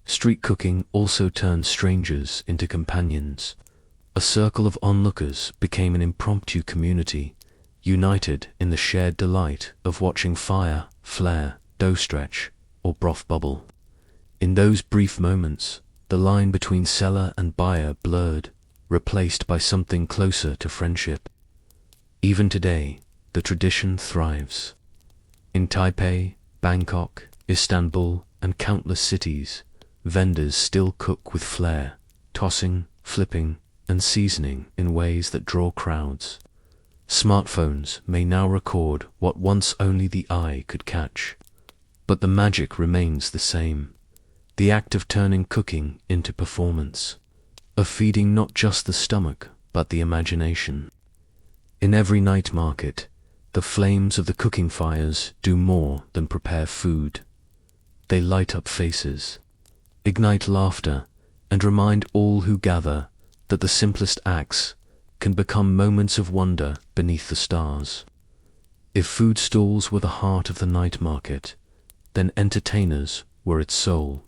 Street cooking also turned strangers into companions. A circle of onlookers became an impromptu community, united in the shared delight of watching fire, flare, dough stretch, or broth bubble. In those brief moments, the line between seller and buyer blurred, replaced by something closer to friendship. Even today, the tradition thrives. In Taipei, Bangkok, Istanbul, and countless cities, vendors still cook with flair, tossing, flipping, and seasoning in ways that draw crowds. Smartphones may now record what once only the eye could catch, but the magic remains the same. The act of turning cooking into performance, of feeding not just the stomach, but the imagination. In every night market, the flames of the cooking fires do more than prepare food. They light up faces, ignite laughter, and remind all who gather that the simplest acts can become moments of wonder beneath the stars. If food stalls were the heart of the night market, then entertainers were its soul.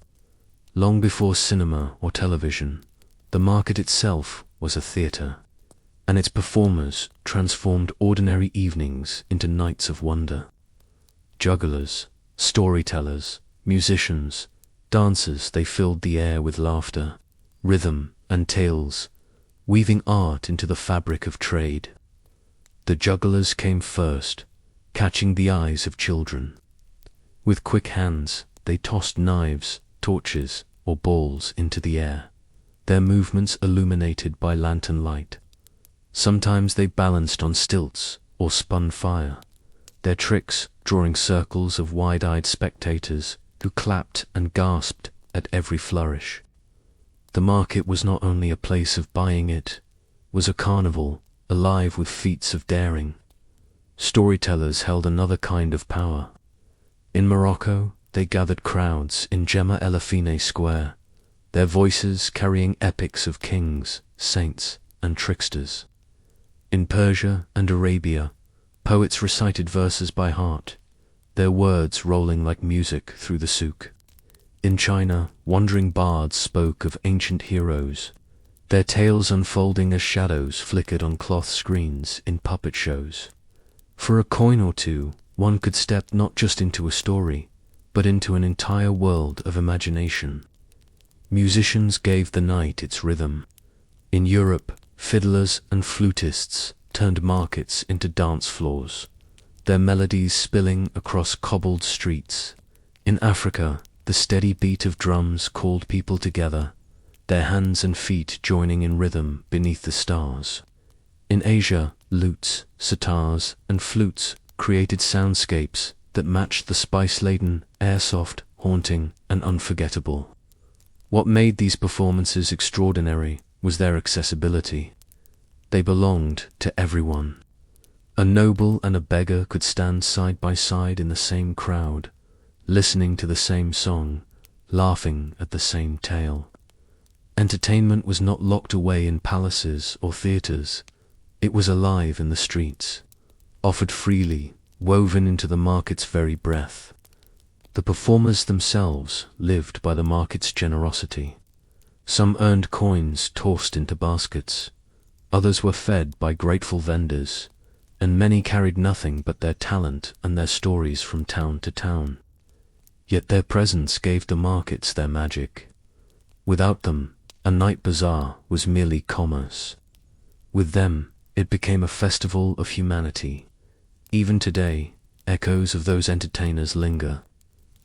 Long before cinema or television, the market itself was a theater, and its performers transformed ordinary evenings into nights of wonder. Jugglers, storytellers, musicians, dancers, they filled the air with laughter, rhythm, and tales, weaving art into the fabric of trade. The jugglers came first, catching the eyes of children. With quick hands, they tossed knives, torches, or balls into the air, their movements illuminated by lantern light. Sometimes they balanced on stilts or spun fire, their tricks drawing circles of wide-eyed spectators who clapped and gasped at every flourish. The market was not only a place of buying, it was a carnival, alive with feats of daring. Storytellers held another kind of power. In Morocco, they gathered crowds in Gemma El Afine Square, their voices carrying epics of kings, saints, and tricksters. In Persia and Arabia, poets recited verses by heart, their words rolling like music through the souk. In China, wandering bards spoke of ancient heroes, their tales unfolding as shadows flickered on cloth screens in puppet shows. For a coin or two, one could step not just into a story, but into an entire world of imagination. Musicians gave the night its rhythm. In Europe, fiddlers and flutists turned markets into dance floors, their melodies spilling across cobbled streets. In Africa, the steady beat of drums called people together, their hands and feet joining in rhythm beneath the stars. In Asia, lutes, sitars, and flutes created soundscapes that matched the spice-laden, air-soft, haunting, and unforgettable. What made these performances extraordinary was their accessibility. They belonged to everyone. A noble and a beggar could stand side by side in the same crowd, listening to the same song, laughing at the same tale. Entertainment was not locked away in palaces or theaters. It was alive in the streets, offered freely, woven into the market's very breath. The performers themselves lived by the market's generosity. Some earned coins tossed into baskets, others were fed by grateful vendors, and many carried nothing but their talent and their stories from town to town. Yet their presence gave the markets their magic. Without them, a night bazaar was merely commerce. With them, it became a festival of humanity. Even today, echoes of those entertainers linger.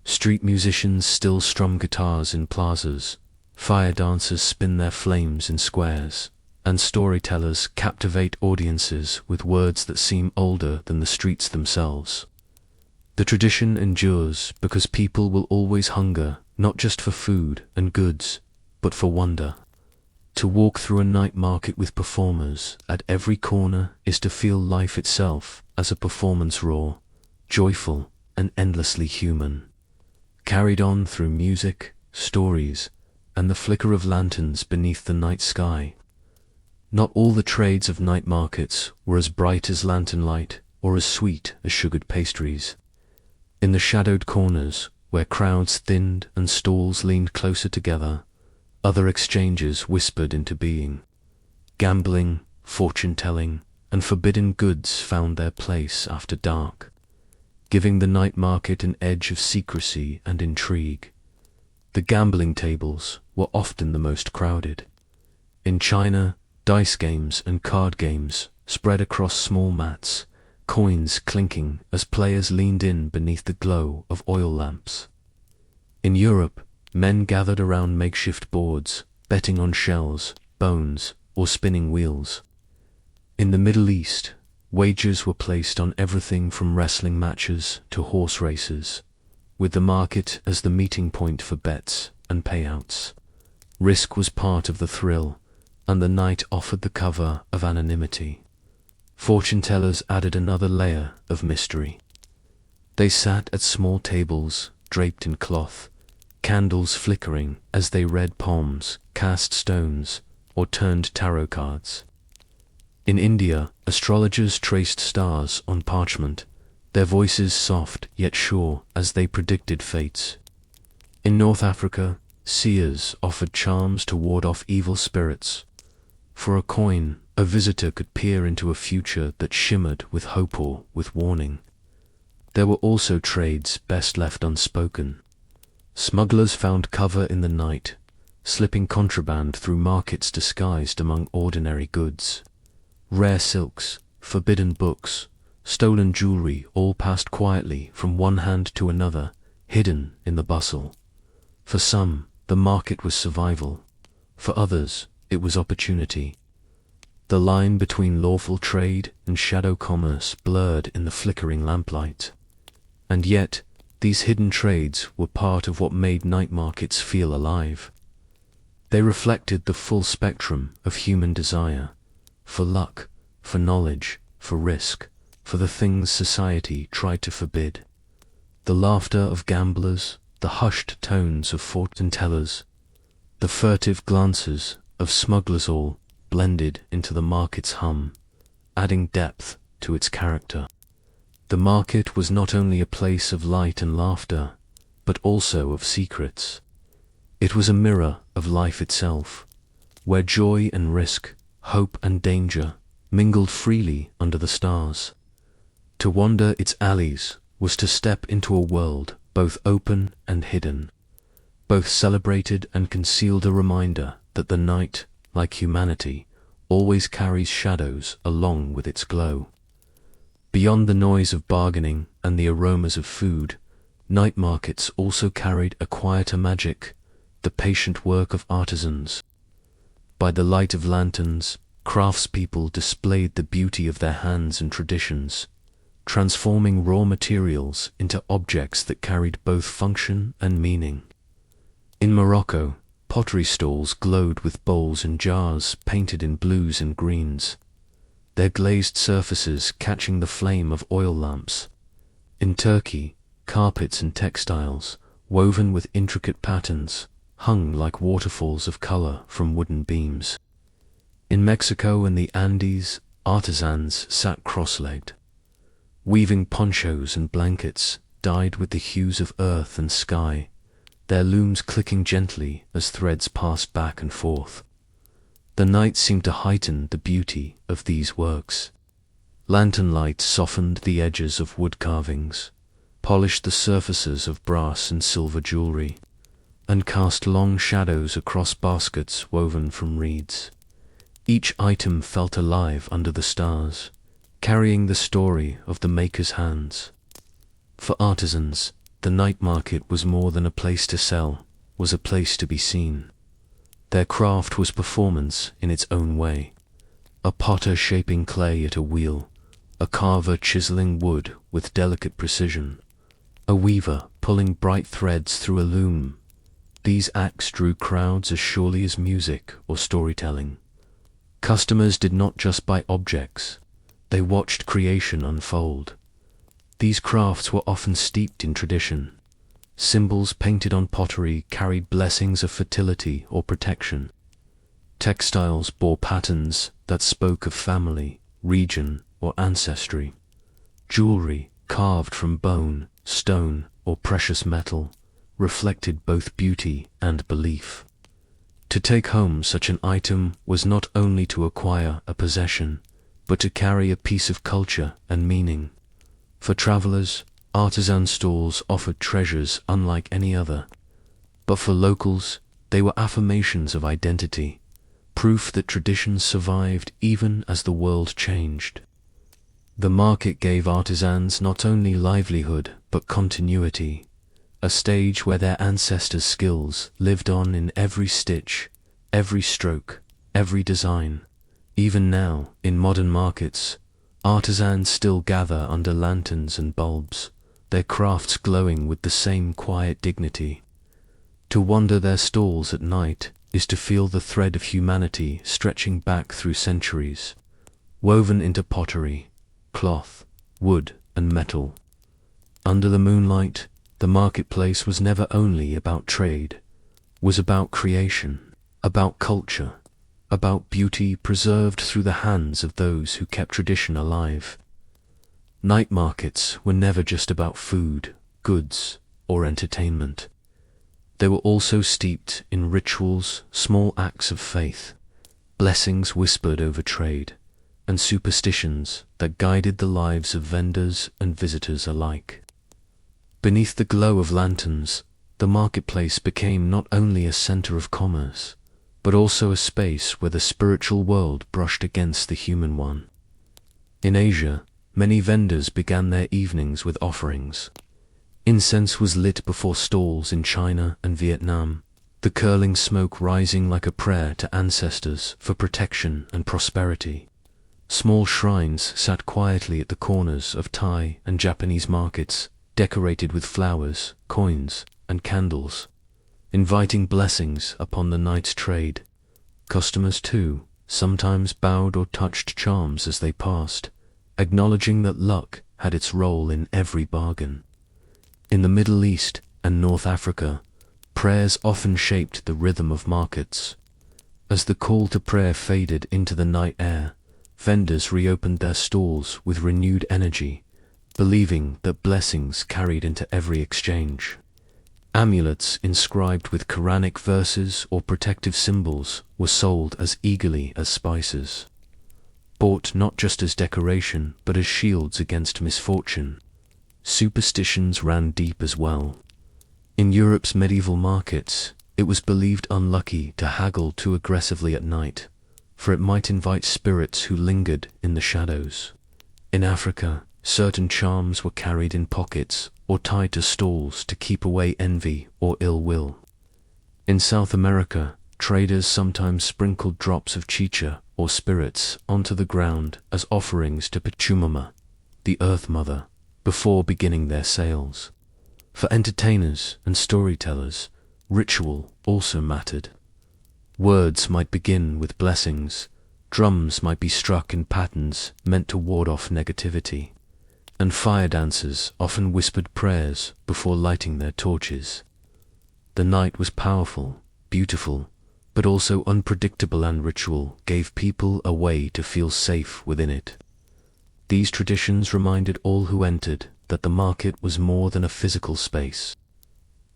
Street musicians still strum guitars in plazas, fire dancers spin their flames in squares, and storytellers captivate audiences with words that seem older than the streets themselves. The tradition endures because people will always hunger not just for food and goods, but for wonder. To walk through a night market with performers at every corner is to feel life itself as a performance, raw, joyful, and endlessly human. Carried on through music, stories, and the flicker of lanterns beneath the night sky. Not all the trades of night markets were as bright as lantern light or as sweet as sugared pastries. In the shadowed corners, where crowds thinned and stalls leaned closer together, other exchanges whispered into being. Gambling, fortune-telling, and forbidden goods found their place after dark, giving the night market an edge of secrecy and intrigue. The gambling tables were often the most crowded. In China, dice games and card games spread across small mats, coins clinking as players leaned in beneath the glow of oil lamps. In Europe, men gathered around makeshift boards, betting on shells, bones, or spinning wheels. In the Middle East, wagers were placed on everything from wrestling matches to horse races, with the market as the meeting point for bets and payouts. Risk was part of the thrill, and the night offered the cover of anonymity. Fortune-tellers added another layer of mystery. They sat at small tables draped in cloth, candles flickering as they read palms, cast stones, or turned tarot cards. In India, astrologers traced stars on parchment, their voices soft yet sure as they predicted fates. In North Africa, seers offered charms to ward off evil spirits. For a coin, a visitor could peer into a future that shimmered with hope or with warning. There were also trades best left unspoken. Smugglers found cover in the night, slipping contraband through markets disguised among ordinary goods. Rare silks, forbidden books, stolen jewelry all passed quietly from one hand to another, hidden in the bustle. For some, the market was survival. For others, it was opportunity. The line between lawful trade and shadow commerce blurred in the flickering lamplight. And yet, these hidden trades were part of what made night markets feel alive. They reflected the full spectrum of human desire, for luck, for knowledge, for risk, for the things society tried to forbid. The laughter of gamblers, the hushed tones of fortune-tellers, the furtive glances of smugglers all blended into the market's hum, adding depth to its character. The market was not only a place of light and laughter, but also of secrets. It was a mirror of life itself, where joy and risk, hope and danger mingled freely under the stars. To wander its alleys was to step into a world both open and hidden, both celebrated and concealed, a reminder that the night, like humanity, always carries shadows along with its glow. Beyond the noise of bargaining and the aromas of food, night markets also carried a quieter magic, the patient work of artisans. By the light of lanterns, craftspeople displayed the beauty of their hands and traditions, transforming raw materials into objects that carried both function and meaning. In Morocco, Pottery stalls glowed with bowls and jars painted in blues and greens, their glazed surfaces catching the flame of oil lamps. In Turkey, carpets and textiles, woven with intricate patterns, hung like waterfalls of color from wooden beams. In Mexico and the Andes, artisans sat cross-legged, weaving ponchos and blankets dyed with the hues of earth and sky, their looms clicking gently as threads passed back and forth. The night seemed to heighten the beauty of these works. Lantern light softened the edges of wood carvings, polished the surfaces of brass and silver jewelry, and cast long shadows across baskets woven from reeds. Each item felt alive under the stars, carrying the story of the maker's hands. For artisans, the night market was more than a place to sell, was a place to be seen. Their craft was performance in its own way. A potter shaping clay at a wheel, a carver chiseling wood with delicate precision, a weaver pulling bright threads through a loom. These acts drew crowds as surely as music or storytelling. Customers did not just buy objects, they watched creation unfold. These crafts were often steeped in tradition. Symbols painted on pottery carried blessings of fertility or protection. Textiles bore patterns that spoke of family, region, or ancestry. Jewelry, carved from bone, stone, or precious metal, reflected both beauty and belief. To take home such an item was not only to acquire a possession, but to carry a piece of culture and meaning. For travelers, artisan stalls offered treasures unlike any other. But for locals, they were affirmations of identity, proof that traditions survived even as the world changed. The market gave artisans not only livelihood, but continuity, a stage where their ancestors' skills lived on in every stitch, every stroke, every design. Even now, in modern markets, artisans still gather under lanterns and bulbs, their crafts glowing with the same quiet dignity. To wander their stalls at night is to feel the thread of humanity stretching back through centuries, woven into pottery, cloth, wood, and metal. Under the moonlight, the marketplace was never only about trade, was about creation, about culture, about beauty preserved through the hands of those who kept tradition alive. Night markets were never just about food, goods, or entertainment. They were also steeped in rituals, small acts of faith, blessings whispered over trade, and superstitions that guided the lives of vendors and visitors alike. Beneath the glow of lanterns, the marketplace became not only a center of commerce, but also a space where the spiritual world brushed against the human one. In Asia, many vendors began their evenings with offerings. Incense was lit before stalls in China and Vietnam, the curling smoke rising like a prayer to ancestors for protection and prosperity. Small shrines sat quietly at the corners of Thai and Japanese markets, decorated with flowers, coins, and candles, inviting blessings upon the night's trade. Customers, too, sometimes bowed or touched charms as they passed, acknowledging that luck had its role in every bargain. In the Middle East and North Africa, prayers often shaped the rhythm of markets. As the call to prayer faded into the night air, vendors reopened their stalls with renewed energy, believing that blessings carried into every exchange. Amulets inscribed with Quranic verses or protective symbols were sold as eagerly as spices, bought not just as decoration but as shields against misfortune. Superstitions ran deep as well. In Europe's medieval markets, it was believed unlucky to haggle too aggressively at night, for it might invite spirits who lingered in the shadows. In Africa, certain charms were carried in pockets or tied to stalls to keep away envy or ill will. In South America, traders sometimes sprinkled drops of chicha or spirits onto the ground as offerings to Pachamama, the Earth Mother, before beginning their sales. For entertainers and storytellers, ritual also mattered. Words might begin with blessings, drums might be struck in patterns meant to ward off negativity, and fire dancers often whispered prayers before lighting their torches. The night was powerful, beautiful, but also unpredictable, and ritual gave people a way to feel safe within it. These traditions reminded all who entered that the market was more than a physical space.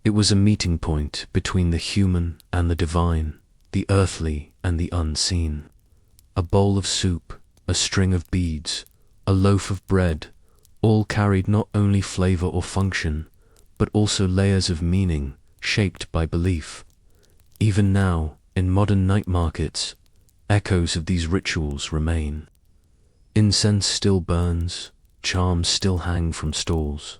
It was a meeting point between the human and the divine, the earthly and the unseen. A bowl of soup, a string of beads, a loaf of bread, all carried not only flavor or function, but also layers of meaning shaped by belief. Even now, in modern night markets, echoes of these rituals remain. Incense still burns, charms still hang from stalls,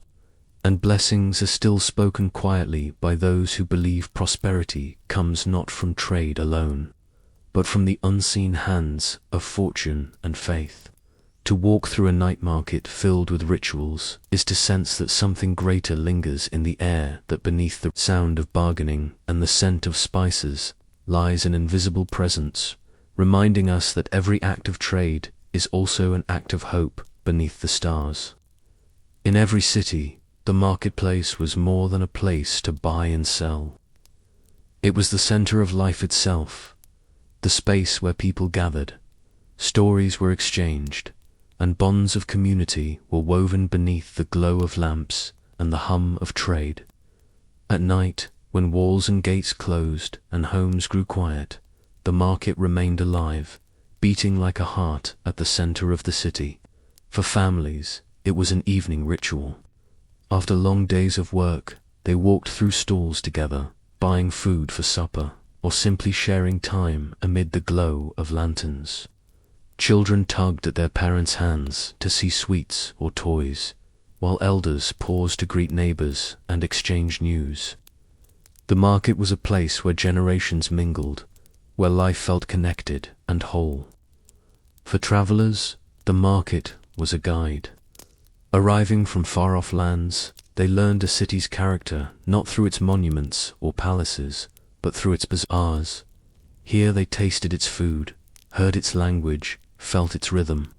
and blessings are still spoken quietly by those who believe prosperity comes not from trade alone, but from the unseen hands of fortune and faith. To walk through a night market filled with rituals is to sense that something greater lingers in the air, that beneath the sound of bargaining and the scent of spices lies an invisible presence, reminding us that every act of trade is also an act of hope beneath the stars. In every city, the marketplace was more than a place to buy and sell. It was the center of life itself, the space where people gathered, stories were exchanged, and bonds of community were woven beneath the glow of lamps and the hum of trade. At night, when walls and gates closed and homes grew quiet, the market remained alive, beating like a heart at the center of the city. For families, it was an evening ritual. After long days of work, they walked through stalls together, buying food for supper, or simply sharing time amid the glow of lanterns. Children tugged at their parents' hands to see sweets or toys, while elders paused to greet neighbors and exchange news. The market was a place where generations mingled, where life felt connected and whole. For travelers, the market was a guide. Arriving from far-off lands, they learned a city's character not through its monuments or palaces, but through its bazaars. Here they tasted its food, heard its language, felt its rhythm.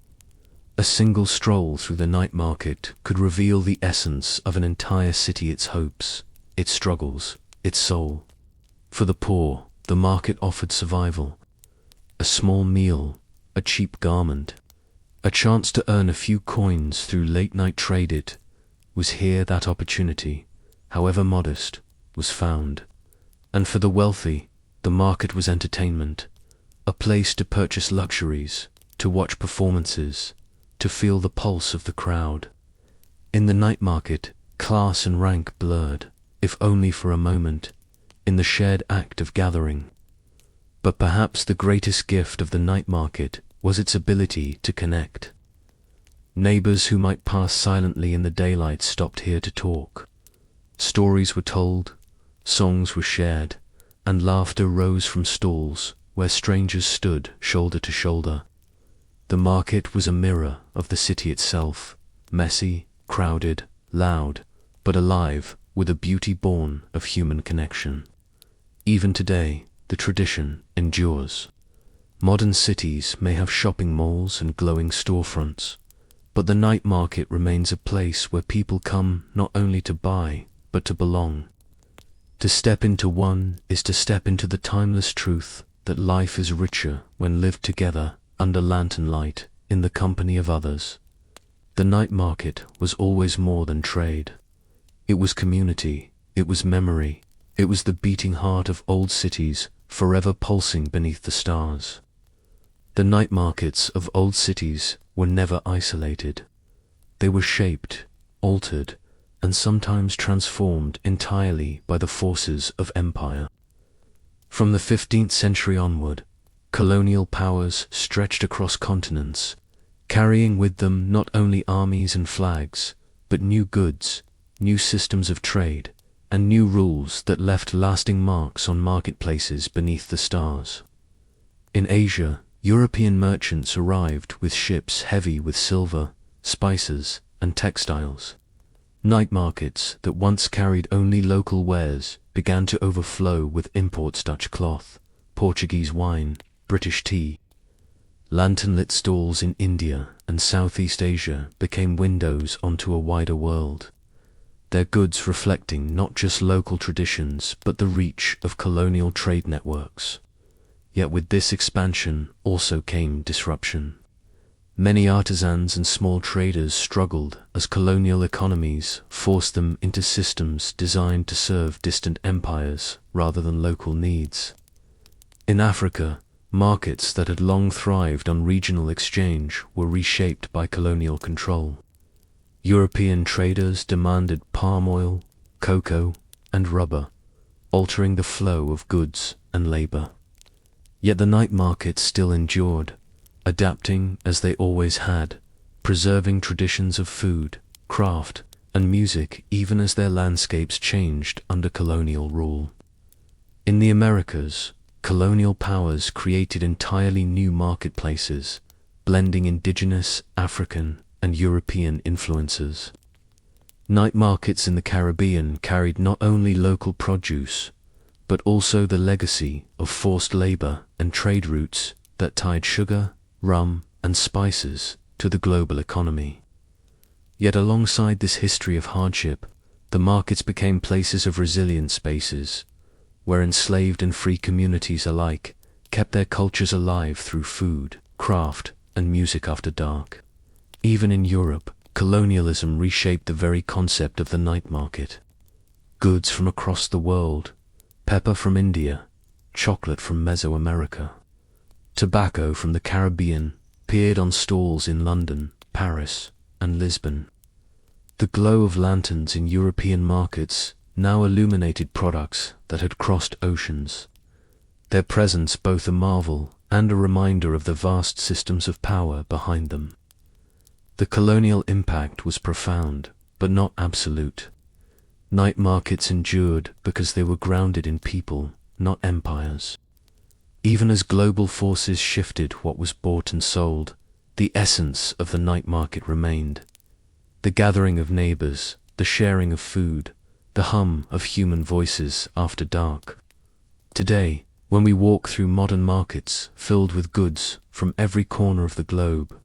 A single stroll through the night market could reveal the essence of an entire city, its hopes, its struggles, its soul. For the poor, the market offered survival. A small meal, a cheap garment, a chance to earn a few coins through late-night trade. It was here that opportunity, however modest, was found. And for the wealthy, the market was entertainment, a place to purchase luxuries, to watch performances, to feel the pulse of the crowd. In the night market, class and rank blurred, if only for a moment, in the shared act of gathering. But perhaps the greatest gift of the night market was its ability to connect. Neighbors who might pass silently in the daylight stopped here to talk. Stories were told, songs were shared, and laughter rose from stalls where strangers stood shoulder to shoulder. The market was a mirror of the city itself, messy, crowded, loud, but alive with a beauty born of human connection. Even today, the tradition endures. Modern cities may have shopping malls and glowing storefronts, but the night market remains a place where people come not only to buy, but to belong. To step into one is to step into the timeless truth that life is richer when lived together under lantern light in the company of others. The night market was always more than trade. It was community, it was memory, it was the beating heart of old cities forever pulsing beneath the stars. The night markets of old cities were never isolated. They were shaped, altered, and sometimes transformed entirely by the forces of empire. From the 15th century onward, colonial powers stretched across continents, carrying with them not only armies and flags, but new goods, new systems of trade, and new rules that left lasting marks on marketplaces beneath the stars. In Asia, European merchants arrived with ships heavy with silver, spices, and textiles. Night markets that once carried only local wares began to overflow with imports: Dutch cloth, Portuguese wine, British tea. Lantern-lit stalls in India and Southeast Asia became windows onto a wider world, their goods reflecting not just local traditions but the reach of colonial trade networks. Yet with this expansion also came disruption. Many artisans and small traders struggled as colonial economies forced them into systems designed to serve distant empires rather than local needs. In Africa, markets that had long thrived on regional exchange were reshaped by colonial control. European traders demanded palm oil, cocoa, and rubber, altering the flow of goods and labor. Yet the night markets still endured, adapting as they always had, preserving traditions of food, craft, and music even as their landscapes changed under colonial rule. In the Americas, colonial powers created entirely new marketplaces, blending indigenous, African, and European influences. Night markets in the Caribbean carried not only local produce, but also the legacy of forced labor and trade routes that tied sugar, rum, and spices to the global economy. Yet alongside this history of hardship, the markets became places of resilient spaces, where enslaved and free communities alike kept their cultures alive through food, craft, and music after dark. Even in Europe, colonialism reshaped the very concept of the night market. Goods from across the world, pepper from India, chocolate from Mesoamerica, tobacco from the Caribbean, appeared on stalls in London, Paris, and Lisbon. The glow of lanterns in European markets now illuminated products that had crossed oceans, their presence both a marvel and a reminder of the vast systems of power behind them. The colonial impact was profound, but not absolute. Night markets endured because they were grounded in people, not empires. Even as global forces shifted what was bought and sold, the essence of the night market remained. The gathering of neighbors, the sharing of food, the hum of human voices after dark. Today, when we walk through modern markets filled with goods from every corner of the globe,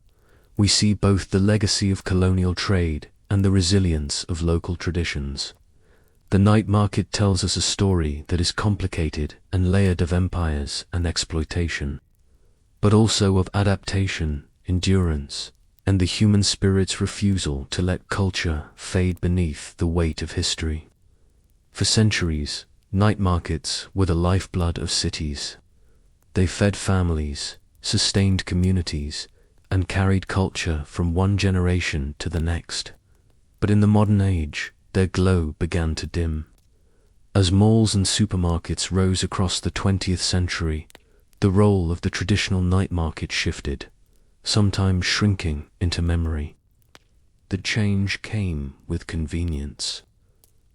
we see both the legacy of colonial trade and the resilience of local traditions. The night market tells us a story that is complicated and layered of empires and exploitation, but also of adaptation, endurance, and the human spirit's refusal to let culture fade beneath the weight of history. For centuries, night markets were the lifeblood of cities. They fed families, sustained communities, and carried culture from one generation to the next. But in the modern age, their glow began to dim. As malls and supermarkets rose across the 20th century, the role of the traditional night market shifted, sometimes shrinking into memory. The change came with convenience.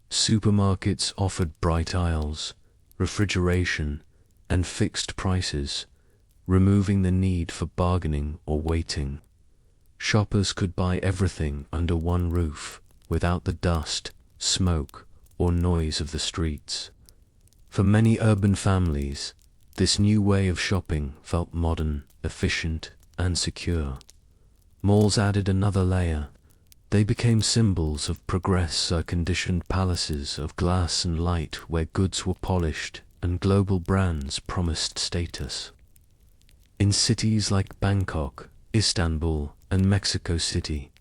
Supermarkets offered bright aisles, refrigeration, and fixed prices, removing the need for bargaining or waiting. Shoppers could buy everything under one roof, without the dust, smoke, or noise of the streets. For many urban families, this new way of shopping felt modern, efficient, and secure. Malls added another layer. They became symbols of progress, air-conditioned palaces of glass and light where goods were polished and global brands promised status. In cities like Bangkok, Istanbul, and Mexico City,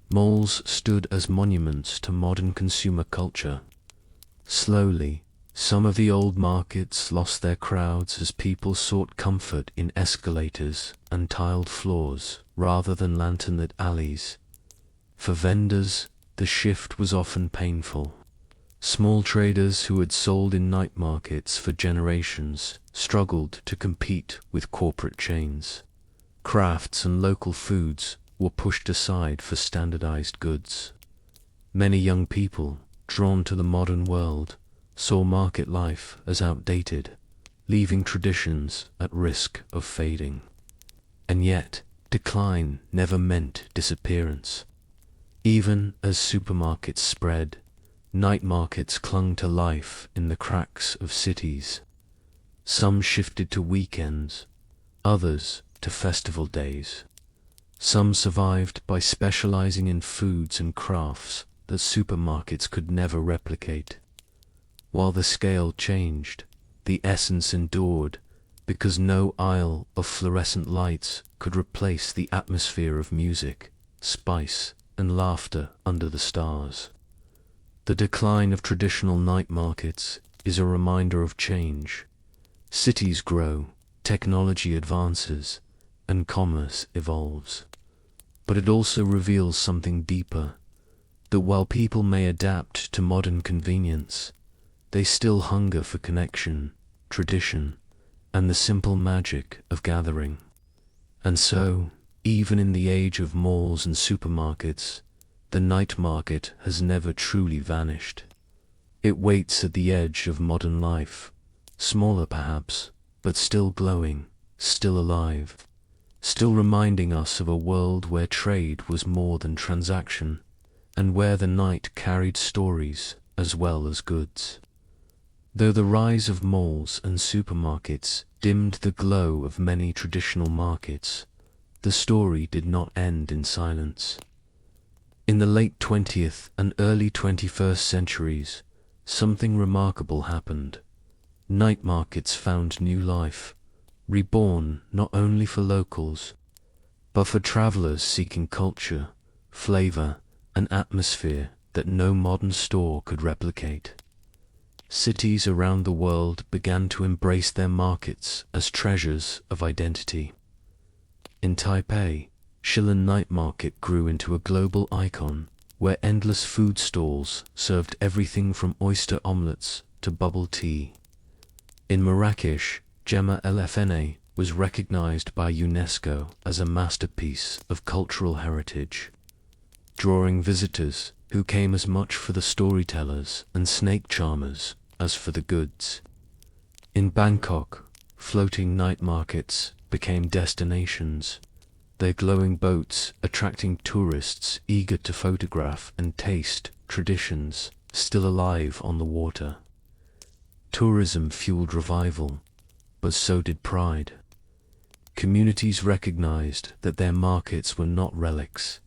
malls stood as monuments to modern consumer culture. Slowly, some of the old markets lost their crowds as people sought comfort in escalators and tiled floors rather than lantern-lit alleys. For vendors, the shift was often painful. Small traders who had sold in night markets for generations struggled to compete with corporate chains. Crafts and local foods were pushed aside for standardized goods. Many young people, drawn to the modern world, saw market life as outdated, leaving traditions at risk of fading. And yet, decline never meant disappearance. Even as supermarkets spread, night markets clung to life in the cracks of cities. Some shifted to weekends, others to festival days. Some survived by specializing in foods and crafts that supermarkets could never replicate. While the scale changed, the essence endured, because no aisle of fluorescent lights could replace the atmosphere of music, spice, and laughter under the stars. The decline of traditional night markets is a reminder of change. Cities grow, technology advances, and commerce evolves. But it also reveals something deeper, that while people may adapt to modern convenience, they still hunger for connection, tradition, and the simple magic of gathering. And so, even in the age of malls and supermarkets, the night market has never truly vanished. It waits at the edge of modern life, smaller perhaps, but still glowing, still alive, still reminding us of a world where trade was more than transaction, and where the night carried stories as well as goods. Though the rise of malls and supermarkets dimmed the glow of many traditional markets, the story did not end in silence. In the late 20th and early 21st centuries, something remarkable happened. Night markets found new life, reborn not only for locals, but for travelers seeking culture, flavor, and atmosphere that no modern store could replicate. Cities around the world began to embrace their markets as treasures of identity. In Taipei, Shilin Night Market grew into a global icon, where endless food stalls served everything from oyster omelets to bubble tea. In Marrakesh, Gemma LFNA was recognized by UNESCO as a masterpiece of cultural heritage, drawing visitors who came as much for the storytellers and snake charmers as for the goods. In Bangkok, floating night markets became destinations, their glowing boats attracting tourists eager to photograph and taste traditions still alive on the water. Tourism fueled revival, but so did pride. Communities recognized that their markets were not relics,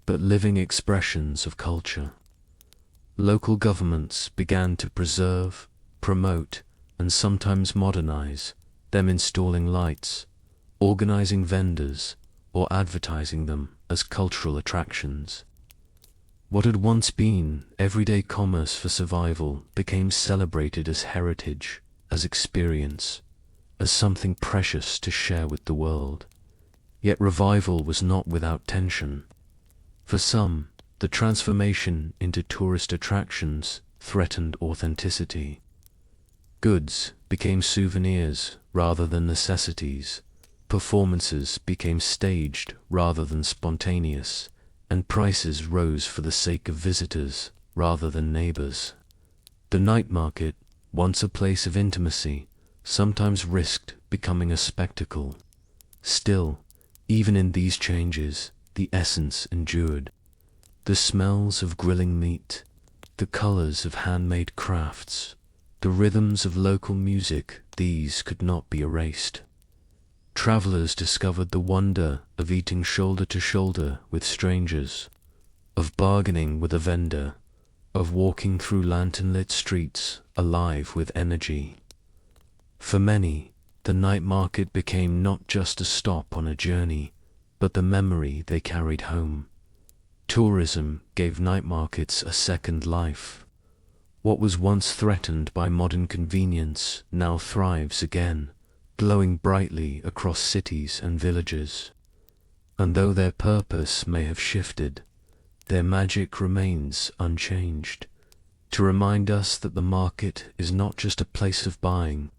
but living expressions of culture. Local governments began to preserve, promote, and sometimes modernize them, installing lights, organizing vendors, or advertising them as cultural attractions. What had once been everyday commerce for survival became celebrated as heritage, as experience, as something precious to share with the world. Yet revival was not without tension. For some, the transformation into tourist attractions threatened authenticity. Goods became souvenirs rather than necessities. Performances became staged rather than spontaneous, and prices rose for the sake of visitors rather than neighbors. The night market, once a place of intimacy, sometimes risked becoming a spectacle. Still, even in these changes, the essence endured. The smells of grilling meat, the colors of handmade crafts, the rhythms of local music, these could not be erased. Travelers discovered the wonder of eating shoulder to shoulder with strangers, of bargaining with a vendor, of walking through lantern-lit streets alive with energy. For many, the night market became not just a stop on a journey, but the memory they carried home. Tourism gave night markets a second life. What was once threatened by modern convenience now thrives again, glowing brightly across cities and villages. And though their purpose may have shifted, their magic remains unchanged, to remind us that the market is not just a place of buying,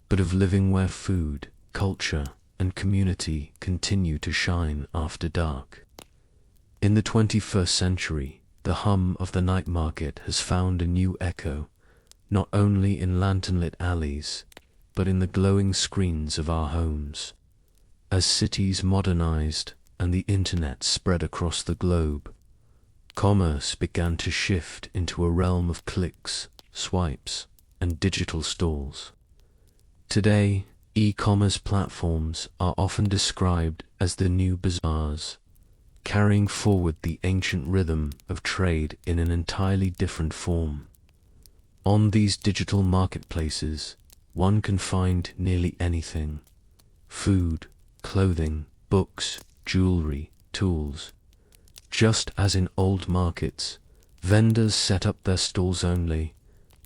but of living where food, culture, and community continue to shine after dark. In the 21st century, the hum of the night market has found a new echo, not only in lantern-lit alleys, but in the glowing screens of our homes. As cities modernized and the internet spread across the globe, commerce began to shift into a realm of clicks, swipes, and digital stalls. Today, e-commerce platforms are often described as the new bazaars, carrying forward the ancient rhythm of trade in an entirely different form. On these digital marketplaces, one can find nearly anything: food, clothing, books, jewelry, tools. Just as in old markets, vendors set up their stalls only,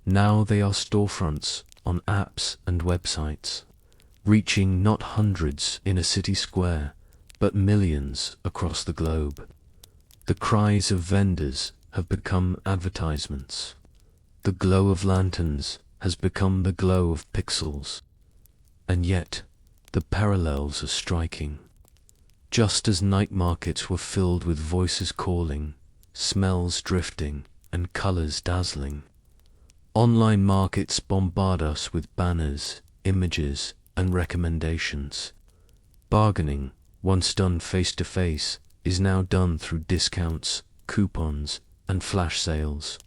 now they are storefronts on apps and websites, reaching not hundreds in a city square, but millions across the globe. The cries of vendors have become advertisements. The glow of lanterns has become the glow of pixels. And yet, the parallels are striking. Just as night markets were filled with voices calling, smells drifting, and colors dazzling, online markets bombard us with banners, images, and recommendations. Bargaining, once done face-to-face, is now done through discounts, coupons, and flash sales.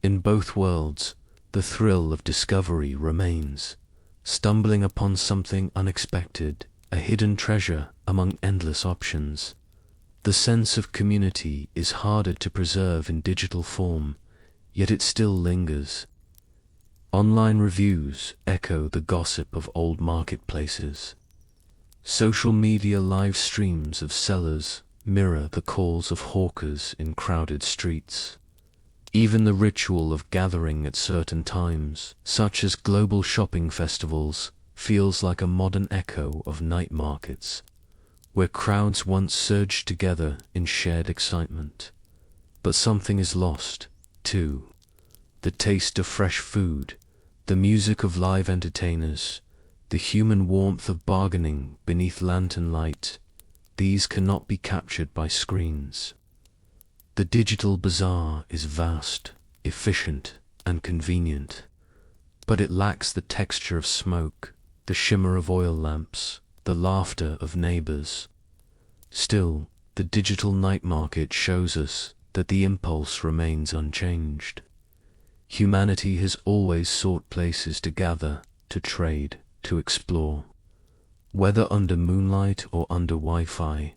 In both worlds, the thrill of discovery remains, stumbling upon something unexpected, a hidden treasure among endless options. The sense of community is harder to preserve in digital form, yet it still lingers. Online reviews echo the gossip of old marketplaces. Social media live streams of sellers mirror the calls of hawkers in crowded streets. Even the ritual of gathering at certain times, such as global shopping festivals, feels like a modern echo of night markets, where crowds once surged together in shared excitement. But something is lost, too. The taste of fresh food, the music of live entertainers, the human warmth of bargaining beneath lantern light, these cannot be captured by screens. The digital bazaar is vast, efficient, and convenient, but it lacks the texture of smoke, the shimmer of oil lamps, the laughter of neighbors. Still, the digital night market shows us that the impulse remains unchanged. Humanity has always sought places to gather, to trade, to explore. Whether under moonlight or under Wi-Fi,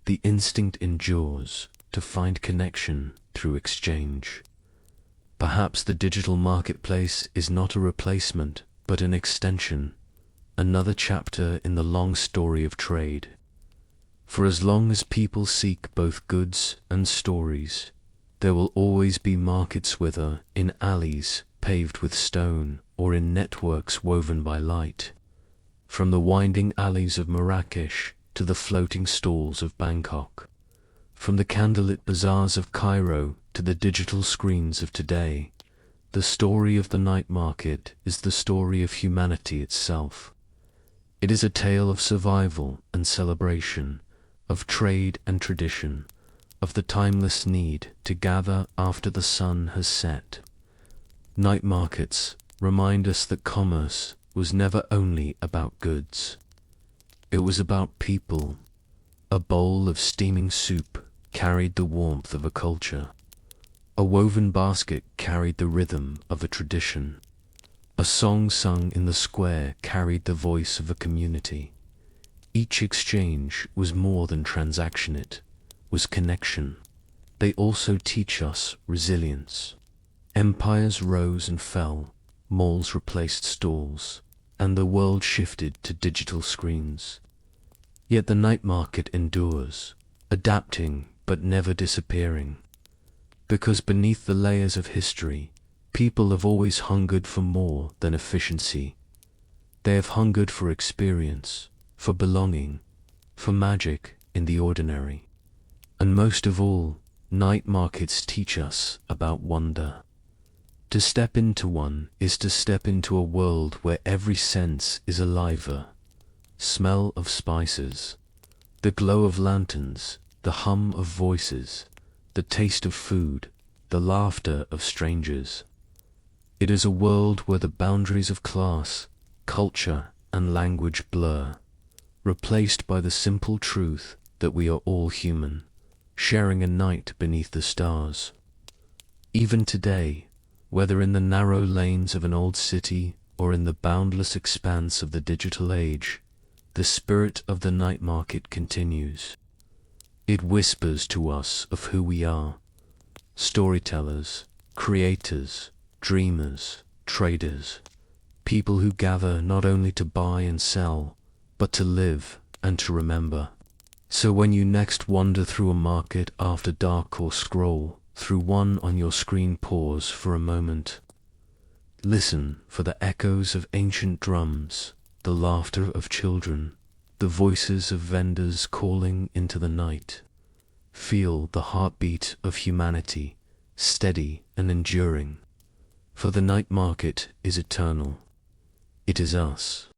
the instinct endures to find connection through exchange. Perhaps the digital marketplace is not a replacement, but an extension, another chapter in the long story of trade. For as long as people seek both goods and stories, there will always be markets, whether in alleys paved with stone or in networks woven by light. From the winding alleys of Marrakesh to the floating stalls of Bangkok, from the candlelit bazaars of Cairo to the digital screens of today, the story of the night market is the story of humanity itself. It is a tale of survival and celebration, of trade and tradition, of the timeless need to gather after the sun has set. Night markets remind us that commerce was never only about goods. It was about people. A bowl of steaming soup carried the warmth of a culture. A woven basket carried the rhythm of a tradition. A song sung in the square carried the voice of a community. Each exchange was more than transaction, it was connection. They also teach us resilience. Empires rose and fell, malls replaced stalls, and the world shifted to digital screens. Yet the night market endures, adapting but never disappearing. Because beneath the layers of history, people have always hungered for more than efficiency. They have hungered for experience, for belonging, for magic in the ordinary. And most of all, night markets teach us about wonder. To step into one is to step into a world where every sense is aliver. Smell of spices, the glow of lanterns, the hum of voices, the taste of food, the laughter of strangers. It is a world where the boundaries of class, culture, and language blur, replaced by the simple truth that we are all human, sharing a night beneath the stars. Even today, whether in the narrow lanes of an old city or in the boundless expanse of the digital age, the spirit of the night market continues. It whispers to us of who we are: storytellers, creators, dreamers, traders, people who gather not only to buy and sell, but to live and to remember. So when you next wander through a market after dark or scroll through one on your screen, pause for a moment. Listen for the echoes of ancient drums, the laughter of children, the voices of vendors calling into the night. Feel the heartbeat of humanity, steady and enduring. For the night market is eternal. It is us.